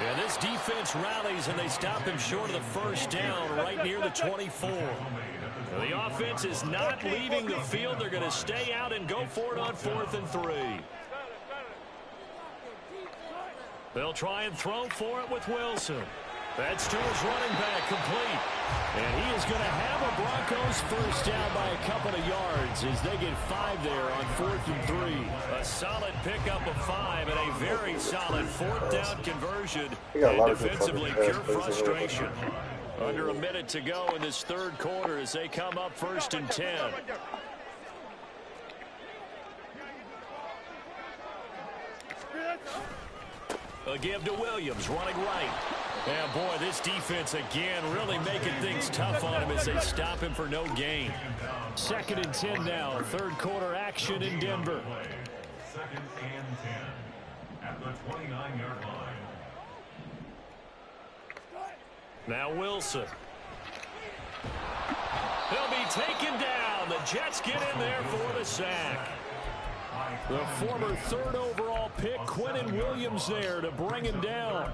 And this defense rallies, and they stop him short of the first down right near the 24. The offense is not leaving the field. They're going to stay out and go for it on 4th and 3. They'll try and throw for it with Wilson. That's to his running back, complete. And he is going to have a Broncos first down by a couple of yards as they get 5 there on 4th and 3. A solid pickup of 5 and a very solid 4th down conversion. And defensively, pure frustration. Under a minute to go in this third quarter as they come up 1st and 10. A give to Williams, running right. And boy, this defense again really making things tough on him as they stop him for no gain. 2nd and 10 now, third quarter action in Denver. 2nd and 10 at the 29-yard line. Now Wilson. He'll be taken down. The Jets get in there for the sack. The former 3rd overall pick, Quinnen Williams, there to bring him down.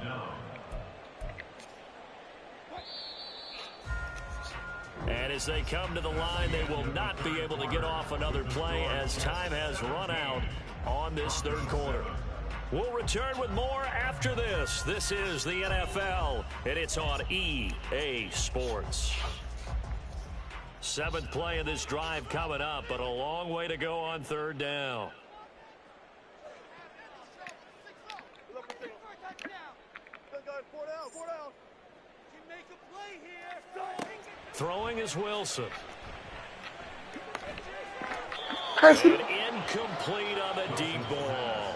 And And as they come to the line, they will not be able to get off another play as time has run out on this third quarter. We'll return with more after this. This is the NFL, and it's on EA Sports. 7th play of this drive coming up, but a long way to go on third down. Throwing is Wilson. And incomplete on the deep ball.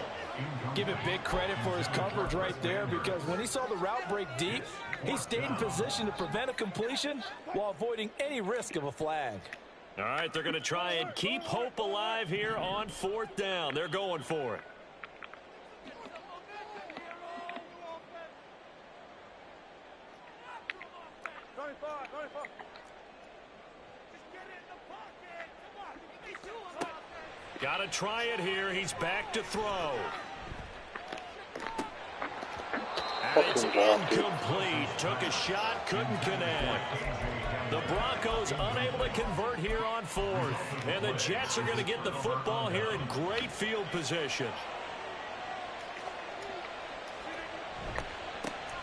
Give it big credit for his coverage right there, because when he saw the route break deep, he stayed in position to prevent a completion while avoiding any risk of a flag. All right, they're going to try and keep hope alive here on 4th down. They're going for it. Got to try it here. He's back to throw. And it's incomplete. Took a shot, couldn't connect. The Broncos unable to convert here on 4th. And the Jets are going to get the football here in great field position.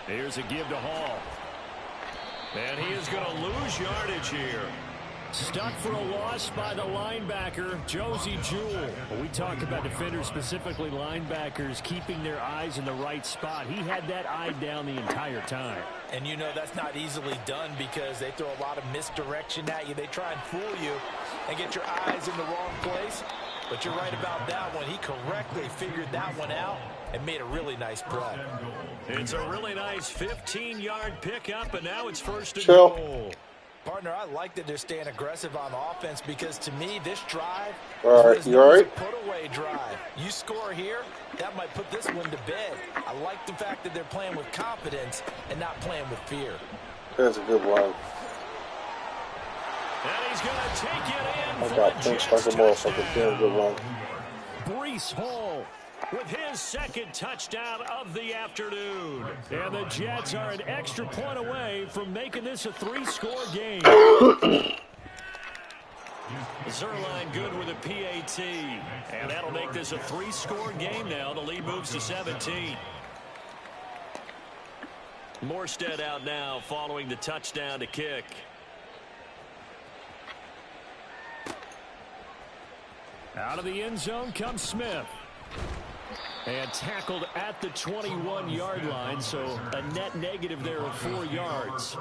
Here's a give to Hall. And he is going to lose yardage here. Stuck for a loss by the linebacker, Josie Jewell. Well, we talk about defenders, specifically linebackers, keeping their eyes in the right spot. He had that eye down the entire time. And you know that's not easily done because they throw a lot of misdirection at you. They try and fool you and get your eyes in the wrong place. But you're right about that one. He correctly figured that one out and made a really nice play. It's a really nice 15-yard pickup, and now it's 1st and goal. Partner, I like that they're staying aggressive on offense because, to me, this drive is a put-away drive. You score here, that might put this one to bed. I like the fact that they're playing with confidence and not playing with fear. That's a good one. And he's going to take it in. I got pinched like a motherfucker. Damn good one. Breece Hall with his 2nd touchdown of the afternoon. And the Jets are an extra point away from making this a 3-score game. Zerline good with a PAT. And that'll make this a 3-score game now. The lead moves to 17. Morstead out now following the touchdown to kick. Out of the end zone comes Smith. And tackled at the 21-yard line, so a net negative there of 4 yards.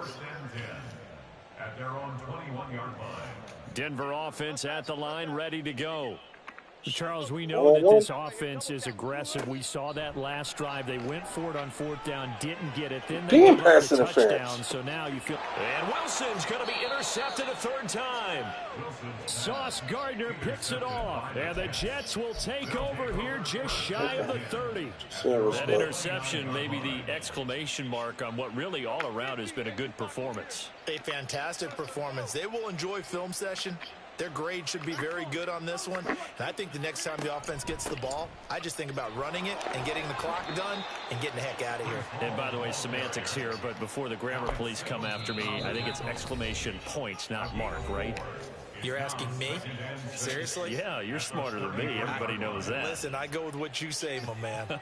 At their own 21-yard line. Denver offense at the line, ready to go. Charles, we know that this offense is aggressive. We saw that last drive. They went for it on 4th down, didn't get it. Then they got the touchdown, so now you feel... And Wilson's going to be intercepted a 3rd time. Sauce Gardner picks it off. And the Jets will take over here just shy of the 30. That interception may be the exclamation mark on what really all around has been a good performance. A fantastic performance. They will enjoy film session. Their grade should be very good on this one. And I think the next time the offense gets the ball, I just think about running it and getting the clock done and getting the heck out of here. And by the way, semantics here, but before the grammar police come after me, I think it's exclamation points, not mark, right? You're asking me? Seriously? Yeah, you're smarter than me. Everybody knows that. Listen, I go with what you say, my man.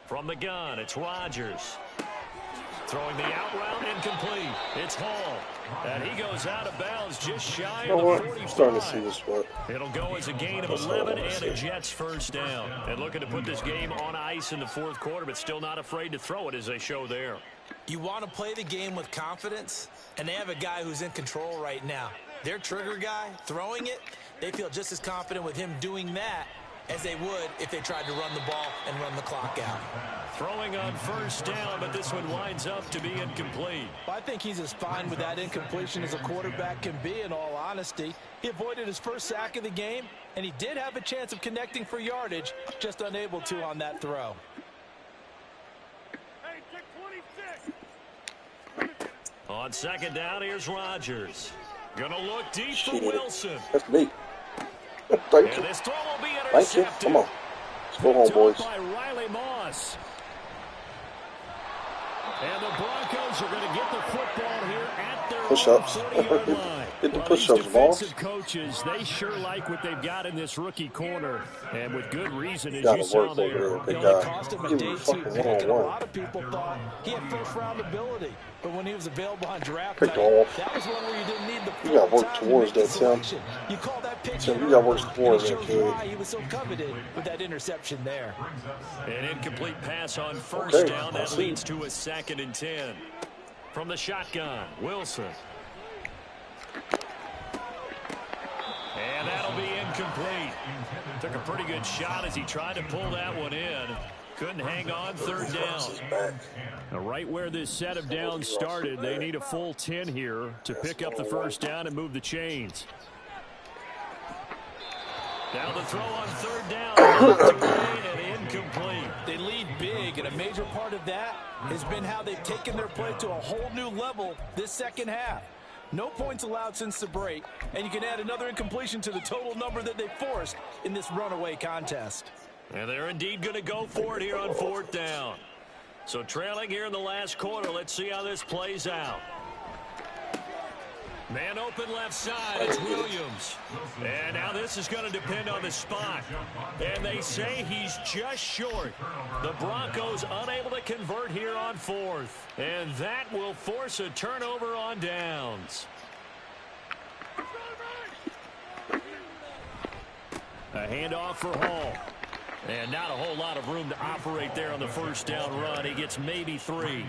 From the gun, it's Rodgers. Throwing the out route, incomplete. It's Hall. And he goes out of bounds just shy of the 45. Starting to see this one. It'll go as a gain of 11 and a Jets 1st down. And looking to put this game on ice in the 4th quarter, but still not afraid to throw it as they show there. You want to play the game with confidence, and they have a guy who's in control right now. Their trigger guy, throwing it, they feel just as confident with him doing that as they would if they tried to run the ball and run the clock out. Throwing on 1st down, but this one winds up to be incomplete. Well, I think he's as fine with that incompletion as a quarterback can be, in all honesty. He avoided his 1st sack of the game, and he did have a chance of connecting for yardage, just unable to on that throw. On 2nd down, here's Rodgers. Gonna look deep for Wilson. That's me. And this throw will be intercepted. Come on. Go home, boys. By Riley Moss. And the Broncos are going to get the football here at their push-ups. 40-yard line. Get the Well, push-ups, these boss. defensive coaches, they sure like what they've got in this rookie corner. And with good reason, as Gotta you saw work there. over there, big It only guy. cost him a Give day me two fucking pick, and a one-on-one. lot of people thought he had first-round ability. But when he was available on draft Pick night, off. that was one where you didn't need the You gotta full work time to towards make the that, Tim. selection. You call that pick Tim, in you gotta work early, towards and it that, shows kid. why he was so coveted with that interception there. An incomplete pass on first Okay, down. I That see. leads to a 2nd and 10. From the shotgun, Wilson. And that'll be incomplete. Took a pretty good shot as he tried to pull that one in. Couldn't hang on 3rd down. Now, right where this set of downs started, they need a full 10 here to pick up the first down and move the chains. Now the throw on 3rd down. Knocked away and incomplete. They lead big, and a major part of that has been how they've taken their play to a whole new level this second half. No points allowed since the break, and you can add another incompletion to the total number that they forced in this runaway contest. And they're indeed going to go for it here on 4th down. So trailing here in the last quarter, let's see how this plays out. Man open left side, it's Williams. And now this is going to depend on the spot. And they say he's just short. The Broncos unable to convert here on 4th. And that will force a turnover on downs. A handoff for Hall. And not a whole lot of room to operate there on the first down run. He gets maybe 3.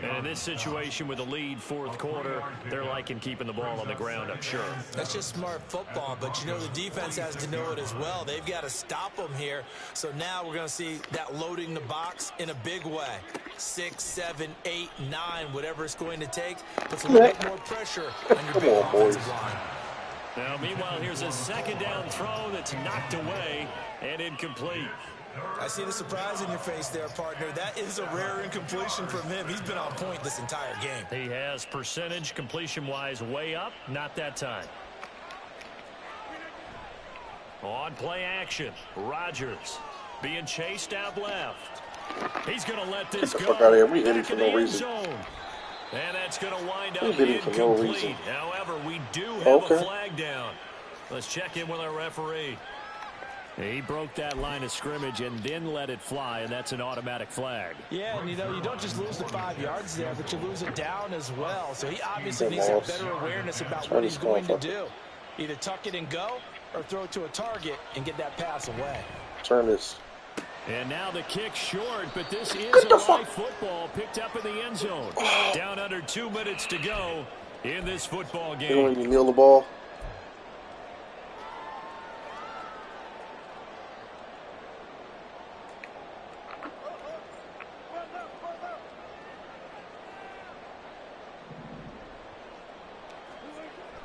And in this situation with a lead 4th quarter, they're liking keeping the ball on the ground, I'm sure. That's just smart football, but you know the defense has to know it as well. They've got to stop them here. So now we're going to see that loading the box in a big way. 6, 7, 8, 9, whatever it's going to take. Puts a little bit more pressure on your big offensive line. Now, meanwhile, here's a 2nd down throw that's knocked away and incomplete. I see the surprise in your face there, partner. That is a rare incompletion from him. He's been on point this entire game. He has percentage completion-wise way up. Not that time. On play action, Rodgers being chased out left. He's going to let this Get the go. fuck out of here. We hit him Back for in no the end reason. zone. And that's going to wind We up hit him for no incomplete. reason. However, we do have Okay. a flag down. Let's check in with our referee. He broke that line of scrimmage and then let it fly, and that's an automatic flag. Yeah, and you know, you don't just lose the 5 yards there, but you lose it down as well. So he obviously needs to have better awareness about what he's going to do. Either tuck it and go or throw it to a target and get that pass away. Turn this. And now the kick short, but this is a live football picked up in the end zone. Down under 2 minutes to go in this football You don't game. even kneel the ball.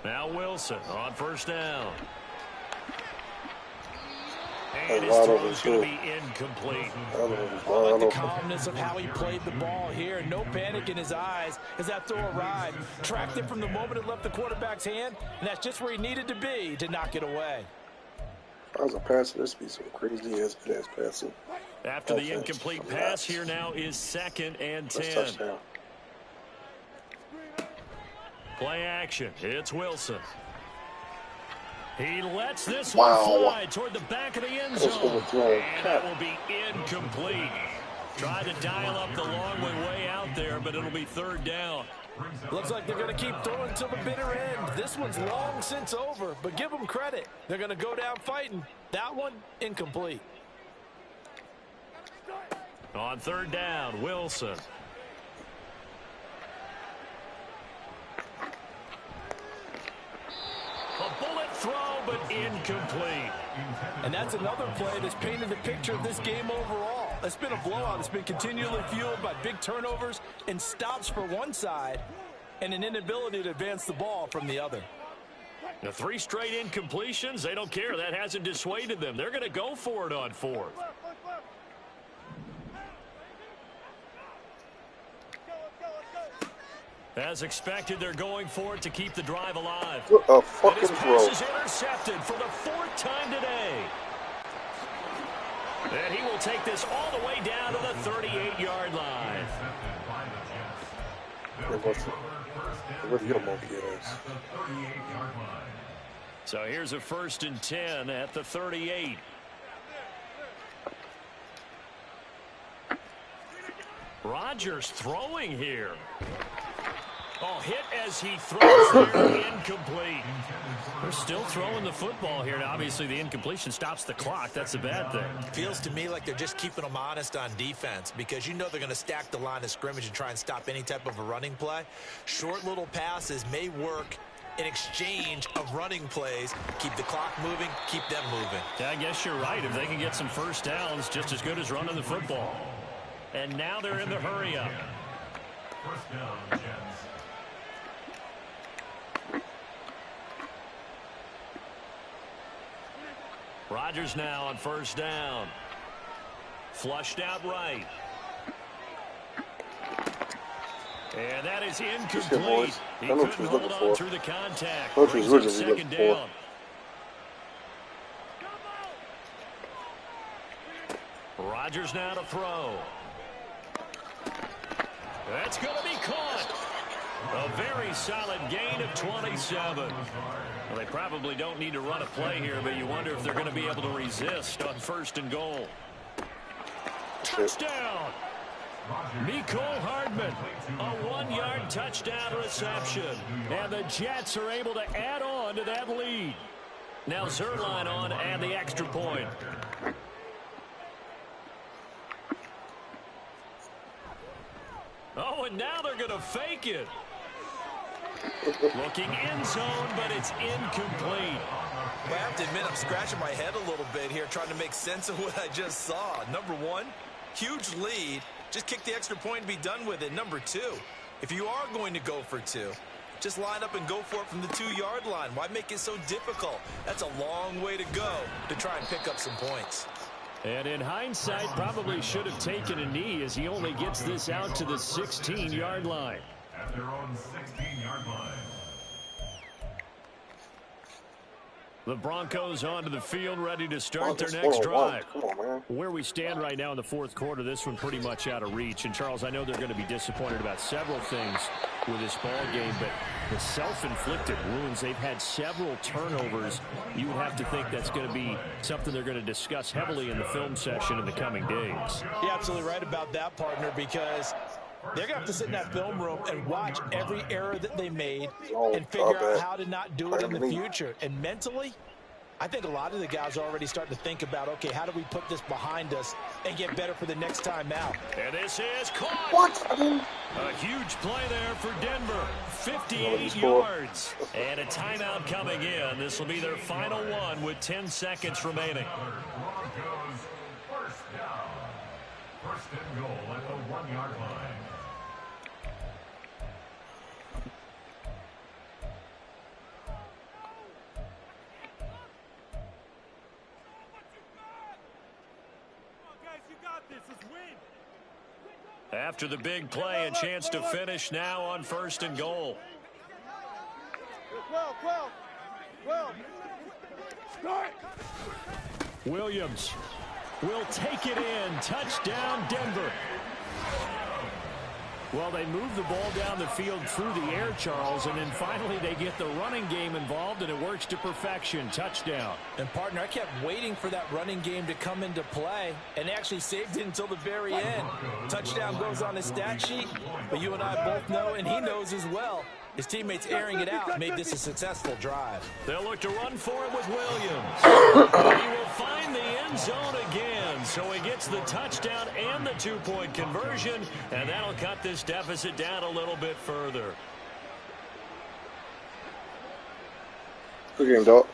Now Wilson on first down. And That's his wide throw open, is going to too. be incomplete. I don't know. I like the calmness of how he played the ball here. No panic in his eyes as that throw arrived. Tracked it from the moment it left the quarterback's hand, and that's just where he needed to be to knock it away. If I was a passer, this would be some crazy-ass pass passing. After the incomplete pass, here now is 2nd and 10. That's touchdown. Play action. It's Wilson. He lets this Wow. one fly toward the back of the end That was zone. overthrown. And that will be incomplete. Tried to dial up the long way out there, but it'll be 3rd down. Looks like they're going to keep throwing till the bitter end. This one's long since over, but give them credit. They're going to go down fighting. That one, incomplete. On 3rd down, Wilson. A bullet throw, but incomplete. And that's another play that's painted the picture of this game overall. It's been a blowout. It's been continually fueled by big turnovers and stops for one side and an inability to advance the ball from the other. The 3 straight incompletions, they don't care. That hasn't dissuaded them. They're going to go for it on 4th. As expected, they're going for it to keep the drive alive. What a And fucking his throw. pass is intercepted for the 4th time today. And he will take this all the way down to the 38-yard line. So here's a 1st and 10 at the 38. Rodgers throwing here. Oh, hit as he throws there, incomplete. They're still throwing the football here, and obviously the incompletion stops the clock. That's a bad thing. Feels to me like they're just keeping them honest on defense because you know they're going to stack the line of scrimmage and try and stop any type of a running play. Short little passes may work in exchange of running plays. Keep the clock moving, keep them moving. Yeah, I guess you're right. If they can get some first downs, just as good as running the football. And now they're in the hurry-up. First down, Jets. Rodgers now on 1st down. Flushed out right. And that is incomplete. He couldn't hold on through the contact. Brings up 2nd down. Rodgers now to throw. That's going to be caught. A very solid gain of 27. Well, they probably don't need to run a play here, but you wonder if they're going to be able to resist on 1st and goal. Touchdown! Mecole Hardman, a 1-yard touchdown reception. And the Jets are able to add on to that lead. Now Zerline on and the extra point. Oh, and now they're going to fake it. Looking end zone, but it's incomplete. Well, I have to admit, I'm scratching my head a little bit here, trying to make sense of what I just saw. Number one, huge lead. Just kick the extra point and be done with it. Number two, if you are going to go for 2, just line up and go for it from the 2-yard line. Why make it so difficult? That's a long way to go to try and pick up some points. And in hindsight, probably should have taken a knee as he only gets this out to the 16-yard line. At their own 16-yard line. The Broncos onto the field, ready to start their next drive. Where we stand right now in the 4th quarter, this one pretty much out of reach. And, Charles, I know they're going to be disappointed about several things with this ball game, but the self-inflicted wounds, they've had several turnovers. You would have to think that's going to be something they're going to discuss heavily in the film session in the coming days. You're absolutely right about that, partner, because they're going to have to sit in that film room and watch every error that they made and figure out how to not do it in the future. And mentally, I think a lot of the guys are already starting to think about, okay, how do we put this behind us and get better for the next time out? And this is caught. A huge play there for Denver. 58 yards. And a timeout coming in. This will be their final one with 10 seconds remaining. Broncos first down. 1st and goal at the 1-yard line. After the big play, a chance to finish now on 1st and goal. Williams will take it in. Touchdown, Denver. Well, they move the ball down the field through the air, Charles, and then finally they get the running game involved, and it works to perfection. Touchdown. And, partner, I kept waiting for that running game to come into play and actually saved it until the very end. Touchdown goes on his stat sheet, but you and I both know, and he knows as well, his teammates airing it out made this a successful drive. They'll look to run for it with Williams. He will find the end zone again, so he gets the touchdown and the 2-point conversion, and that'll cut this deficit down a little bit further. Good game, Doc.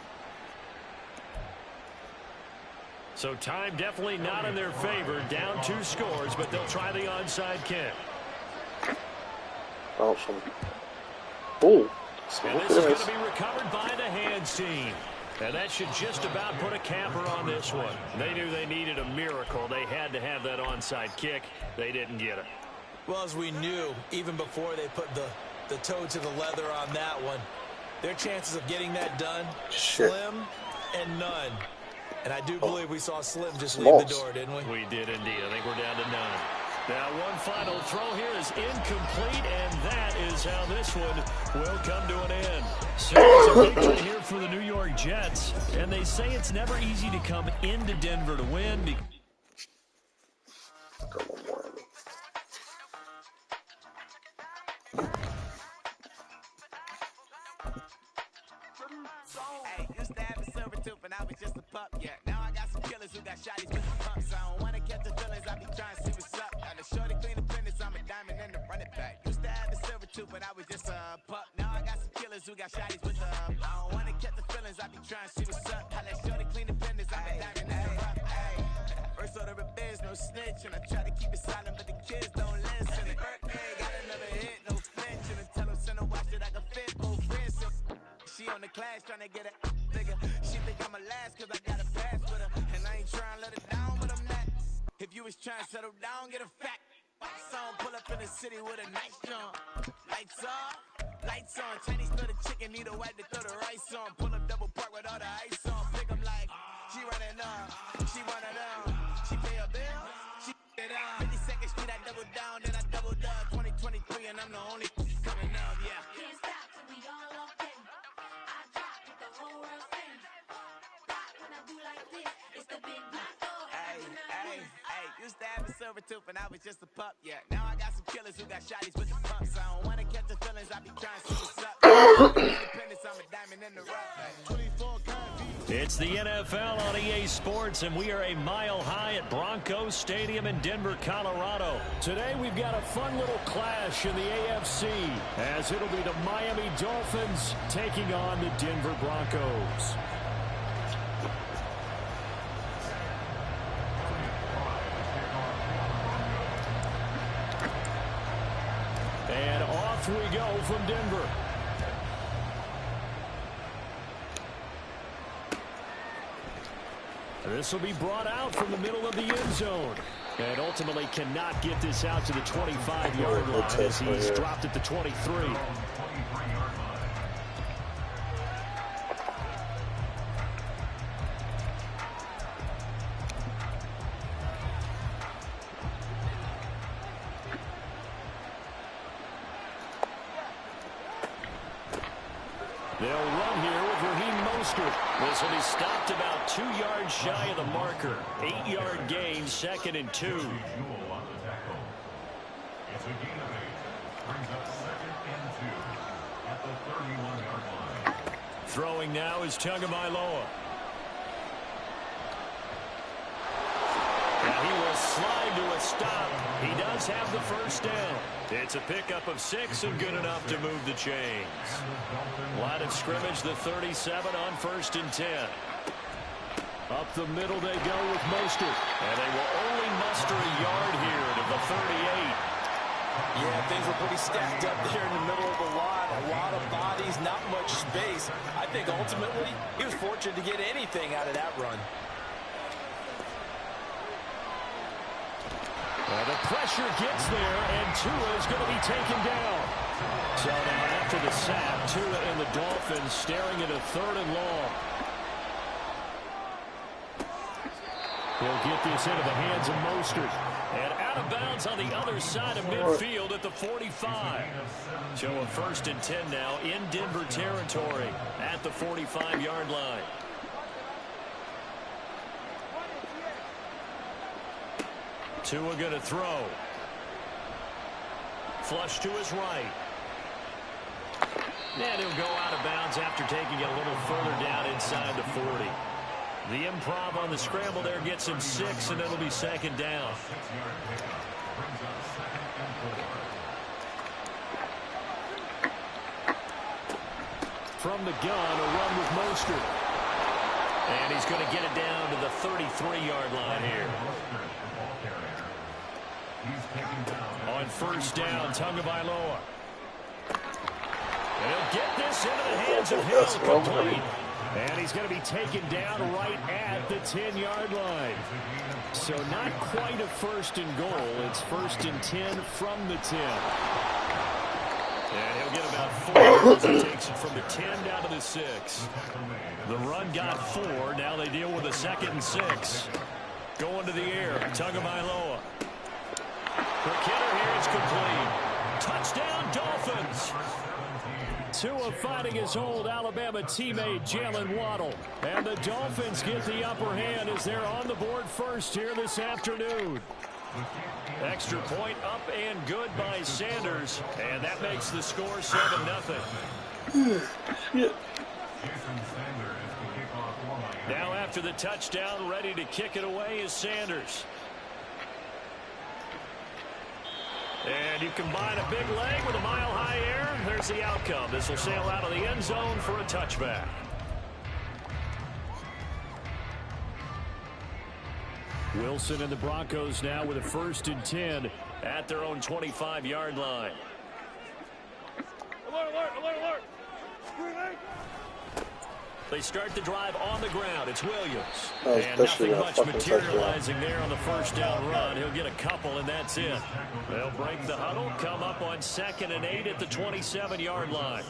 So time definitely not in their favor. Down 2 scores, but they'll try the onside kick. Awesome. Oh, and this is going to be recovered by the hands team. And that should just about put a capper on this one. They knew they needed a miracle. They had to have that onside kick. They didn't get it. Well, as we knew, even before they put the toe to the leather on that one, their chances of getting that done, slim and none. And I do believe we saw Slim just leave the door, didn't we? We did indeed. I think we're down to none. Now, one final throw here is incomplete, and that is how this one will come to an end. So it's a victory here for the New York Jets, and they say it's never easy to come into Denver to win. Hey, used to have a silver tooth and I was just a pup, yeah. Now I got some killers who got shotties with the pumps. I don't wanna catch the feelings, I be trying to see what's up. Got a shorty clean the fitness, I'm a diamond in the running back. Used to have a silver tooth, but I was just a pup. Now I got some killers who got shotties with the I don't wanna catch the feelings, I be trying to see what's up. I let shorty clean the fitness, I'm a diamond in the rough. First order of biz, no snitch, and I try to keep it silent, but the kids don't listen. Birthday, got another hit, no flinch, and I tell them send a watch that I can fit both wrists. She on the class trying to get a nigga. She think I'm a last cause I got a pass with her. And I ain't trying to let her down, but I'm not. If you was trying to settle down, get a fact. Song pull up in the city with a nice jump. Lights off, lights on. Chinese throw the chicken, need a wipe to throw the rice on. Pull up double park with all the ice on. Pick 'em like, she running up, she one of them. She pay her bill, she it up. 52nd Street, I double down, then I doubled up. 2023 and I'm the only coming up, yeah. Can't stop till we all locked in. I drop with the whole world sing. Rock when I do like this, it's the big black door. Hey, used to have a silver tooth and I was just a pup, yeah. Now I got some killers who got shotties with the pumps. I don't wanna catch the feelings, I be trying to see what's up. Independence, I'm a diamond in the rough. 24 guns. It's the NFL on EA Sports, and we are a mile high at Broncos Stadium in Denver, Colorado. Today we've got a fun little clash in the AFC, as it'll be the Miami Dolphins taking on the Denver Broncos. And off we go from Denver. This will be brought out from the middle of the end zone. And ultimately cannot get this out to the 25-yard line as he's dropped at the 23. They'll run here with Raheem Mostert. This will be stopped about 2 yards shy of the marker. 8-yard gain, 2nd and 2. It's a gain of 8. Brings up 2nd and 2 at the 31-yard line. Throwing now is Tagovailoa. Now he will slide to a stop. He does have the first down. It's a pickup of 6 and good enough to move the chains. Line of scrimmage, the 37 on 1st and 10. Up the middle they go with Mostert. And they will only muster a yard here to the 38. Yeah, things were pretty stacked up there in the middle of the line. A lot of bodies, not much space. I think ultimately he was fortunate to get anything out of that run. The pressure gets there, and Tua is going to be taken down. So now after the sack, Tua and the Dolphins staring at a 3rd and long. He'll get this into the hands of Mostert. And out of bounds on the other side of midfield at the 45. So a 1st and 10 now in Denver territory at the 45-yard line. Tua going to throw. Flush to his right. And he'll go out of bounds after taking it a little further down inside the 40. The improv on the scramble there gets him 6, and it'll be 2nd down. From the gun, a run with Mostert. And he's going to get it down to the 33-yard line here. On 1st down, Tagovailoa. And he'll get this into the hands of Hill, complete. And he's going to be taken down right at the 10-yard line. So not quite a 1st and goal. It's 1st and 10 from the 10. And he'll get about 4 as he takes it from the 10 down to the 6. The run got 4. Now they deal with a 2nd and 6. Going to the air. Tagovailoa. Quick hitter here. It's complete. Touchdown, Dolphins. Tua fighting his old Alabama teammate Jalen Waddle. And the Dolphins get the upper hand as they're on the board first here this afternoon. Extra point up and good by Sanders. And that makes the score 7-0. Now after the touchdown, ready to kick it away is Sanders. And you combine a big leg with a mile-high air. There's the outcome. This will sail out of the end zone for a touchback. Wilson and the Broncos now with a 1st and 10 at their own 25-yard line. Alert, alert, alert, alert. They start the drive on the ground. It's Williams. And nothing much materializing there on the 1st down run. He'll get a couple, and that's it. They'll break the huddle, come up on 2nd and 8 at the 27-yard line.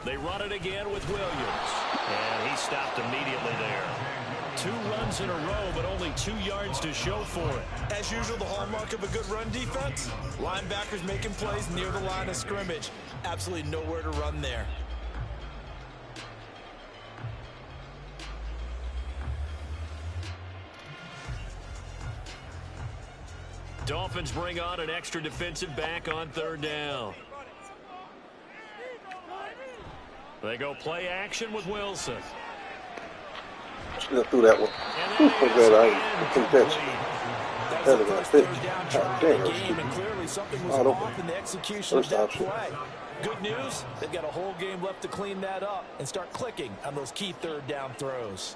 They run it again with Williams. And he stopped immediately there. 2 runs in a row, but only 2 yards to show for it. As usual, the hallmark of a good run defense, linebackers making plays near the line of scrimmage. Absolutely nowhere to run there. Dolphins bring on an extra defensive back on 3rd down. They go play action with Wilson. Should have threw that one. I think that's better than a pitch. Game, and clearly something was off in the execution of that play. Good news, they've got a whole game left to clean that up and start clicking on those key 3rd down throws.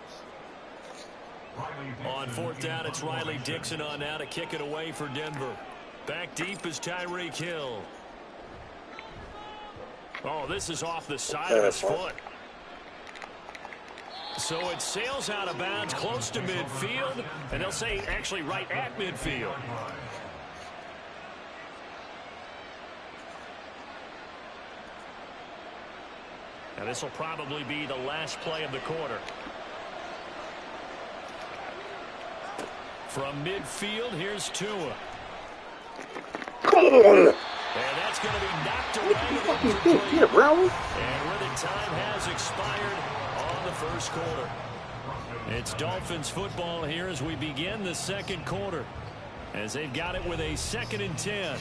On 4th down, it's Riley Dixon on now to kick it away for Denver. Back deep is Tyreek Hill. Oh, this is off the side of his foot. So it sails out of bounds close to midfield, and they'll say actually right at midfield. Now this will probably be the last play of the quarter. From midfield, here's Tua. Come on! And that's going to be knocked away. Yeah, bro. And where the time has expired on the 1st quarter. It's Dolphins football here as we begin the 2nd quarter. As they've got it with a 2nd and 10.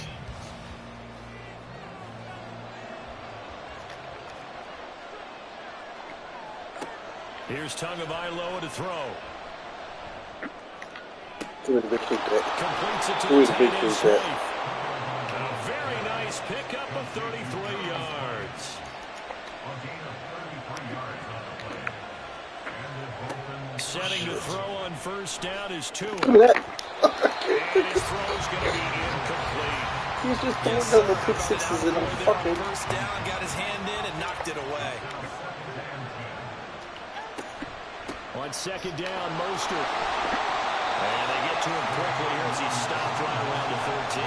Here's Tagovailoa to throw. Completes it to the tight end Smith. A very nice pickup of 33 yards. Setting to throw on 1st down is Tua. And his throw's going to be incomplete. He's just throwing the pick sixes in a fucking. 1st down, got his hand in and knocked it away. On 2nd down, Mostert. And they get to him quickly here as he stopped right around the 13.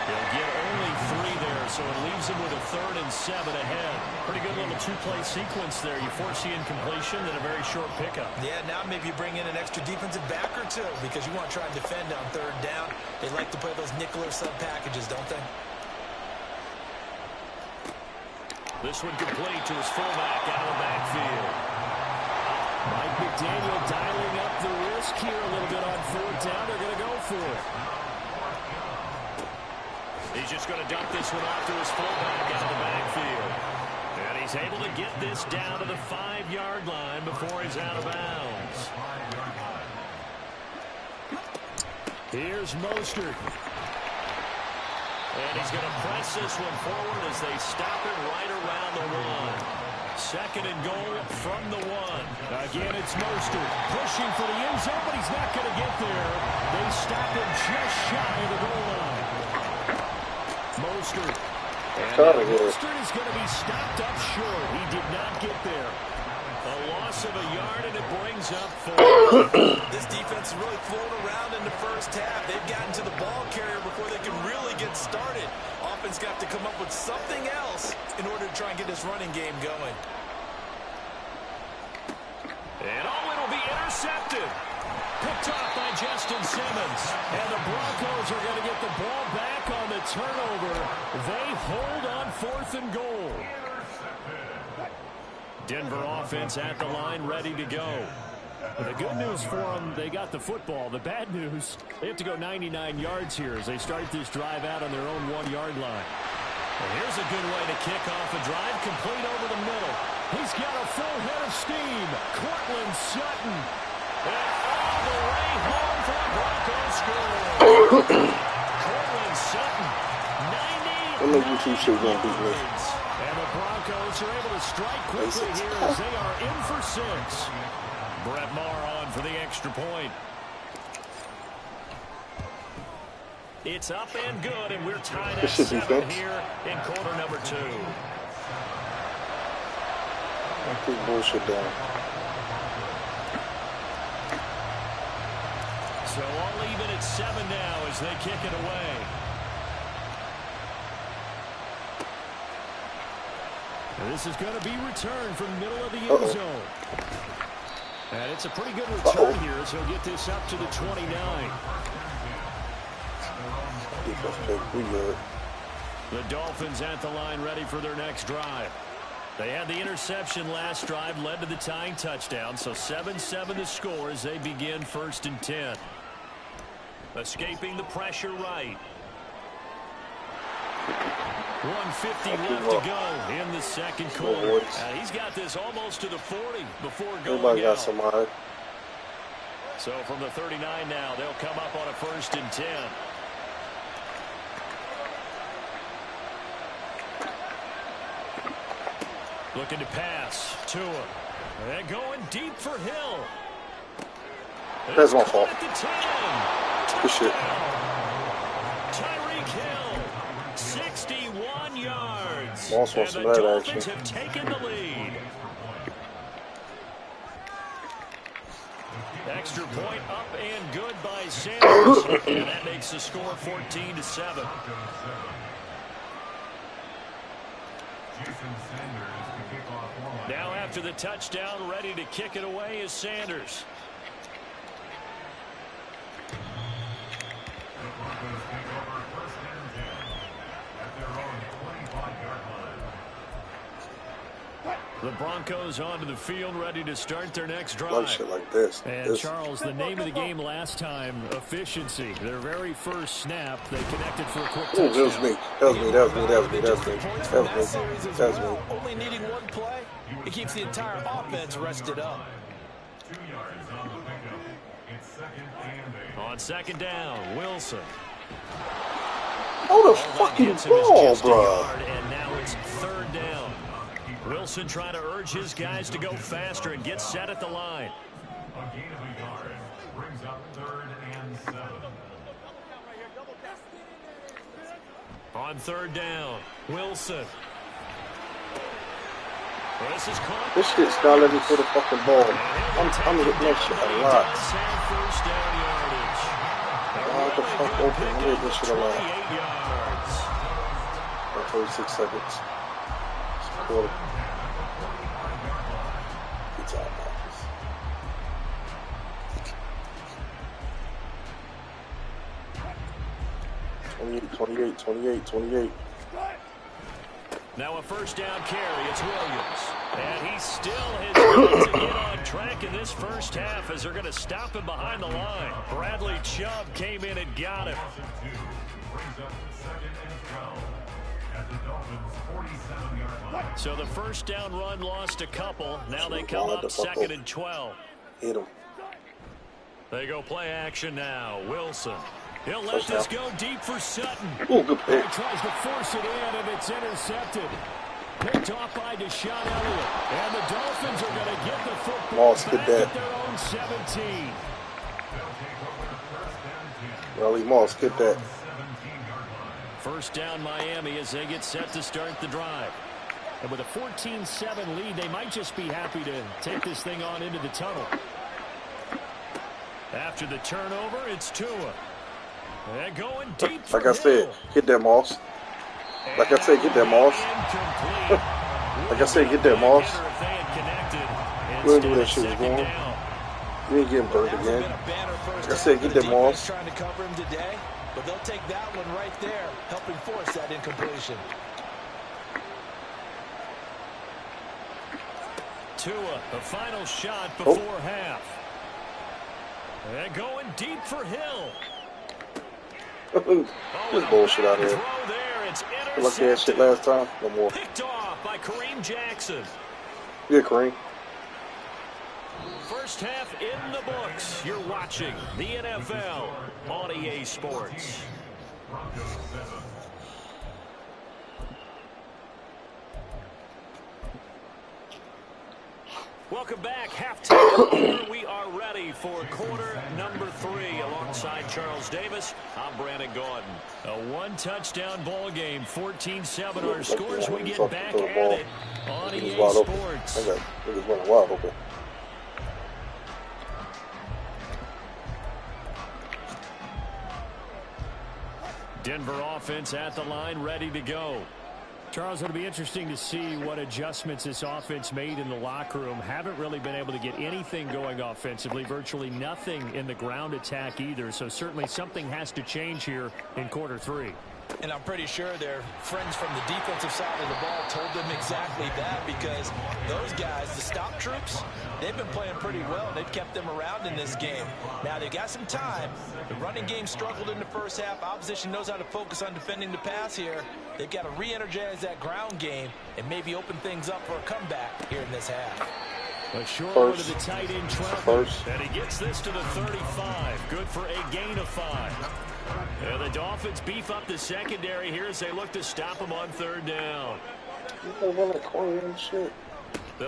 He'll get only 3 there, so it leaves him with a 3rd and 7 ahead. Pretty good little 2-play sequence there. You force the incompletion, then a very short pickup. Yeah, now maybe you bring in an extra defensive back or 2 because you want to try and defend on 3rd down. They like to play those nickel or sub packages, don't they? This one complete to his fullback out of the backfield. Mike McDaniel dialing up the risk here a little bit on 4th down. They're going to go for it. He's just going to dump this one off to his fullback out of the backfield. And he's able to get this down to the 5-yard line before he's out of bounds. Here's Mostert. And he's going to press this one forward as they stop it right around the 1. 2nd and goal from the 1. Again, it's Mostert pushing for the end zone, but he's not going to get there. They stop him just shy of the goal line. Mostert. And Mostert is going to be stopped up short. He did not get there. A loss of a yard, and it brings up 4. This defense is really flown around in the first half. They've gotten to the ball carrier before they can really get started. Offense got to come up with something else in order to try and get this running game going. And it'll be intercepted. Picked off by Justin Simmons. And the Broncos are going to get the ball back on the turnover. They hold on 4th and goal. Denver offense at the line, ready to go. The good news for them, they got the football. The bad news, they have to go 99 yards here as they start this drive out on their own 1-yard line. And here's a good way to kick off a drive, complete over the middle. He's got a full head of steam. Cortland Sutton. And all the way home for a Broncos score. Cortland Sutton, 90 yards. And the Broncos are able to strike quickly here as they are in for 6. Brett Maher on for the extra point. It's up and good, and we're tied at 7 here in quarter number 2. Keep bullshit down. So all even at 7 now as they kick it away. And this is going to be returned from the middle of the end zone. And it's a pretty good return here as he'll get this up to the 29. The Dolphins at the line ready for their next drive. They had the interception last drive, led to the tying touchdown, so 7-7 the score as they begin 1st and 10. Escaping the pressure right. 1:50 left to go in the second quarter. He's got this almost to the 40 before going out. So from the 39 now, they'll come up on a 1st and 10. Looking to pass. Tua. They're going deep for Hill. That's my fault. Good shit. Tyreek Hill, 61 yards. Also and the Dolphins have taken the lead. Extra point up and good by Sanders. And that makes the score 14-7. Now after the touchdown, ready to kick it away is Sanders. The Broncos onto the field, ready to start their next drive. Love shit like this. And Charles, the name of the game last time, efficiency. Their very first snap, they connected for a quick touchdown. That was me. That was me. Only needing one play, it keeps the entire offense rested up. 2 yards on the pickup. It's 2nd and 8. On 2nd down, Wilson. Oh, the fucking ball, bro. And now it's 3rd down. Wilson trying to urge his guys to go faster and get set at the line. A gain of a yard brings up 3rd and 7. On 3rd down, Wilson. This is caught. This shit's not letting me put a fucking ball. I'm hitting that shit a lot. What the fuck open? I'm hitting this shit a lot. 36 seconds. It's a quarter. Good job, Marcus. 28. Now a 1st down carry. It's Williams. And he still has got to get on track in this first half as they're going to stop him behind the line. Bradley Chubb came in and got him. Brings up 2nd and 12 at the Dolphins' 47-yard line. So the 1st down run lost a couple. Now they come up 2nd and 12. Hit him. They go play action now. Wilson. He'll let this go deep for Sutton. Oh, good pick. He tries to force it in, and it's intercepted. Picked off by Deshaun Elliott. And the Dolphins are going to get the football back at their own 17. Raleigh Moss, get that. 1st down Miami as they get set to start the drive. And with a 14-7 lead, they might just be happy to take this thing on into the tunnel. After the turnover, it's Tua. And going deep for like I said, get that Moss. Like I said, get that Moss. Like I said, get that Moss. You ain't do that shit was wrong. You ain't getting burned again. Like I said, get that Moss. Trying to cover him today, but they'll take that one right there, helping force that incompletion. Tua, the final shot before half. And going deep for Hill. This bullshit out here. You lucky that shit last time? No more. Picked off by Kareem Jackson. Yeah, Kareem. First half in the books. You're watching the NFL on EA Sports. Welcome back. Halftime. We are ready for quarter number 3 alongside Charles Davis. I'm Brandon Gordon. A one-touchdown ball game, 14-7 our scores. We get back at it on EA Sports. I got niggas running wide open. Denver offense at the line, ready to go. Charles, it'll be interesting to see what adjustments this offense made in the locker room. Haven't really been able to get anything going offensively, virtually nothing in the ground attack either. So certainly something has to change here in quarter 3. And I'm pretty sure their friends from the defensive side of the ball told them exactly that, because those guys, the stop troops, they've been playing pretty well. They've kept them around in this game. Now, they got some time. The running game struggled in the first half. Opposition knows how to focus on defending the pass here. They've got to re-energize that ground game and maybe open things up for a comeback here in this half. A short one to the tight end, Trout. And he gets this to the 35. Good for a gain of 5. And the Dolphins beef up the secondary here as they look to stop him on third down. They'll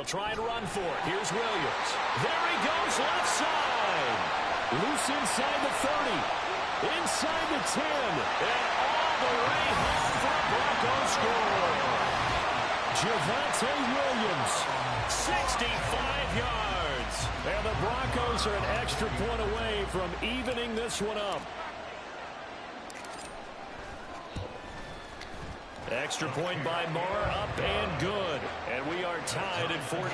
try and run for it. Here's Williams. There he goes, left side. Loose inside the 30. Inside the 10. And all the way home for a Broncos score. Javonte Williams, 65 yards. And the Broncos are an extra point away from evening this one up. Extra point by Moore, up and good. And we are tied at 14.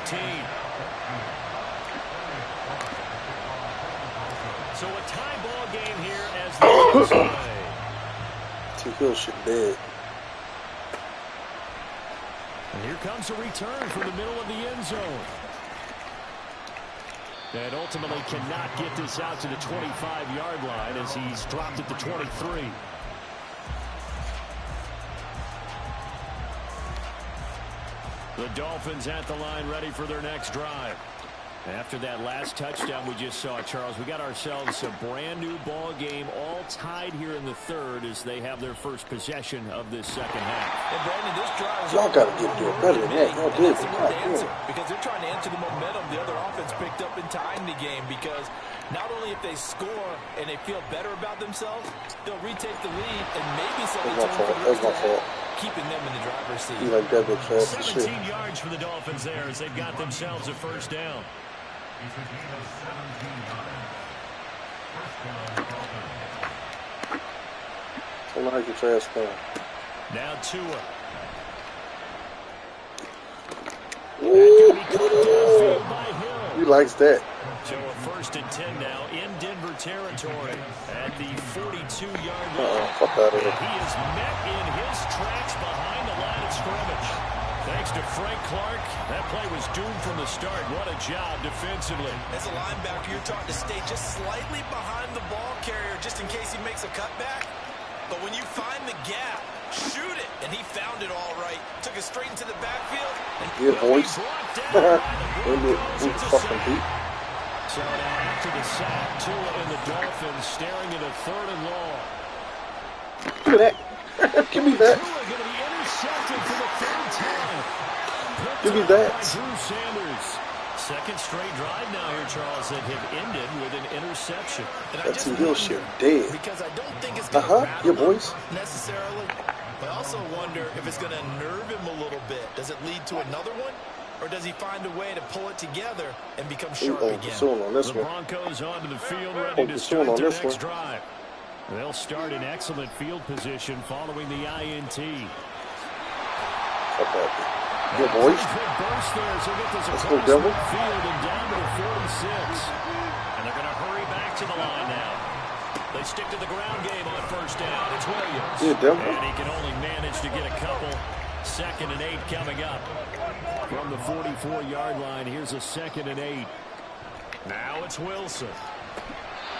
So a tie ball game here as the play. T. Hill shit dead. And here comes a return from the middle of the end zone. And ultimately cannot get this out to the 25-yard line as he's dropped at the 23. The Dolphins at the line ready for their next drive. After that last touchdown we just saw, Charles, we got ourselves a brand new ball game, all tied here in the third as they have their first possession of this second half. And Brandon, this drive, y'all got to get doing better than that. Y'all did it. Because they're trying to enter the momentum the other offense picked up in tying the game, because not only if they score and they feel better about themselves, they'll retake the lead and maybe set the tone for the rest of the half, keeping them in the driver's seat. You like that big fast 17 yards for the Dolphins there as they've got themselves a first down. It's a gain of 17 yards. First down, Dolphins. I don't like your fast down. Now Tua. He likes that. So a first and 10 now in Denver territory at the 42-yard line. Fuck out of here. He is met in his tracks behind the line of scrimmage. Thanks to Frank Clark, that play was doomed from the start. What a job defensively. As a linebacker, you're taught to stay just slightly behind the ball carrier just in case he makes a cutback. But when you find the gap, shoot it. And he found it all right. Took it straight into the backfield. And yeah, boys. We fucking beat. So now after the sack, Tua and the Dolphins staring at a third and long. Look at that. Give me that. Tua going to be intercepted for the third time. Give me that. Drew Sanders. Second straight drive now here, Charles, that have ended with an interception. That's some real shit. Dead. Because I don't think it's going to Your boys. necessarily. I also wonder if it's going to nerve him a little bit. Does it lead to another one? Or does he find a way to pull it together and become sharp again? On this the one. Broncos onto the field ready to start their next drive. They'll start in excellent field position following the INT. Good boys. Let's go, Devil. Field and down to the 46. And they're going to hurry back to the line now. They stick to the ground game on first down. It's Williams. Yeah, Devil. And he can only manage to get a couple. 2nd and 8 coming up. From the 44-yard line, here's a 2nd and 8. Now it's Wilson.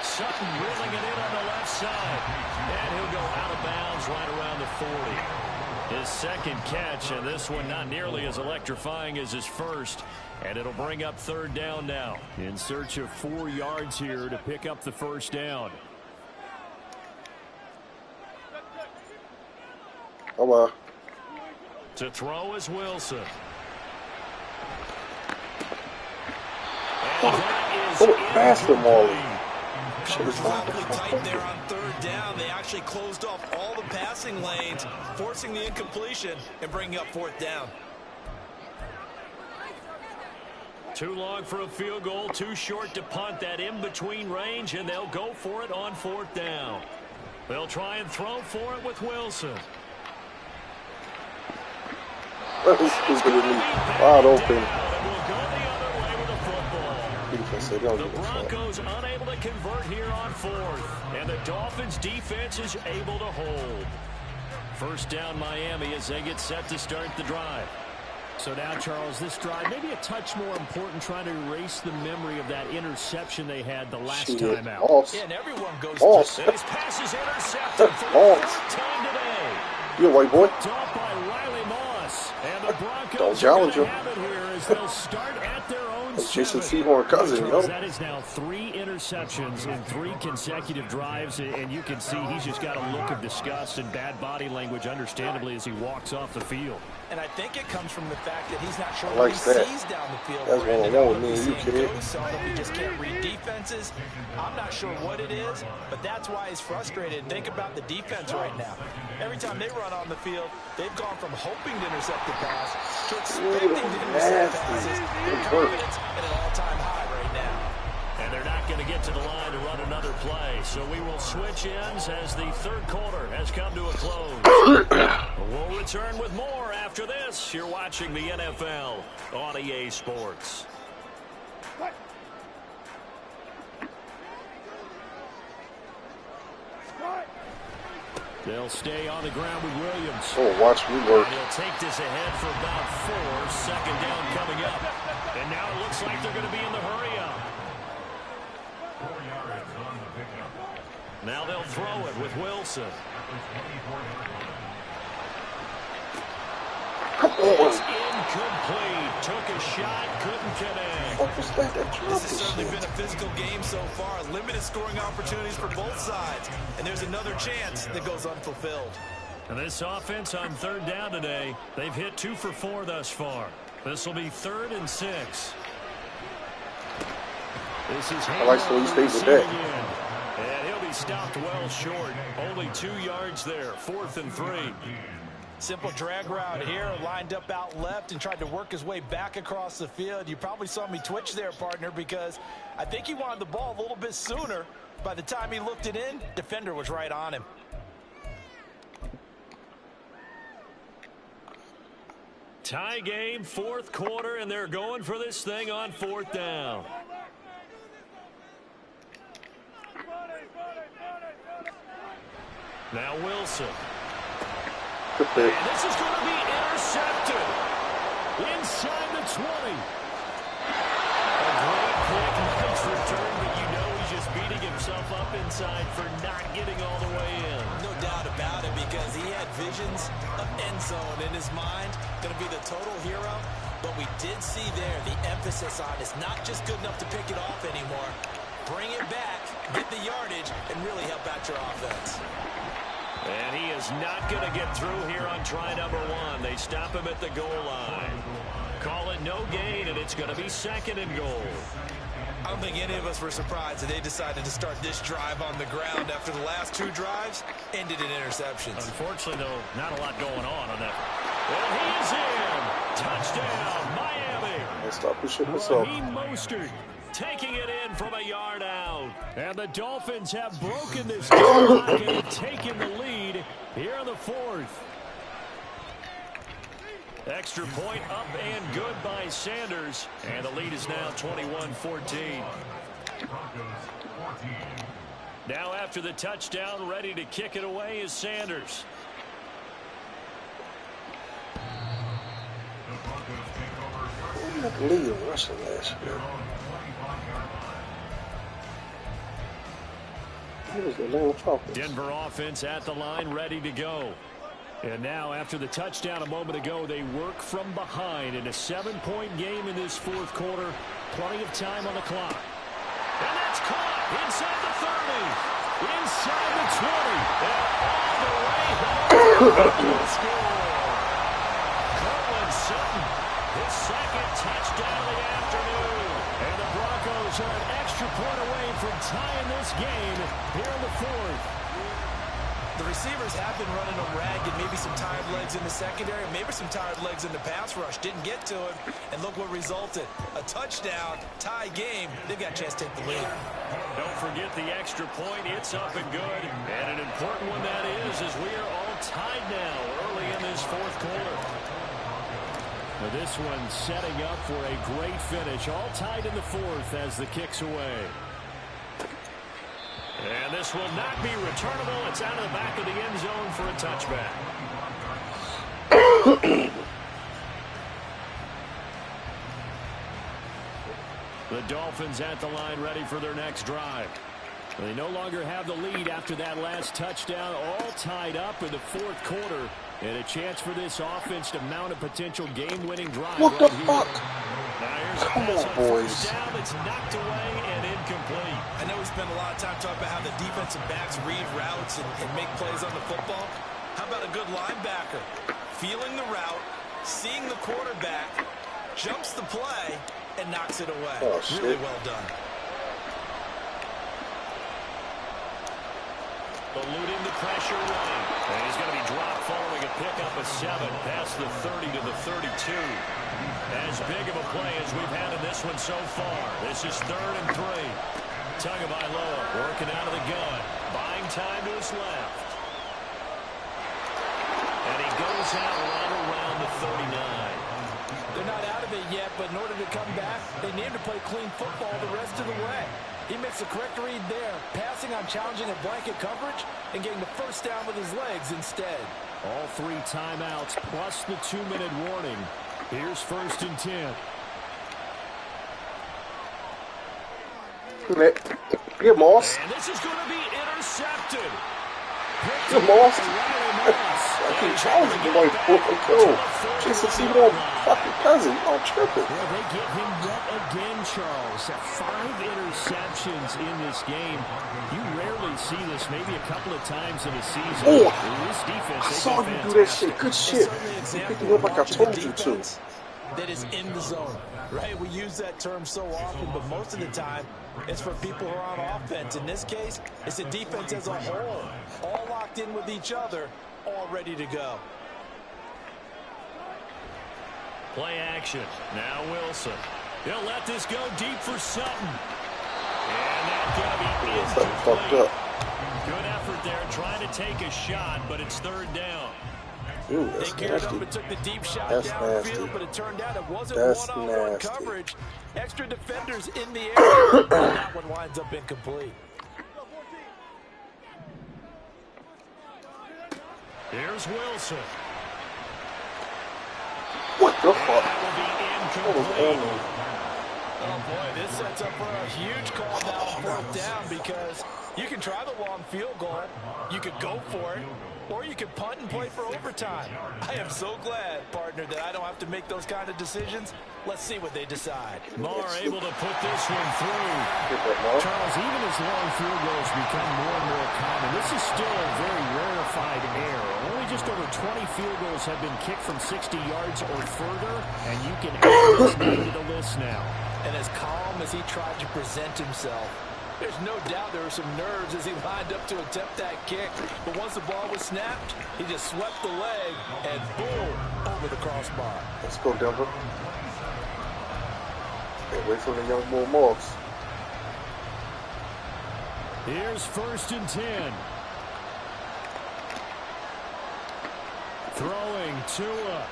Sutton reeling it in on the left side. And he'll go out of bounds right around the 40. His second catch, and this one not nearly as electrifying as his first. And it'll bring up 3rd down now. In search of 4 yards here to pick up the first down. Oh, To throw is Wilson. faster, Molly. Awfully tight there on 3rd down. They actually closed off all the passing lanes, forcing the incompletion and bringing up 4th down. Too long for a field goal, too short to punt. That in-between range, and they'll go for it on 4th down. They'll try and throw for it with Wilson. Wide open. The Broncos unable to convert here on 4th, and the Dolphins defense is able to hold. First down Miami as they get set to start the drive. So now, Charles, this drive maybe a touch more important, trying to erase the memory of that interception they had the last time out. Yeah, and everyone goes to his pass is intercepted for the 3rd time today. You a white boy? Top by Riley Moss, and the Broncos don't challenge him. have it here as they'll start at their own Jason 7. Seymour cousin, yo. That is now 3 interceptions in 3 consecutive drives, and you can see he's just got a look of disgust and bad body language, understandably, as he walks off the field. And I think it comes from the fact that he's not sure what he that. sees down the field. That's one-on-one with me and you, kid. He just can't read defenses. I'm not sure what it is, but that's why he's frustrated. Think about the defense right now. Every time they run on the field, they've gone from hoping to intercept the pass to expecting to intercept passes. Their confidence at an all-time high right now. And they're not going to get to the line to run another play, so we will switch ends as the 3rd quarter has come to a close. We'll return with more after this. You're watching the NFL on EA Sports. They'll stay on the ground with Williams. Oh, watch me work. They'll take this ahead for about 4. 2nd down coming up. And now it looks like they're going to be in the hurry-up. 4 yards on the pickup. Now they'll throw it with Wilson. It's incomplete. Took a shot, couldn't connect. This has certainly been a physical game so far. Limited scoring opportunities for both sides. And there's another chance that goes unfulfilled. And this offense on 3rd down today, they've hit 2 for 4 thus far. This will be 3rd and 6. This is I like the way he stays with that. And he'll be stopped well short. Only 2 yards there. 4th and 3. Simple drag route here, lined up out left and tried to work his way back across the field. You probably saw me twitch there, partner, because I think he wanted the ball a little bit sooner. By the time he looked it in, defender was right on him. Tie game, 4th quarter, and they're going for this thing on 4th down. Now Wilson. And this is going to be intercepted inside the 20. A great quick nice return, but you know he's just beating himself up inside for not getting all the way in. No doubt about it, because he had visions of end zone in his mind. Going to be the total hero. But we did see there the emphasis on is not just good enough to pick it off anymore. Bring it back, get the yardage, and really help out your offense. And he is not going to get through here on try number 1. They stop him at the goal line. Call it but no gain, and it's going to be 2nd and goal. I don't think any of us were surprised that they decided to start this drive on the ground after the last 2 drives ended in interceptions. Unfortunately, though, not a lot going on that. And he is in. Touchdown, Miami. Let's stop pushing this up. Raheem Mostert taking it in from a yard out. And the Dolphins have broken this game and have taken the lead here in the 4th. Extra point up and good by Sanders. And the lead is now 21-14. Now after the touchdown, ready to kick it away is Sanders. I'm not the lead in rushing last year. Denver offense at the line, ready to go. And now, after the touchdown a moment ago, they work from behind in a 7-point game in this 4th quarter. Plenty of time on the clock. And that's caught inside the 30, inside the 20, and all the way home. Score. Cortland Sutton, his 2nd touchdown of the afternoon. And the Broncos are an extra point away from tying this game here in the 4th. The receivers have been running a ragged, maybe some tired legs in the secondary, maybe some tired legs in the pass rush. Didn't get to him, and look what resulted. A touchdown, tie game. They've got a chance to take the lead. Don't forget the extra point. It's up and good. And an important one that is, as we are all tied now early in this 4th quarter. Now this one setting up for a great finish. All tied in the 4th as the kick's away. And this will not be returnable. It's out of the back of the end zone for a touchback. The Dolphins at the line ready for their next drive. They no longer have the lead after that last touchdown. All tied up in the 4th quarter. And a chance for this offense to mount a potential game-winning drive. What the fuck? Now here's a Come pass on, on boys. 1st down that's knocked away and incomplete. I know we spent a lot of time talking about how the defensive backs read routes and make plays on the football. How about a good linebacker? Feeling the route, seeing the quarterback, jumps the play, and knocks it away. Oh, shit. Really well done. Eluding the pressure running. And he's going to be dropped following a pickup of 7 past the 30 to the 32. As big of a play as we've had in this one so far. This is 3rd and 3. Tagovailoa working out of the gun. Buying time to his left. And he goes out right around the 39. They're not out of it yet, but in order to come back, they need to play clean football the rest of the way. He makes the correct read there, passing on challenging a blanket coverage and getting the 1st down with his legs instead. All 3 timeouts plus the 2-minute warning. Here's 1st and 10. Get Moss. And this is going to be intercepted. Get Moss. I keep challenging him like, go. Jason, see more fucking cousin. You aren't tripping. Well, they get him yet again, Charles. 5 interceptions in this game. You rarely see this, maybe a couple of times in a season. Oh, this defense, I saw you do that shit. Good shit. You picked it up like I told you to. That is in the zone, right? We use that term so often, but most of the time, it's for people who are on offense. In this case, it's the defense as a whole, all locked in with each other, all ready to go. Play action. Now Wilson. He'll let this go deep for Sutton. And that's going to be incomplete. Good effort there trying to take a shot, but it's 3rd down. Ooh, They that's geared nasty. up and took the deep shot That's downfield, nasty. but it turned out it wasn't That's one-on-one nasty. coverage. Extra defenders in the area, and that one winds up incomplete. Here's Wilson. What the fuck? That will be That was incomplete. Emily. Oh, boy, this sets up for a huge call now on 4th down because you can try the long field goal. You could go for it. Or you can punt and play for overtime. I am so glad, partner, that I don't have to make those kind of decisions. Let's see what they decide. Marr able to put this one through. Charles, even as long field goals become more and more common, this is still a very rarefied error. Only just over 20 field goals have been kicked from 60 yards or further, and you can add this name to the list now. And as calm as he tried to present himself, there's no doubt there were some nerves as he lined up to attempt that kick. But once the ball was snapped, he just swept the leg and boom, over the crossbar. Let's go, Denver. Can't wait for the young bull Moss. Here's 1st and 10. Throwing Tua.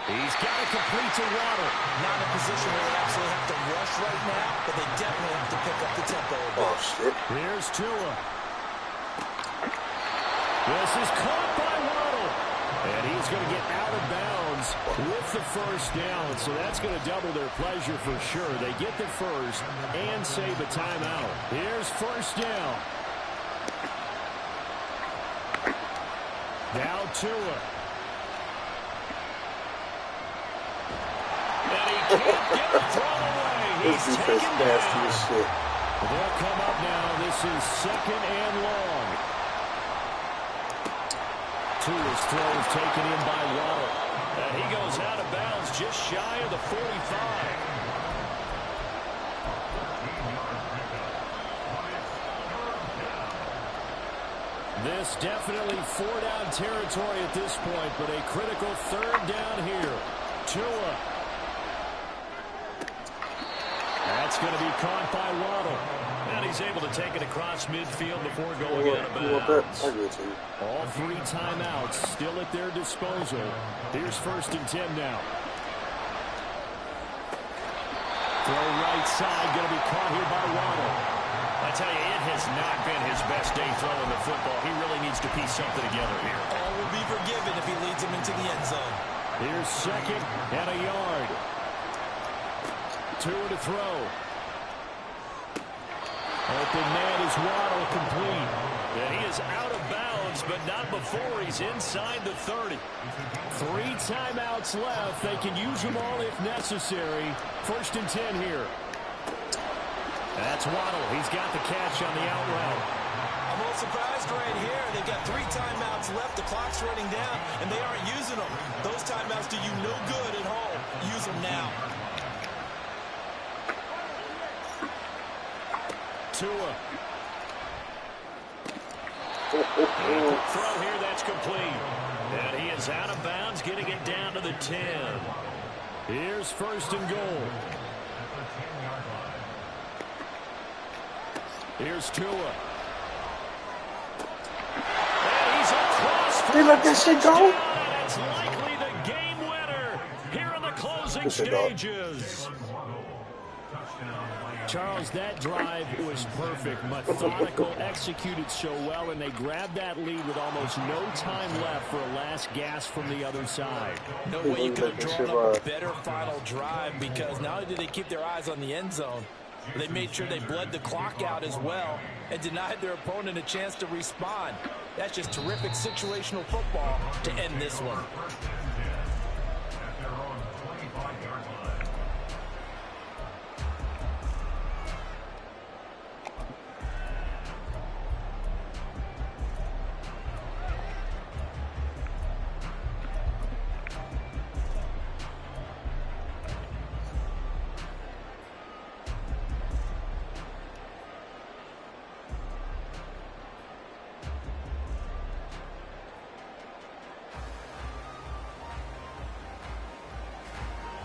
He's got to complete to Waddle. Not in a position where they absolutely have to rush right now, but they definitely have to pick up the tempo a bit. Oh, shit. Here's Tua. This is caught by Waddle. And he's going to get out of bounds with the 1st down. So that's going to double their pleasure for sure. They get the 1st and save a timeout. Here's 1st down. Now Tua. Can't get the throw away. This defense nasty as shit. They'll come up now. This is 2nd and long. Tua's throw is taken in by Waddle. And he goes out of bounds just shy of the 45. This definitely 4-down territory at this point, but a critical 3rd down here. Tua. That's going to be caught by Waddle. And he's able to take it across midfield before going out of bounds. All 3 timeouts still at their disposal. Here's 1st and 10 now. Throw right side, going to be caught here by Waddle. I tell you, it has not been his best day throwing the football. He really needs to piece something together here. All will be forgiven if he leads them into the end zone. Here's 2nd and a yard. Tua to throw. Open man is Waddle, complete. And he is out of bounds, but not before he's inside the 30. 3 timeouts left. They can use them all if necessary. 1st and 10 here. That's Waddle. He's got the catch on the out route. I'm a little surprised right here. They've got 3 timeouts left. The clock's running down, and they aren't using them. Those timeouts do you no good at home. Use them now. Tua. Throw here, that's complete. And he is out of bounds, getting it down to the 10. Here's 1st and goal. Here's Tua. And he's across. They let that shit go? It's likely the game winner here in the closing stages. Charles, that drive was perfect, methodical, executed so well, and they grabbed that lead with almost no time left for a last gasp from the other side. No way you could have drawn up a better final drive, because not only did they keep their eyes on the end zone, they made sure they bled the clock out as well and denied their opponent a chance to respond. That's just terrific situational football to end this one.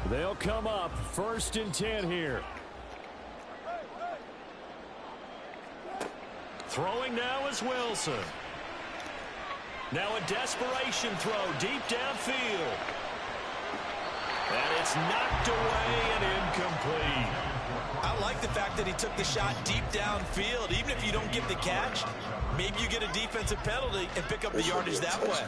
They'll come up 1st and 10 here. Throwing now is Wilson. Now a desperation throw deep downfield. And it's knocked away and incomplete. I like the fact that he took the shot deep downfield. Even if you don't get the catch, maybe you get a defensive penalty and pick up the yardage that way.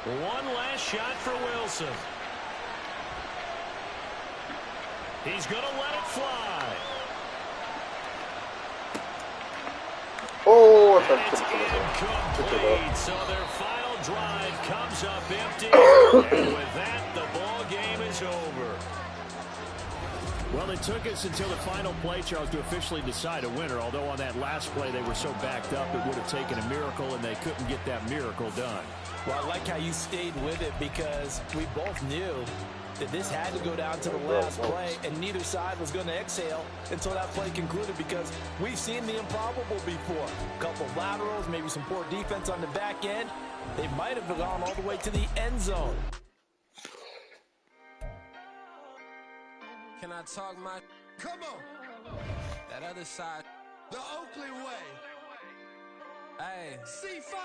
One last shot for Wilson. He's going to let it fly. Oh, I And tried to it's pick it incomplete. up. So their final drive comes up empty. And with that, the ball game is over. Well, it took us until the final play, Charles, to officially decide a winner. Although on that last play they were so backed up, it would have taken a miracle, and they couldn't get that miracle done. Well, I like how you stayed with it because we both knew that this had to go down to the last play, and neither side was going to exhale until that play concluded because we've seen the improbable before. A couple of laterals, maybe some poor defense on the back end. They might have gone all the way to the end zone. Can I talk my... Come on! That other side. The Oakley way. Hey. C5!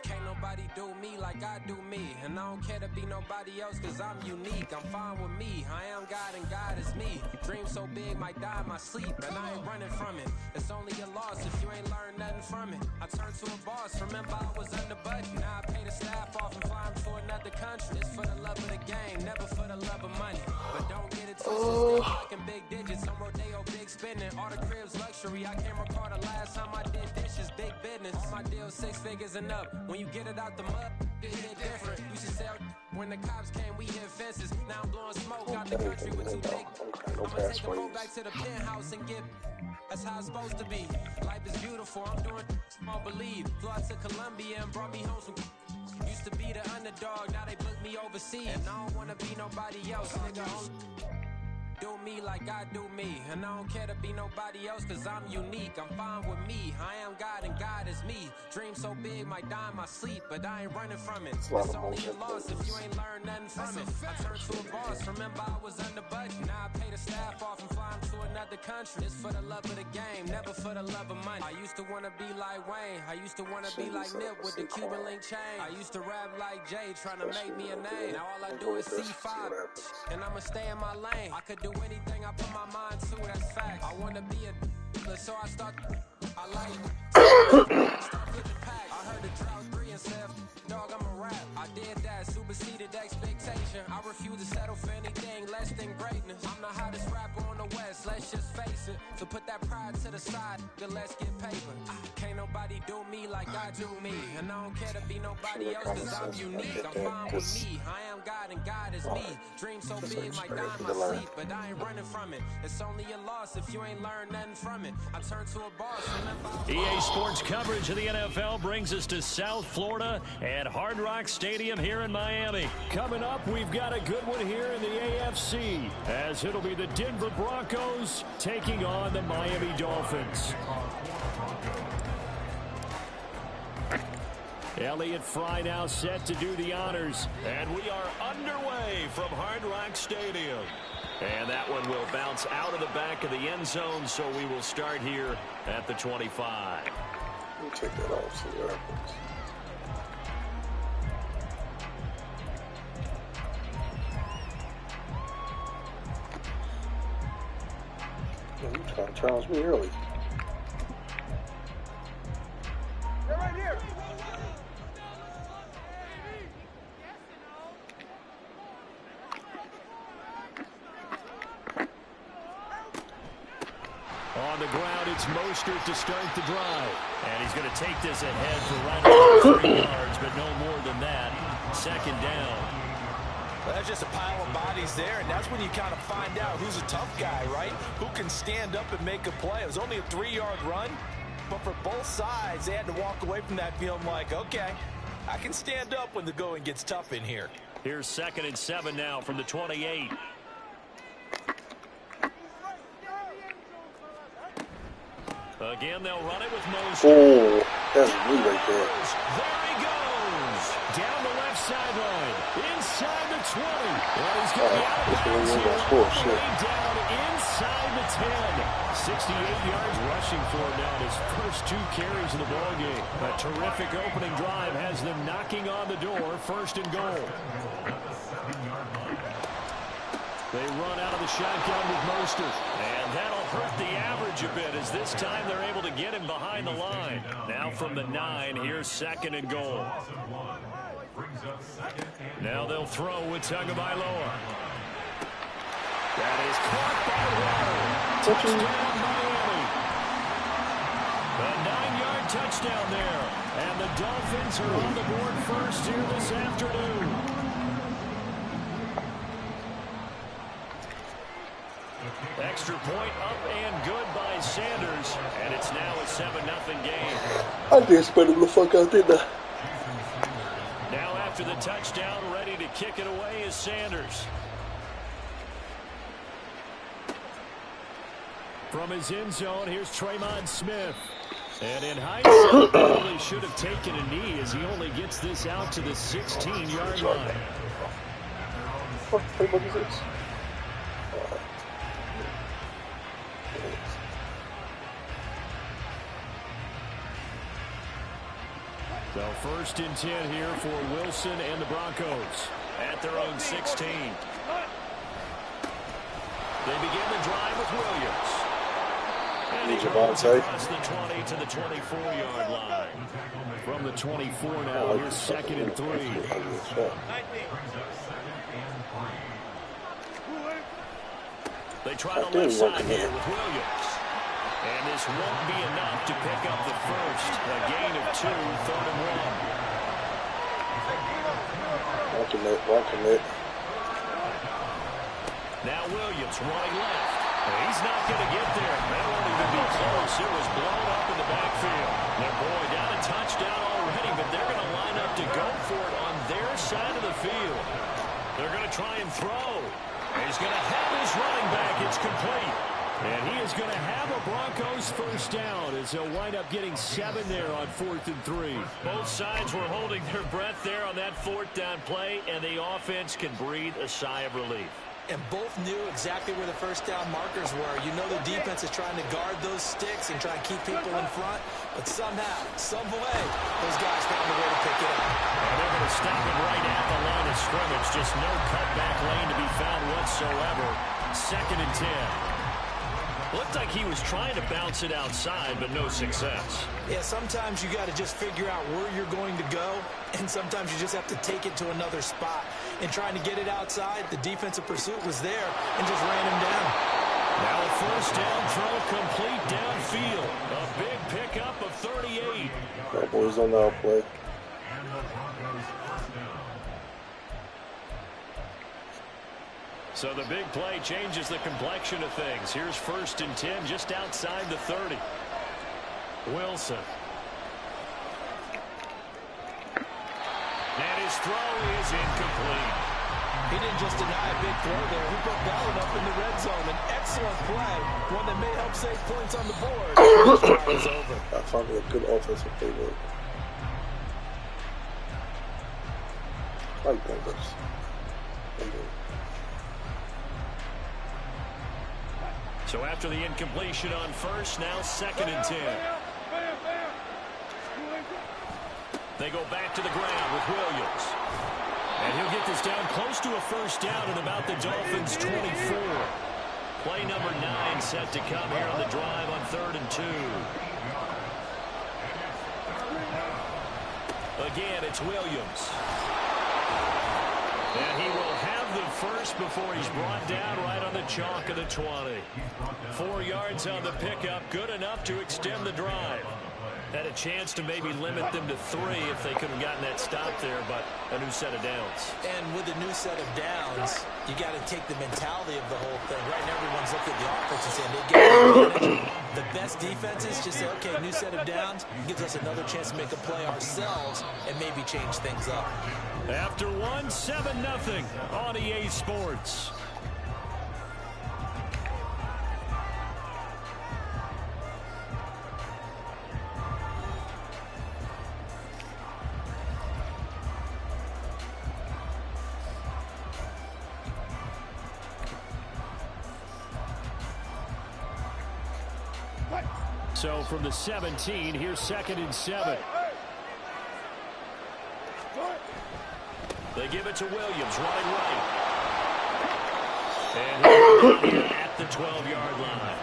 Can't nobody do me like I do me. And I don't care to be nobody else cause I'm unique. I'm fine with me. I am God and God is me. Dream so big might die in my sleep. And I ain't running from it. It's only a loss if you ain't learned nothing from it. I turned to a boss. Remember I was under budget. Now I pay the staff off and fly them to another country. It's for the love of the game, never for the love of money. But don't get it twisted. Still talking big digits. I'm Rodeo, big spending. All the cribs luxury. I can't recall the last time I did dishes. Big business. All my deals 6 figures and up. When you get it out the mud, it hit different. You should sell when the cops came, we hit fences. Now I'm blowing smoke out the country with 2 big. I'ma take them all back to the penthouse and get. That's how it's supposed to be. Life is beautiful. I'm doing small believe. Flew out to Colombia and brought me home some. Used to be the underdog, now they book me overseas. And I don't wanna be nobody else, nigga. Do me like I do me. And I don't care to be nobody else cause I'm unique. I'm fine with me. I am God and God is me. Dream so big might die in my sleep, but I ain't running from it. It's only a loss if you ain't learned nothing from it. I turned to a boss. Remember I was under budget. Now I pay the staff off and fly them to another country. It's for the love of the game, never for the love of money. I used to wanna be like Wayne. I used to wanna be like Nip with the Cuban link chain. I used to rap like Jay, trying to make me a name. Now all I do is C5, and I'ma stay in my lane. I could do anything I put my mind to, that's fact. I wanna be a so I start. I like start with the pack. I heard the drought 3 and said, dog, I'm a rap. I did that, superseded expectation. I refuse to settle for anything less than greatness. I'm the hottest rapper on the West, let's just face it. So put that pride to the side, then let's get paper. Can't nobody do me like I do me. And I don't care to be nobody else cause I'm unique. I'm fine with me. I am God and God is me. Dream so big might die in my sleep, but I ain't running from it. It's only a loss if you ain't learned nothing from it. I turn to a boss. EA Sports coverage of the NFL brings us to South Florida at Hard Rock Stadium here in Miami. Coming up, we've got a good one here in the AFC, as it'll be the Denver Broncos taking on the Miami Dolphins. Elliott Fry now set to do the honors, and we are underway from Hard Rock Stadium. And that one will bounce out of the back of the end zone, so we will start here at the 25. We'll take that off, see what happens. Yeah, you trying to challenge me early. They're right here. On the ground, it's Mostert to start the drive. And he's going to take this ahead for right around 3 yards, but no more than that. Second down. Well, that's just a pile of bodies there, and that's when you kind of find out who's a tough guy, right? Who can stand up and make a play. It was only a 3-yard run, but for both sides, they had to walk away from that feeling like, okay, I can stand up when the going gets tough in here. Here's 2nd and 7 now from the 28. Again, they'll run it with Mostert. Oh, that's me right there. There he goes. Down the left sideline. Inside the 20. And he's going to be out of bounds here. All the way down inside the 10. 68 yards rushing for him now in his first 2 carries in the ballgame. A terrific opening drive has them knocking on the door. 1st and goal. They run out of the shotgun with Mostert. And that'll hurt the average a bit as this time they're able to get him behind the line. Now from the 9, here's 2nd and goal. Now they'll throw with Tagovailoa. That is caught by Waddle. Touchdown, Miami. A 9-yard touchdown there. And the Dolphins are on the board first here this afternoon. Extra point up and good by Sanders. And it's now a 7-0 game. I did spread him the fuck out, didn't I? Now after the touchdown, ready to kick it away is Sanders. From his end zone, here's Traymon Smith. And in hindsight, he really should have taken a knee as he only gets this out to the 16-yard line. What is this? So first and 10 here for Wilson and the Broncos at their own 16. They begin the drive with Williams. And he runs across the 20 to the 24-yard line. From the 24 now, here's 2nd and 3. They try the left side here with Williams. And this won't be enough to pick up the first. A gain of 2, 3rd and 1. One commit. Now Williams running left. He's not going to get there. That won't even be close. It was blown up in the backfield. Their boy down a touchdown already, but they're going to line up to go for it on their side of the field. They're going to try and throw. He's going to have his running back. It's complete. And he is going to have a Broncos first down as he'll wind up getting 7 there on 4th and 3. Both sides were holding their breath there on that 4th down play, and the offense can breathe a sigh of relief. And both knew exactly where the first down markers were. You know the defense is trying to guard those sticks and try and keep people in front. But somehow, some way, those guys found a way to pick it up. And they're going to stop it right at the line of scrimmage. Just no cutback lane to be found whatsoever. 2nd and 10. Looked like he was trying to bounce it outside, but no success. Yeah, sometimes you got to just figure out where you're going to go, and sometimes you just have to take it to another spot. And trying to get it outside, the defensive pursuit was there and just ran him down. Now a first down throw complete downfield. A big pickup of 38. Cowboys on the outplay. So the big play changes the complexion of things. Here's 1st and 10 just outside the 30. Wilson. And his throw is incomplete. He didn't just deny a big throw there. He put that one up in the red zone. An excellent play. One that may help save points on the board. His drive is over. I found a good offensive playbook. I like Bengals. So after the incompletion on first, now 2nd and 10. They go back to the ground with Williams. And he'll get this down close to a first down at about the Dolphins' 24. Play number 9 set to come here on the drive on 3rd and 2. Again, it's Williams. And he will have the first before he's brought down right on the chalk of the 20. 4 yards on the pickup, good enough to extend the drive. Had a chance to maybe limit them to 3 if they could have gotten that stop there, but a new set of downs. And with a new set of downs, you got to take the mentality of the whole thing. Right now, everyone's looking at the offense and saying they get advantage. The best defenses just say, okay, new set of downs gives us another chance to make a play ourselves and maybe change things up. After 1, 7-0 on EA Sports. So from the 17, here's 2nd and 7. They give it to Williams, running right. And he's at the 12-yard line.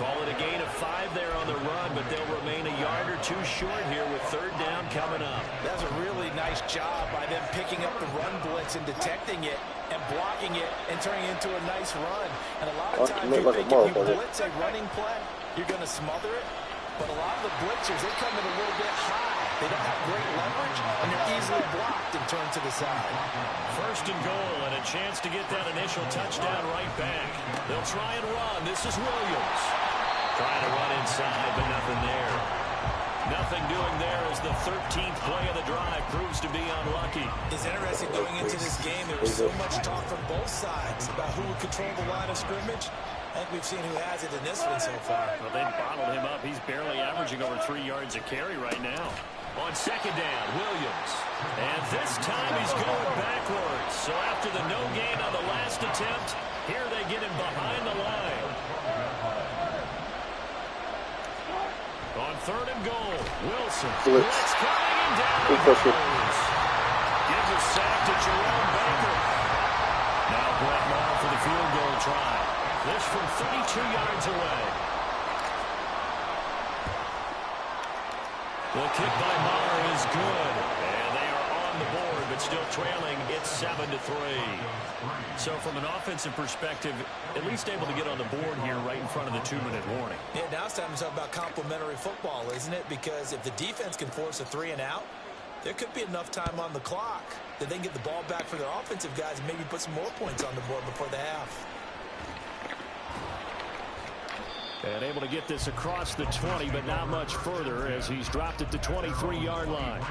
Call it a gain of 5 there on the run, but they'll remain a yard or two short here with third down coming up. That's a really nice job by them picking up the run blitz and detecting it and blocking it and turning it into a nice run. And a lot of times you think if you blitz a running play, you're going to smother it. But a lot of the blitzers, they come in a little bit high. They don't have great leverage, and they're easily blocked and turned to the side. First and goal, and a chance to get that initial touchdown right back. They'll try and run. This is Williams. Trying to run inside, but nothing there. Nothing doing there as the 13th play of the drive proves to be unlucky. It's interesting going into this game. There was so much talk from both sides about who would control the line of scrimmage. I think we've seen who has it in this one so far. Well, they bottled him up. He's barely averaging over 3 yards a carry right now. On second down, Williams. And this time he's going backwards. So after the no gain on the last attempt, here they get him behind the line. On third and goal, Wilson. Blitz coming and down he goes. Gives a sack to Jerome Baker. Now Brett Maher for the field goal try. This from 32 yards away. The kick by Maher is good. And they are on the board, but still trailing. It's 7-3. So from an offensive perspective, at least able to get on the board here right in front of the 2-minute warning. Yeah, now it's time to talk about complementary football, isn't it? Because if the defense can force a 3 and out, there could be enough time on the clock that they can get the ball back for their offensive guys and maybe put some more points on the board before the half. And able to get this across the 20, but not much further as he's dropped at the 23-yard line.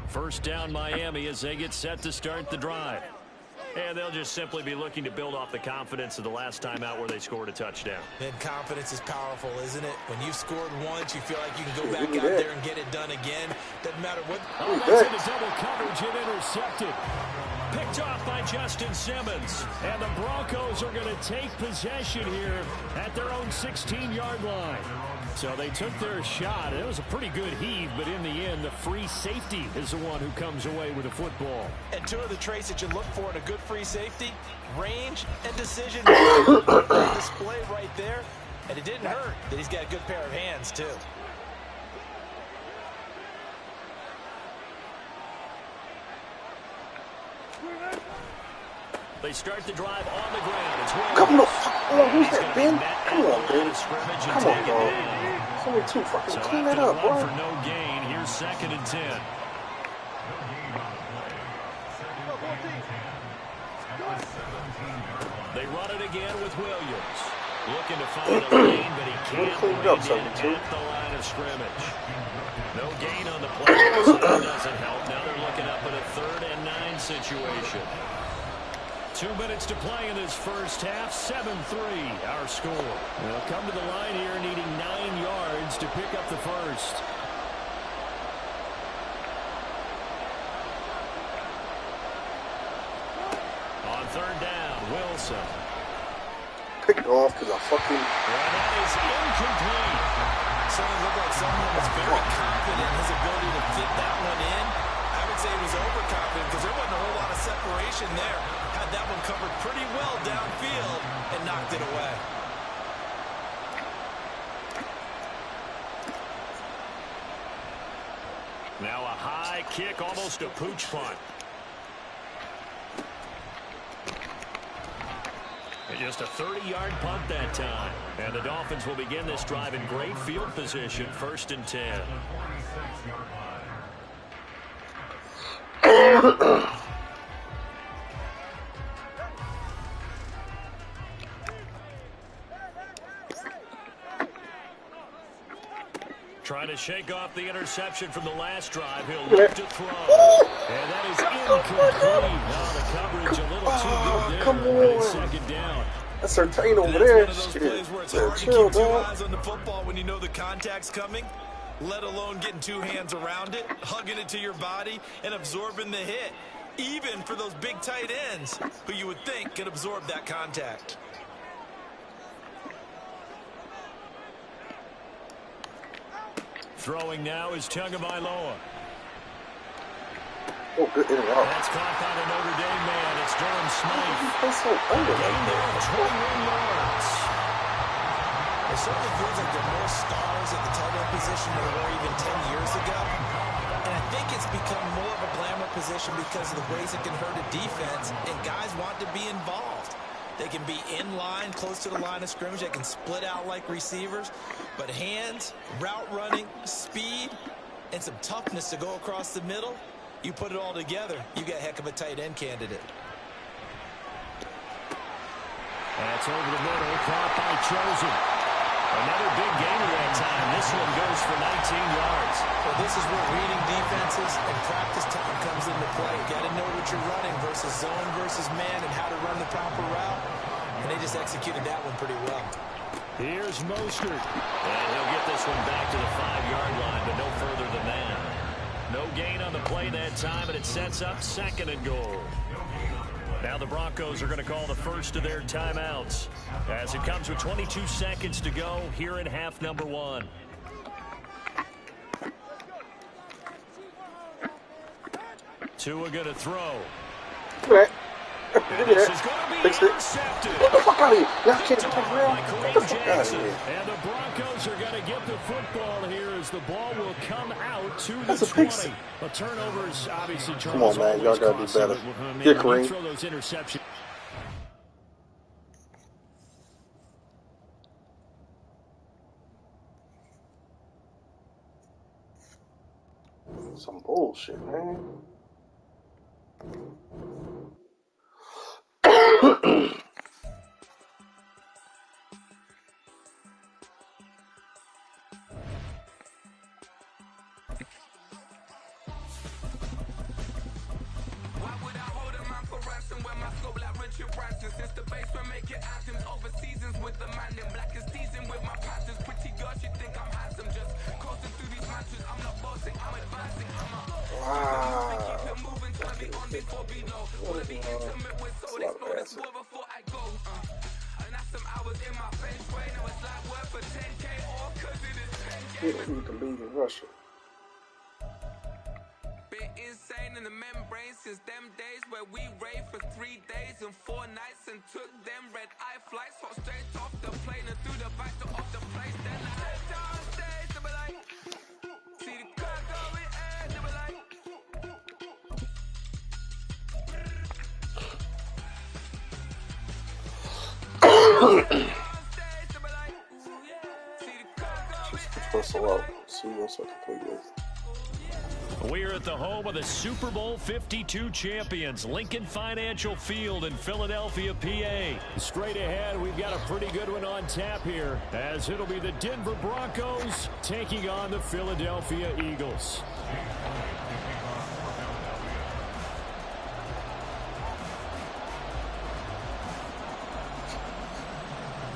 First down Miami as they get set to start the drive. And they'll just simply be looking to build off the confidence of the last time out where they scored a touchdown. And confidence is powerful, isn't it? When you've scored once, you feel like you can go back out there and get it done again. Doesn't matter what. Oh, that's into double coverage and intercepted. Picked off by Justin Simmons. And the Broncos are going to take possession here at their own 16-yard line. So they took their shot. It was a pretty good heave, but in the end, the free safety is the one who comes away with the football. And two of the traits that you look for in a good free safety, range and decision making. Display right there. And it didn't hurt that he's got a good pair of hands, too. They start the drive on the ground. It's come on, who's that, Ben? Come on, Ben. Come on, bro. It's only 2. Fucking clean that up, bro. For no gain, here's 2nd and 10. They run it again with Williams. Looking to find a lane, but he can't land in at the line of scrimmage. No gain on the play, so that doesn't help. Now they're looking up at a 3rd and 9 situation. 2 minutes to play in this first half. 7-3 our score. They'll come to the line here needing 9 yards to pick up the first. On 3rd down, Wilson. Pick it off because I fucking. And that is incomplete. Certainly looked like someone was very confident in his ability to fit that one in. I would say he was overconfident because there wasn't a whole lot of separation there. Had that one covered pretty well downfield and knocked it away. Now a high kick, almost a pooch punt. And just a 30-yard punt that time. And the Dolphins will begin this drive in great field position, 1st and 10. Trying to shake off the interception from the last drive. He'll look to throw. And that is incomplete. Now the coverage a little too good there. Come And it's on. 2nd down. That's Sertain over there. That's one of those plays where it's Shit. hard to Chill, keep 2 dog. eyes on the football when you know the contact's coming, let alone getting 2 hands around it, hugging it to your body, and absorbing the hit. even for those big tight ends who you would think can absorb that contact. Throwing now is Tagovailoa. Oh, good in and out. That's caught by the Notre Dame man. It's Durham Smythe. That's so under. Gain there of 21 yards. It certainly feels like there are more stars at the tight end position than there were even 10 years ago. And I think it's become more of a glamour position because of the ways it can hurt a defense, and guys want to be involved. They can be in line, close to the line of scrimmage. They can split out like receivers. But hands, route running, speed, and some toughness to go across the middle, you put it all together, you got a heck of a tight end candidate. That's over the middle, caught by Chosen. Another big gain at that time. This one goes for 19 yards. Well, this is where reading defenses and practice time comes into play. You got to know what you're running versus zone versus man and how to run the proper route. And they just executed that one pretty well. Here's Mostert. And he'll get this one back to the 5-yard line, but no further than that. No gain on the play that time, and it sets up 2nd and goal. Now the Broncos are going to call the first of their timeouts as it comes with 22 seconds to go here in half number 1. Tua going to throw. Right. This is going to be intercepted. Get the fuck out of here. Y'all can't take By Get the fuck out of Jackson. here. And the Broncos are going to get the football here as the ball will come out to That's the a pick 20. But turnovers, obviously, Come on, man. Y'all got to do better. Get Kareem. Throw those interceptions. Some bullshit, man. Since the basement make it items over seasons with the man in black is teasing with my passions. Pretty girl, she think I'm handsome. Just coasting through these matches. I'm not bossing, I'm advancing. I'm a keep it moving, turn me on before below. Wanna be intimate with soul, explore this war before I go. And that's some hours in my face way. Now it's like worth for 10K or cause it is 10K. Who can lead in Russia? Been insane in the membrane since them days where we raved for 3 days and 4 nights and took them red-eye flights, hot straight off the plane and through the back door of the place. Then I head downstairs to be like, see the car going air to be like. Downstairs to be like, see the car going What's a lot? See what's I can play with. We're at the home of the Super Bowl 52 champions, Lincoln Financial Field in Philadelphia, PA. Straight ahead, we've got a pretty good one on tap here, as it'll be the Denver Broncos taking on the Philadelphia Eagles.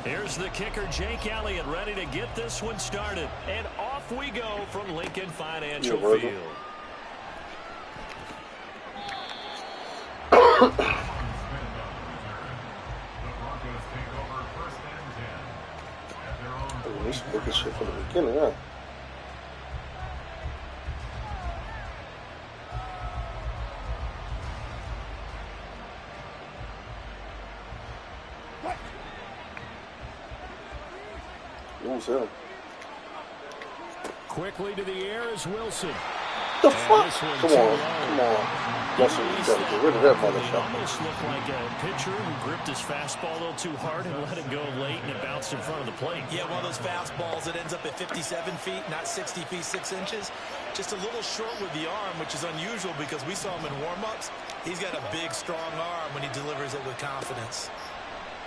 Here's the kicker, Jake Elliott, ready to get this one started. And off we go from Lincoln Financial Field. The Broncos take over 1st and 10 at their own. Oh, we should make this shit from the beginning, huh? Lose him. Quickly to the air is Wilson. The fuck? Come on. Wilson, you gotta get rid of that motherfucker. Almost looked like a pitcher who gripped his fastball a little too hard and let it go late, and it bounced in front of the plate. Yeah, one of those fastballs that ends up at 57 feet, not 60 feet, 6 inches. Just a little short with the arm, which is unusual because we saw him in warm-ups. He's got a big, strong arm when he delivers it with confidence.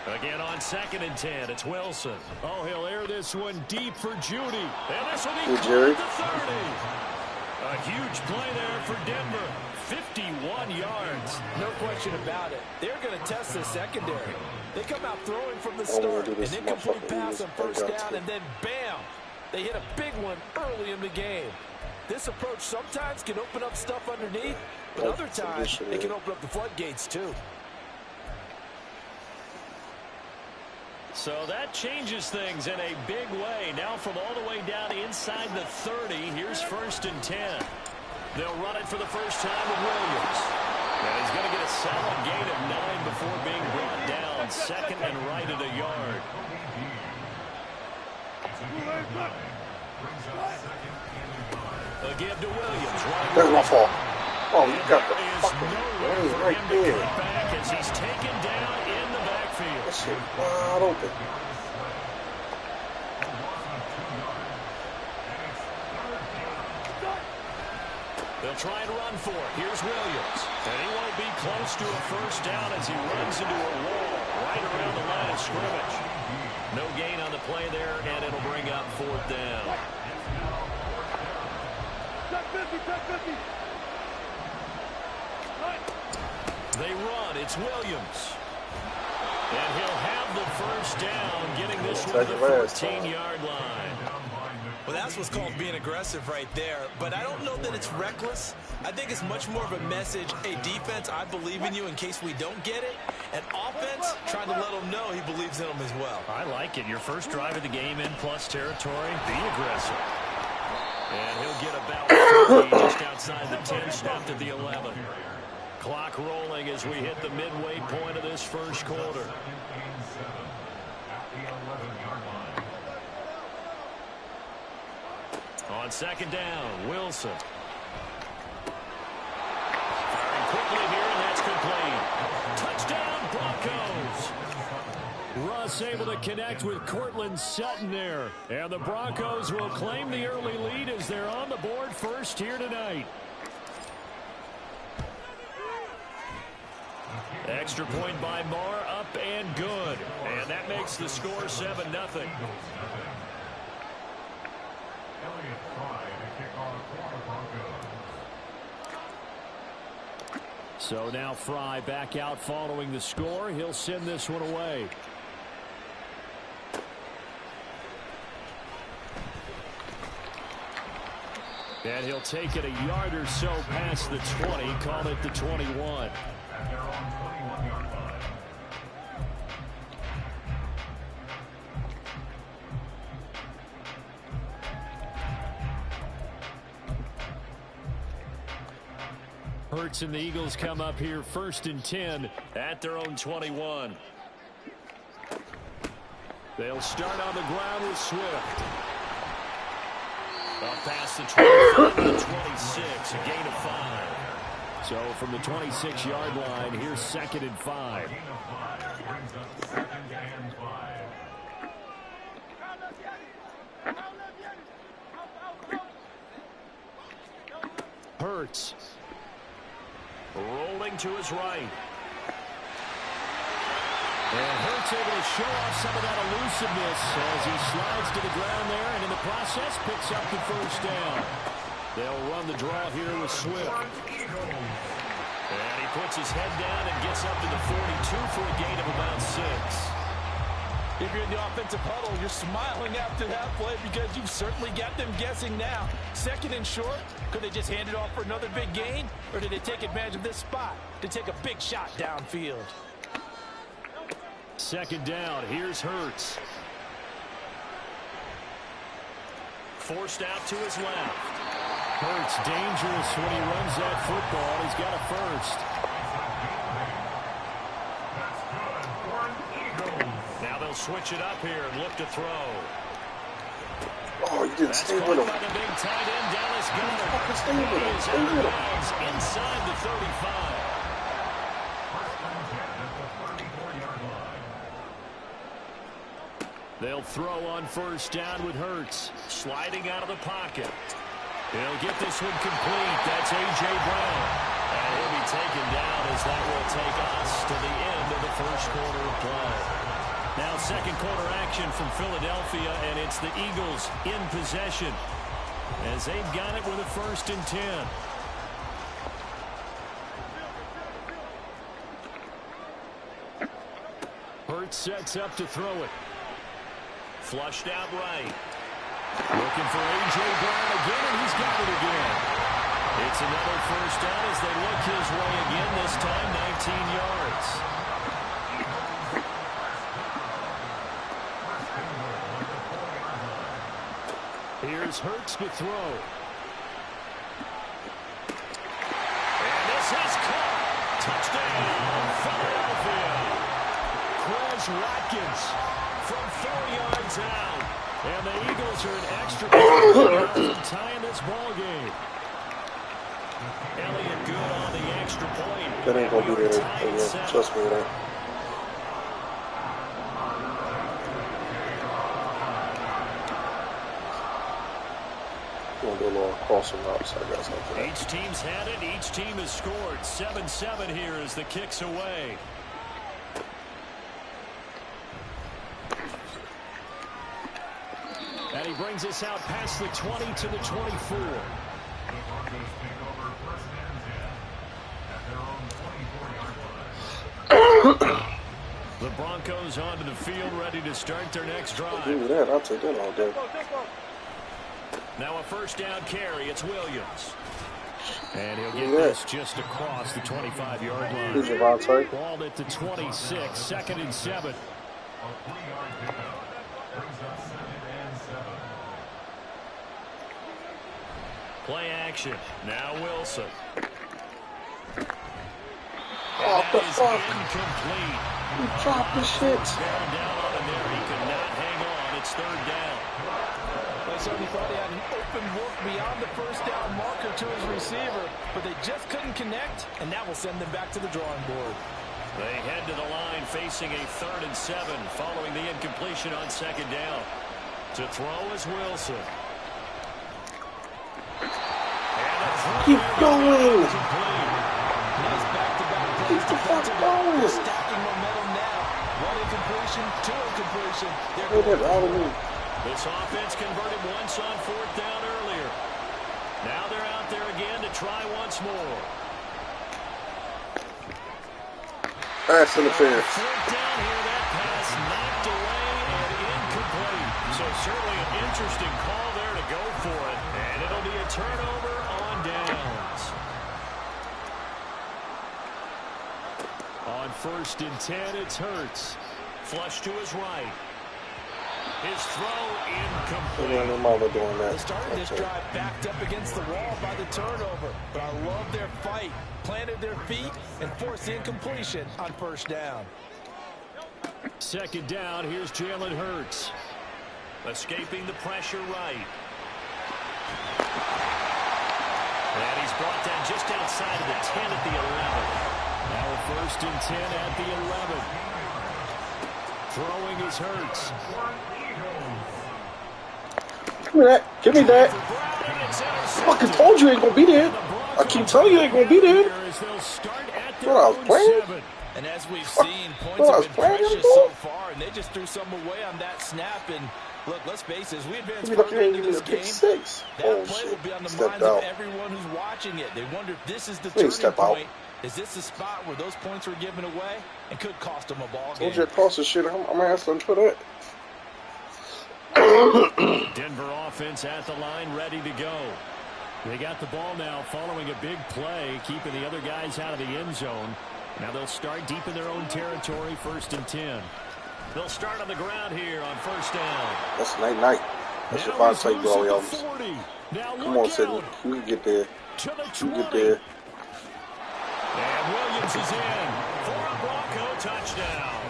Again on 2nd and 10, it's Wilson. Oh, he'll air this one deep for Judy. And this will be Jerry. the 30. A huge play there for Denver. 51 yards. No question about it. They're going to test the secondary. They come out throwing from the start. An incomplete pass on 1st down, and then bam! They hit a big one early in the game. This approach sometimes can open up stuff underneath, but other times it can open up the floodgates too. So that changes things in a big way. Now from all the way down inside the 30, here's 1st and 10. They'll run it for the first time with Williams. And he's going to get a solid gain of 9 before being brought down. 2nd and right at a yard. A give to Williams. There's my fault. Oh, you got the fucking lane right there. Back as he's taken down in the backfield. That shit wide open. They'll try and run for it. Here's Williams. And he won't be close to a first down as he runs into a wall right around the line of scrimmage. No gain on the play there, and it'll bring up 4th down. They run. It's Williams. And he'll have the first down, getting this one to the 14-yard line. Well, that's what's called being aggressive right there. But I don't know that it's reckless. I think it's much more of a message. Hey, defense, I believe in you in case we don't get it. And offense, trying to let him know he believes in them as well. I like it. Your first drive of the game in plus territory. Be aggressive. And he'll get about 30 just outside the 10, stopped at the 11. Clock rolling as we hit the midway point of this first quarter. On 2nd down, Wilson. Firing quickly here, and that's complete. Touchdown, Broncos. Russ able to connect with Cortland Sutton there. And the Broncos will claim the early lead as they're on the board first here tonight. Extra point by Marr, up and good. And that makes the score 7-0. So now Fry back out following the score. He'll send this one away. And he'll take it a yard or so past the 20, call it the 21. Hurts and the Eagles come up here 1st and 10 at their own 21. They'll start on the ground with Swift. Up past the 25 to the 26, a gain of 5. So from the 26-yard line, here's 2nd and 5. Hurts. Rolling to his right. And Hurts able to show off some of that elusiveness as he slides to the ground there, and in the process picks up the first down. They'll run the draw here with Swift. And he puts his head down and gets up to the 42 for a gain of about 6. If you're in the offensive huddle, you're smiling after that play because you've certainly got them guessing now. 2nd and short, could they just hand it off for another big gain? Or did they take advantage of this spot to take a big shot downfield? 2nd down, here's Hurts. Forced out to his left. Hurts dangerous when he runs that football. He's got a first. Now they'll switch it up here and look to throw. Oh, you didn't stay with him. By the big tight end, Dallas Goedert. Fucking stay with him. Stay with him. Inside the 35. They'll throw on 1st down with Hurts. Sliding out of the pocket. He'll get this one complete. That's A.J. Brown. And he'll be taken down as that will take us to the end of the first quarter of play. Now 2nd quarter action from Philadelphia, and it's the Eagles in possession as they've got it with a 1st and 10. Hurts sets up to throw it. Flushed out right. Looking for A.J. Brown again, and he's got it again. It's another first down as they look his way again, this time 19 yards. Here's Hurts to throw. And this is caught. Touchdown, Philadelphia. Quez Watkins from 4 yards out. And the Eagles are an extra point from tying this ball game. Elliott good on the extra point. That ain't gonna be there again. Trust me, it ain't. Gonna do a little crossing routes, I guess. Each team's had it. Each team has scored. 7-7 here as the kick's away. And he brings us out past the 20 to the 24. The Broncos onto the field, ready to start their next drive. Give me that. I'll take that all day. Now a first down carry. It's Williams. And he'll get this just across the 25-yard line. Balled at the 26, 2nd and 7. Play action. Now Wilson. Oh, what the fuck? Incomplete. You dropped the shit. Down on him there. He could not hang on. It's 3rd down. They certainly thought he had an open look beyond the first down marker to his receiver, but they just couldn't connect, and that will send them back to the drawing board. They head to the line facing a 3rd and 7 following the incompletion on 2nd down. To throw is Wilson. Keep going. Nice back-to-back plays. Keep the fuck going. Stacking momentum now. One incompletion, two incompletion. Get it out of me. This offense converted once on 4th down earlier. Now they're out there again to try once more. Pass interference. 4th down here, that pass knocked away and incomplete. So certainly an interesting call there to go for it. And it'll be a turnover on downs. On 1st and 10, it's Hurts. Flush to his right. His throw incomplete. They started this drive backed up against the wall by the turnover, but I love their fight. Planted their feet and forced the incompletion on 1st down. 2nd down, here's Jalen Hurts. Escaping the pressure right. And he's brought down just outside of the 10 at the 11. Now a 1st and 10 at the 11. Throwing is Hurts. Give me that. Give me that. I fucking told you ain't gonna be there. I keep telling you ain't gonna be there. What I was playing? And as we've seen, points have been precious so far, and they just threw some away on that snap. And look, let's face it, as we advance further into this game, that play will be on the minds of everyone who's watching it. They wonder if this is the turning point. Is this the spot where those points were given away and could cost them a ball game? Told you across the shit. I'm gonna ask them for that. Denver offense at the line, ready to go. They got the ball now following a big play, keeping the other guys out of the end zone. Now they'll start deep in their own territory, 1st and 10. They'll start on the ground here on 1st down. That's night. That's your five type ball, Elvis. Come on, Sidney. You can get there. You can get there. And Williams is in for a Bronco touchdown.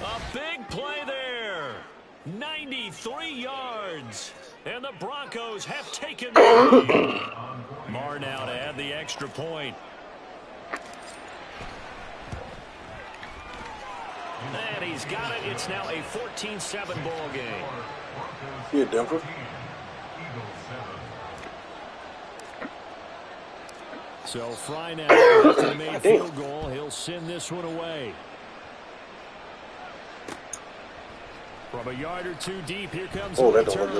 A big play there. 93 yards. And the Broncos have taken the lead. Marr now to add the extra point. And he's got it. It's now a 14-7 ball game. Here, Denver. So Fry now after the made field goal, he'll send this one away. From a yard or two deep, here comes the return.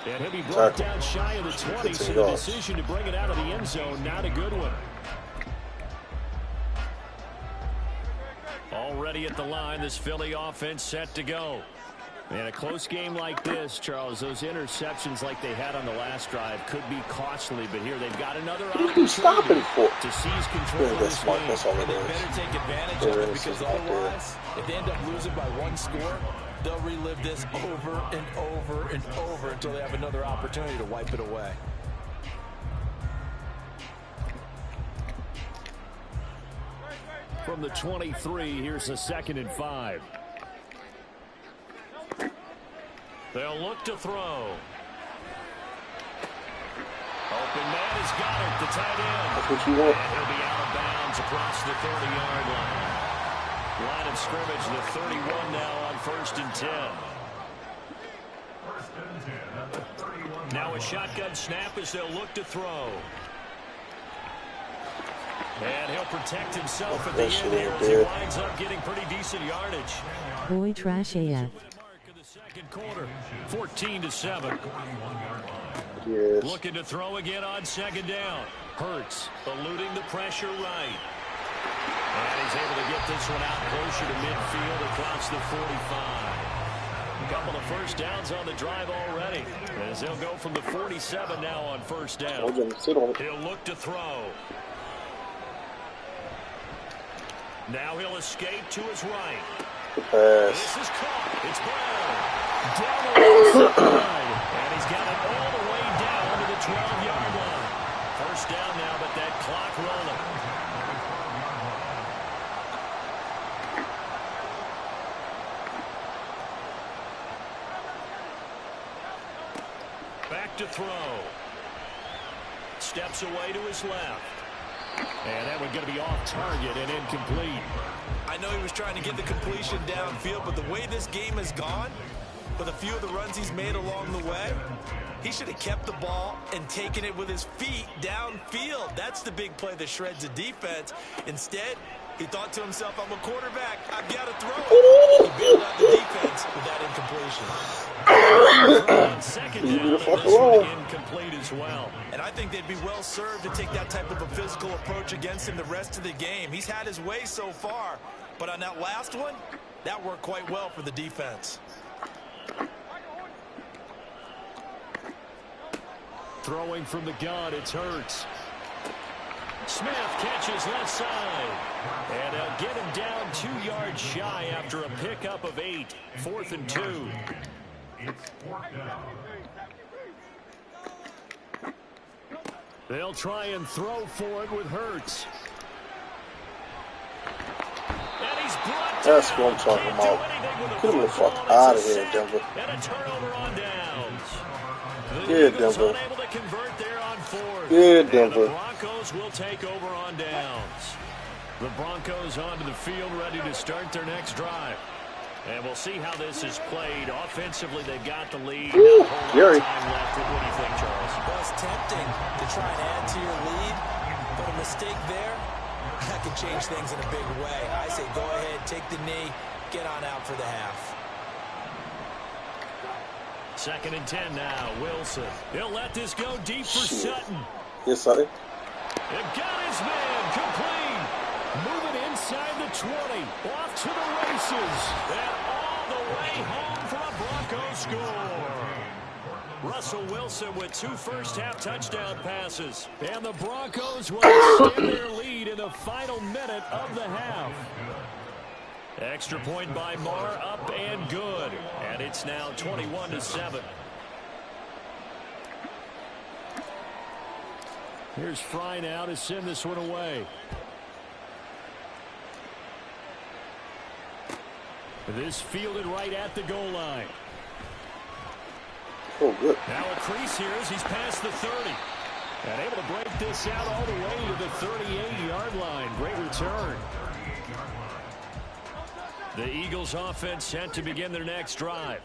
And he'll be brought down shy of the 20, so the decision to bring it out of the end zone, not a good one. Already at the line, this Philly offense set to go. In a close game like this, Charles, those interceptions like they had on the last drive could be costly, but here they've got another opportunity to seize control of this game. And they better take advantage of it, because otherwise, if they end up losing by one score, they'll relive this over and over and over until they have another opportunity to wipe it away. From the 23, here's a 2nd and 5. They'll look to throw. Open man has got it, the tight end. That's what you want. And he'll be out of bounds across the 30-yard line. Line of scrimmage, the 31 now on 1st and 10. Now a shotgun snap as they'll look to throw. And he'll protect himself at the end here as he winds up getting pretty decent yardage. Boy trash AF. Second quarter, 14-7. Yes. Looking to throw again on 2nd down. Hurts, eluding the pressure right. And he's able to get this one out closer to midfield across the 45. A couple of first downs on the drive already, as they'll go from the 47 now on 1st down. He'll look to throw. Now he'll escape to his right. This is caught. It's Brown. Down the left side. And he's got it all the way down to the 12-yard line. First down now, but that clock rolling. Back to throw. Steps away to his left. And that one's going to be off target and incomplete. I know he was trying to get the completion downfield, but the way this game has gone, with a few of the runs he's made along the way, he should have kept the ball and taken it with his feet downfield. That's the big play that shreds the defense. Instead, he thought to himself, I'm a quarterback, I've got to throw it. He bailed out the defense with that incompletion. Second down, this one incomplete as well. And I think they'd be well served to take that type of a physical approach against him the rest of the game. He's had his way so far, but on that last one, that worked quite well for the defense. Throwing from the gun, it's Hurts. Smith catches left side. And they'll get him down 2 yards shy after a pickup of 8. 4th and 2. It's 4th down. They'll try and throw for it with Hurts. And he's brought down. That's what I'm talking about. Get him the fuck out of here, Denver. And a turnover on downs. Yeah, Denver. Unable to convert there on 4th. Yeah, Denver. And the Broncos will take over on downs. The Broncos onto the field, ready to start their next drive. And we'll see how this is played. Offensively, they've got the lead. Ooh, Gary. Time left. What do you think, Charles? Well, it's tempting to try and add to your lead, but a mistake there, that could change things in a big way. I say go ahead, take the knee, get on out for the half. 2nd and 10 now. Wilson. He'll let this go deep for Sutton. Yes, Sutton. They've got his man complete. Moving inside the 20. Off to the races. And all the way home for a Broncos score. Russell Wilson with 2 first-half touchdown passes. And the Broncos will extend their lead in the final minute of the half. Extra point by Marr, up and good. And it's now 21-7. Here's Fry now to send this one away. This fielded right at the goal line. Oh, good. Now a crease here as he's past the 30. And able to break this out all the way to the 38-yard line. Great return. The Eagles offense set to begin their next drive.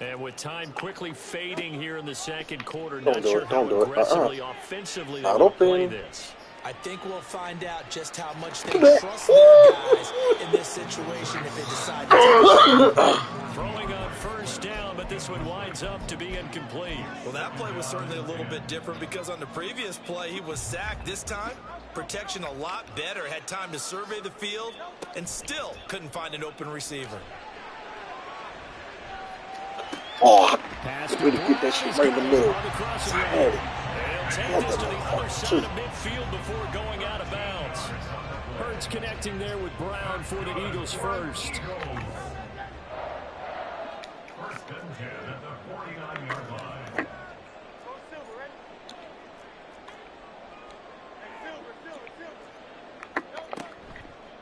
And with time quickly fading here in the second quarter, not sure how aggressively offensively they will play this. I think we'll find out just how much they trust their guys in this situation if they decide to Throwing on first down, but this one winds up to be incomplete. Well, that play was certainly a little bit different because on the previous play, he was sacked. This time, protection a lot better. Had time to survey the field and still couldn't find an open receiver. Oh, way to get that shit right in the middle. Had it. Take this to the other side of midfield before going out of bounds. Hurts connecting there with Brown for the Eagles first. First and 10 at the 49-yard line.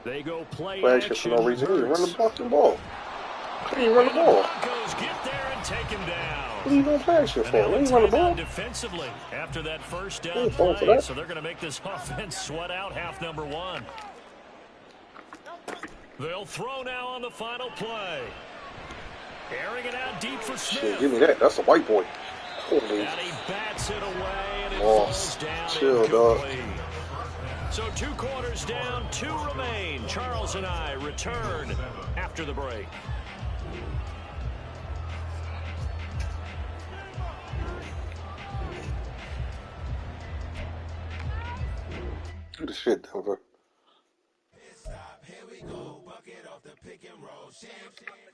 They go play Flash for no reason. He run the fucking ball. He ain't run the ball. Get there and take him down. What are you gonna flash it for? He ain't run the ball. Defensively after that first down play, so they're going to make this offense sweat out half number one. They'll throw now on the final play. Airing it out deep for Smith. Shit, give me that. That's a white boy. Holy. And he bats it away, and it Loss. falls down. Chill, dog. So 2 quarters down, 2 remain. Charles and I return after the break. Do the shit, Denver. Here we go, bucket off the pick and roll. Champ,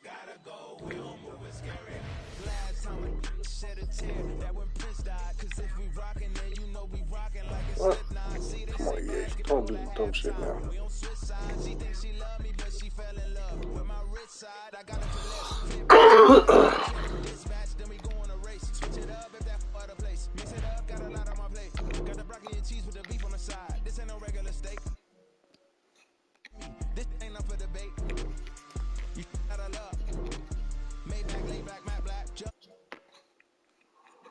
gotta go, we don't move it scary. Last time I shed a tear, that when Prince died. Cause if we rockin', then you know we rockin' like a Slipknot. See this Come on, yeah. Don't do dumb shit now. we on switch sides. She thinks she love me, but she fell in love with my rich side. I got to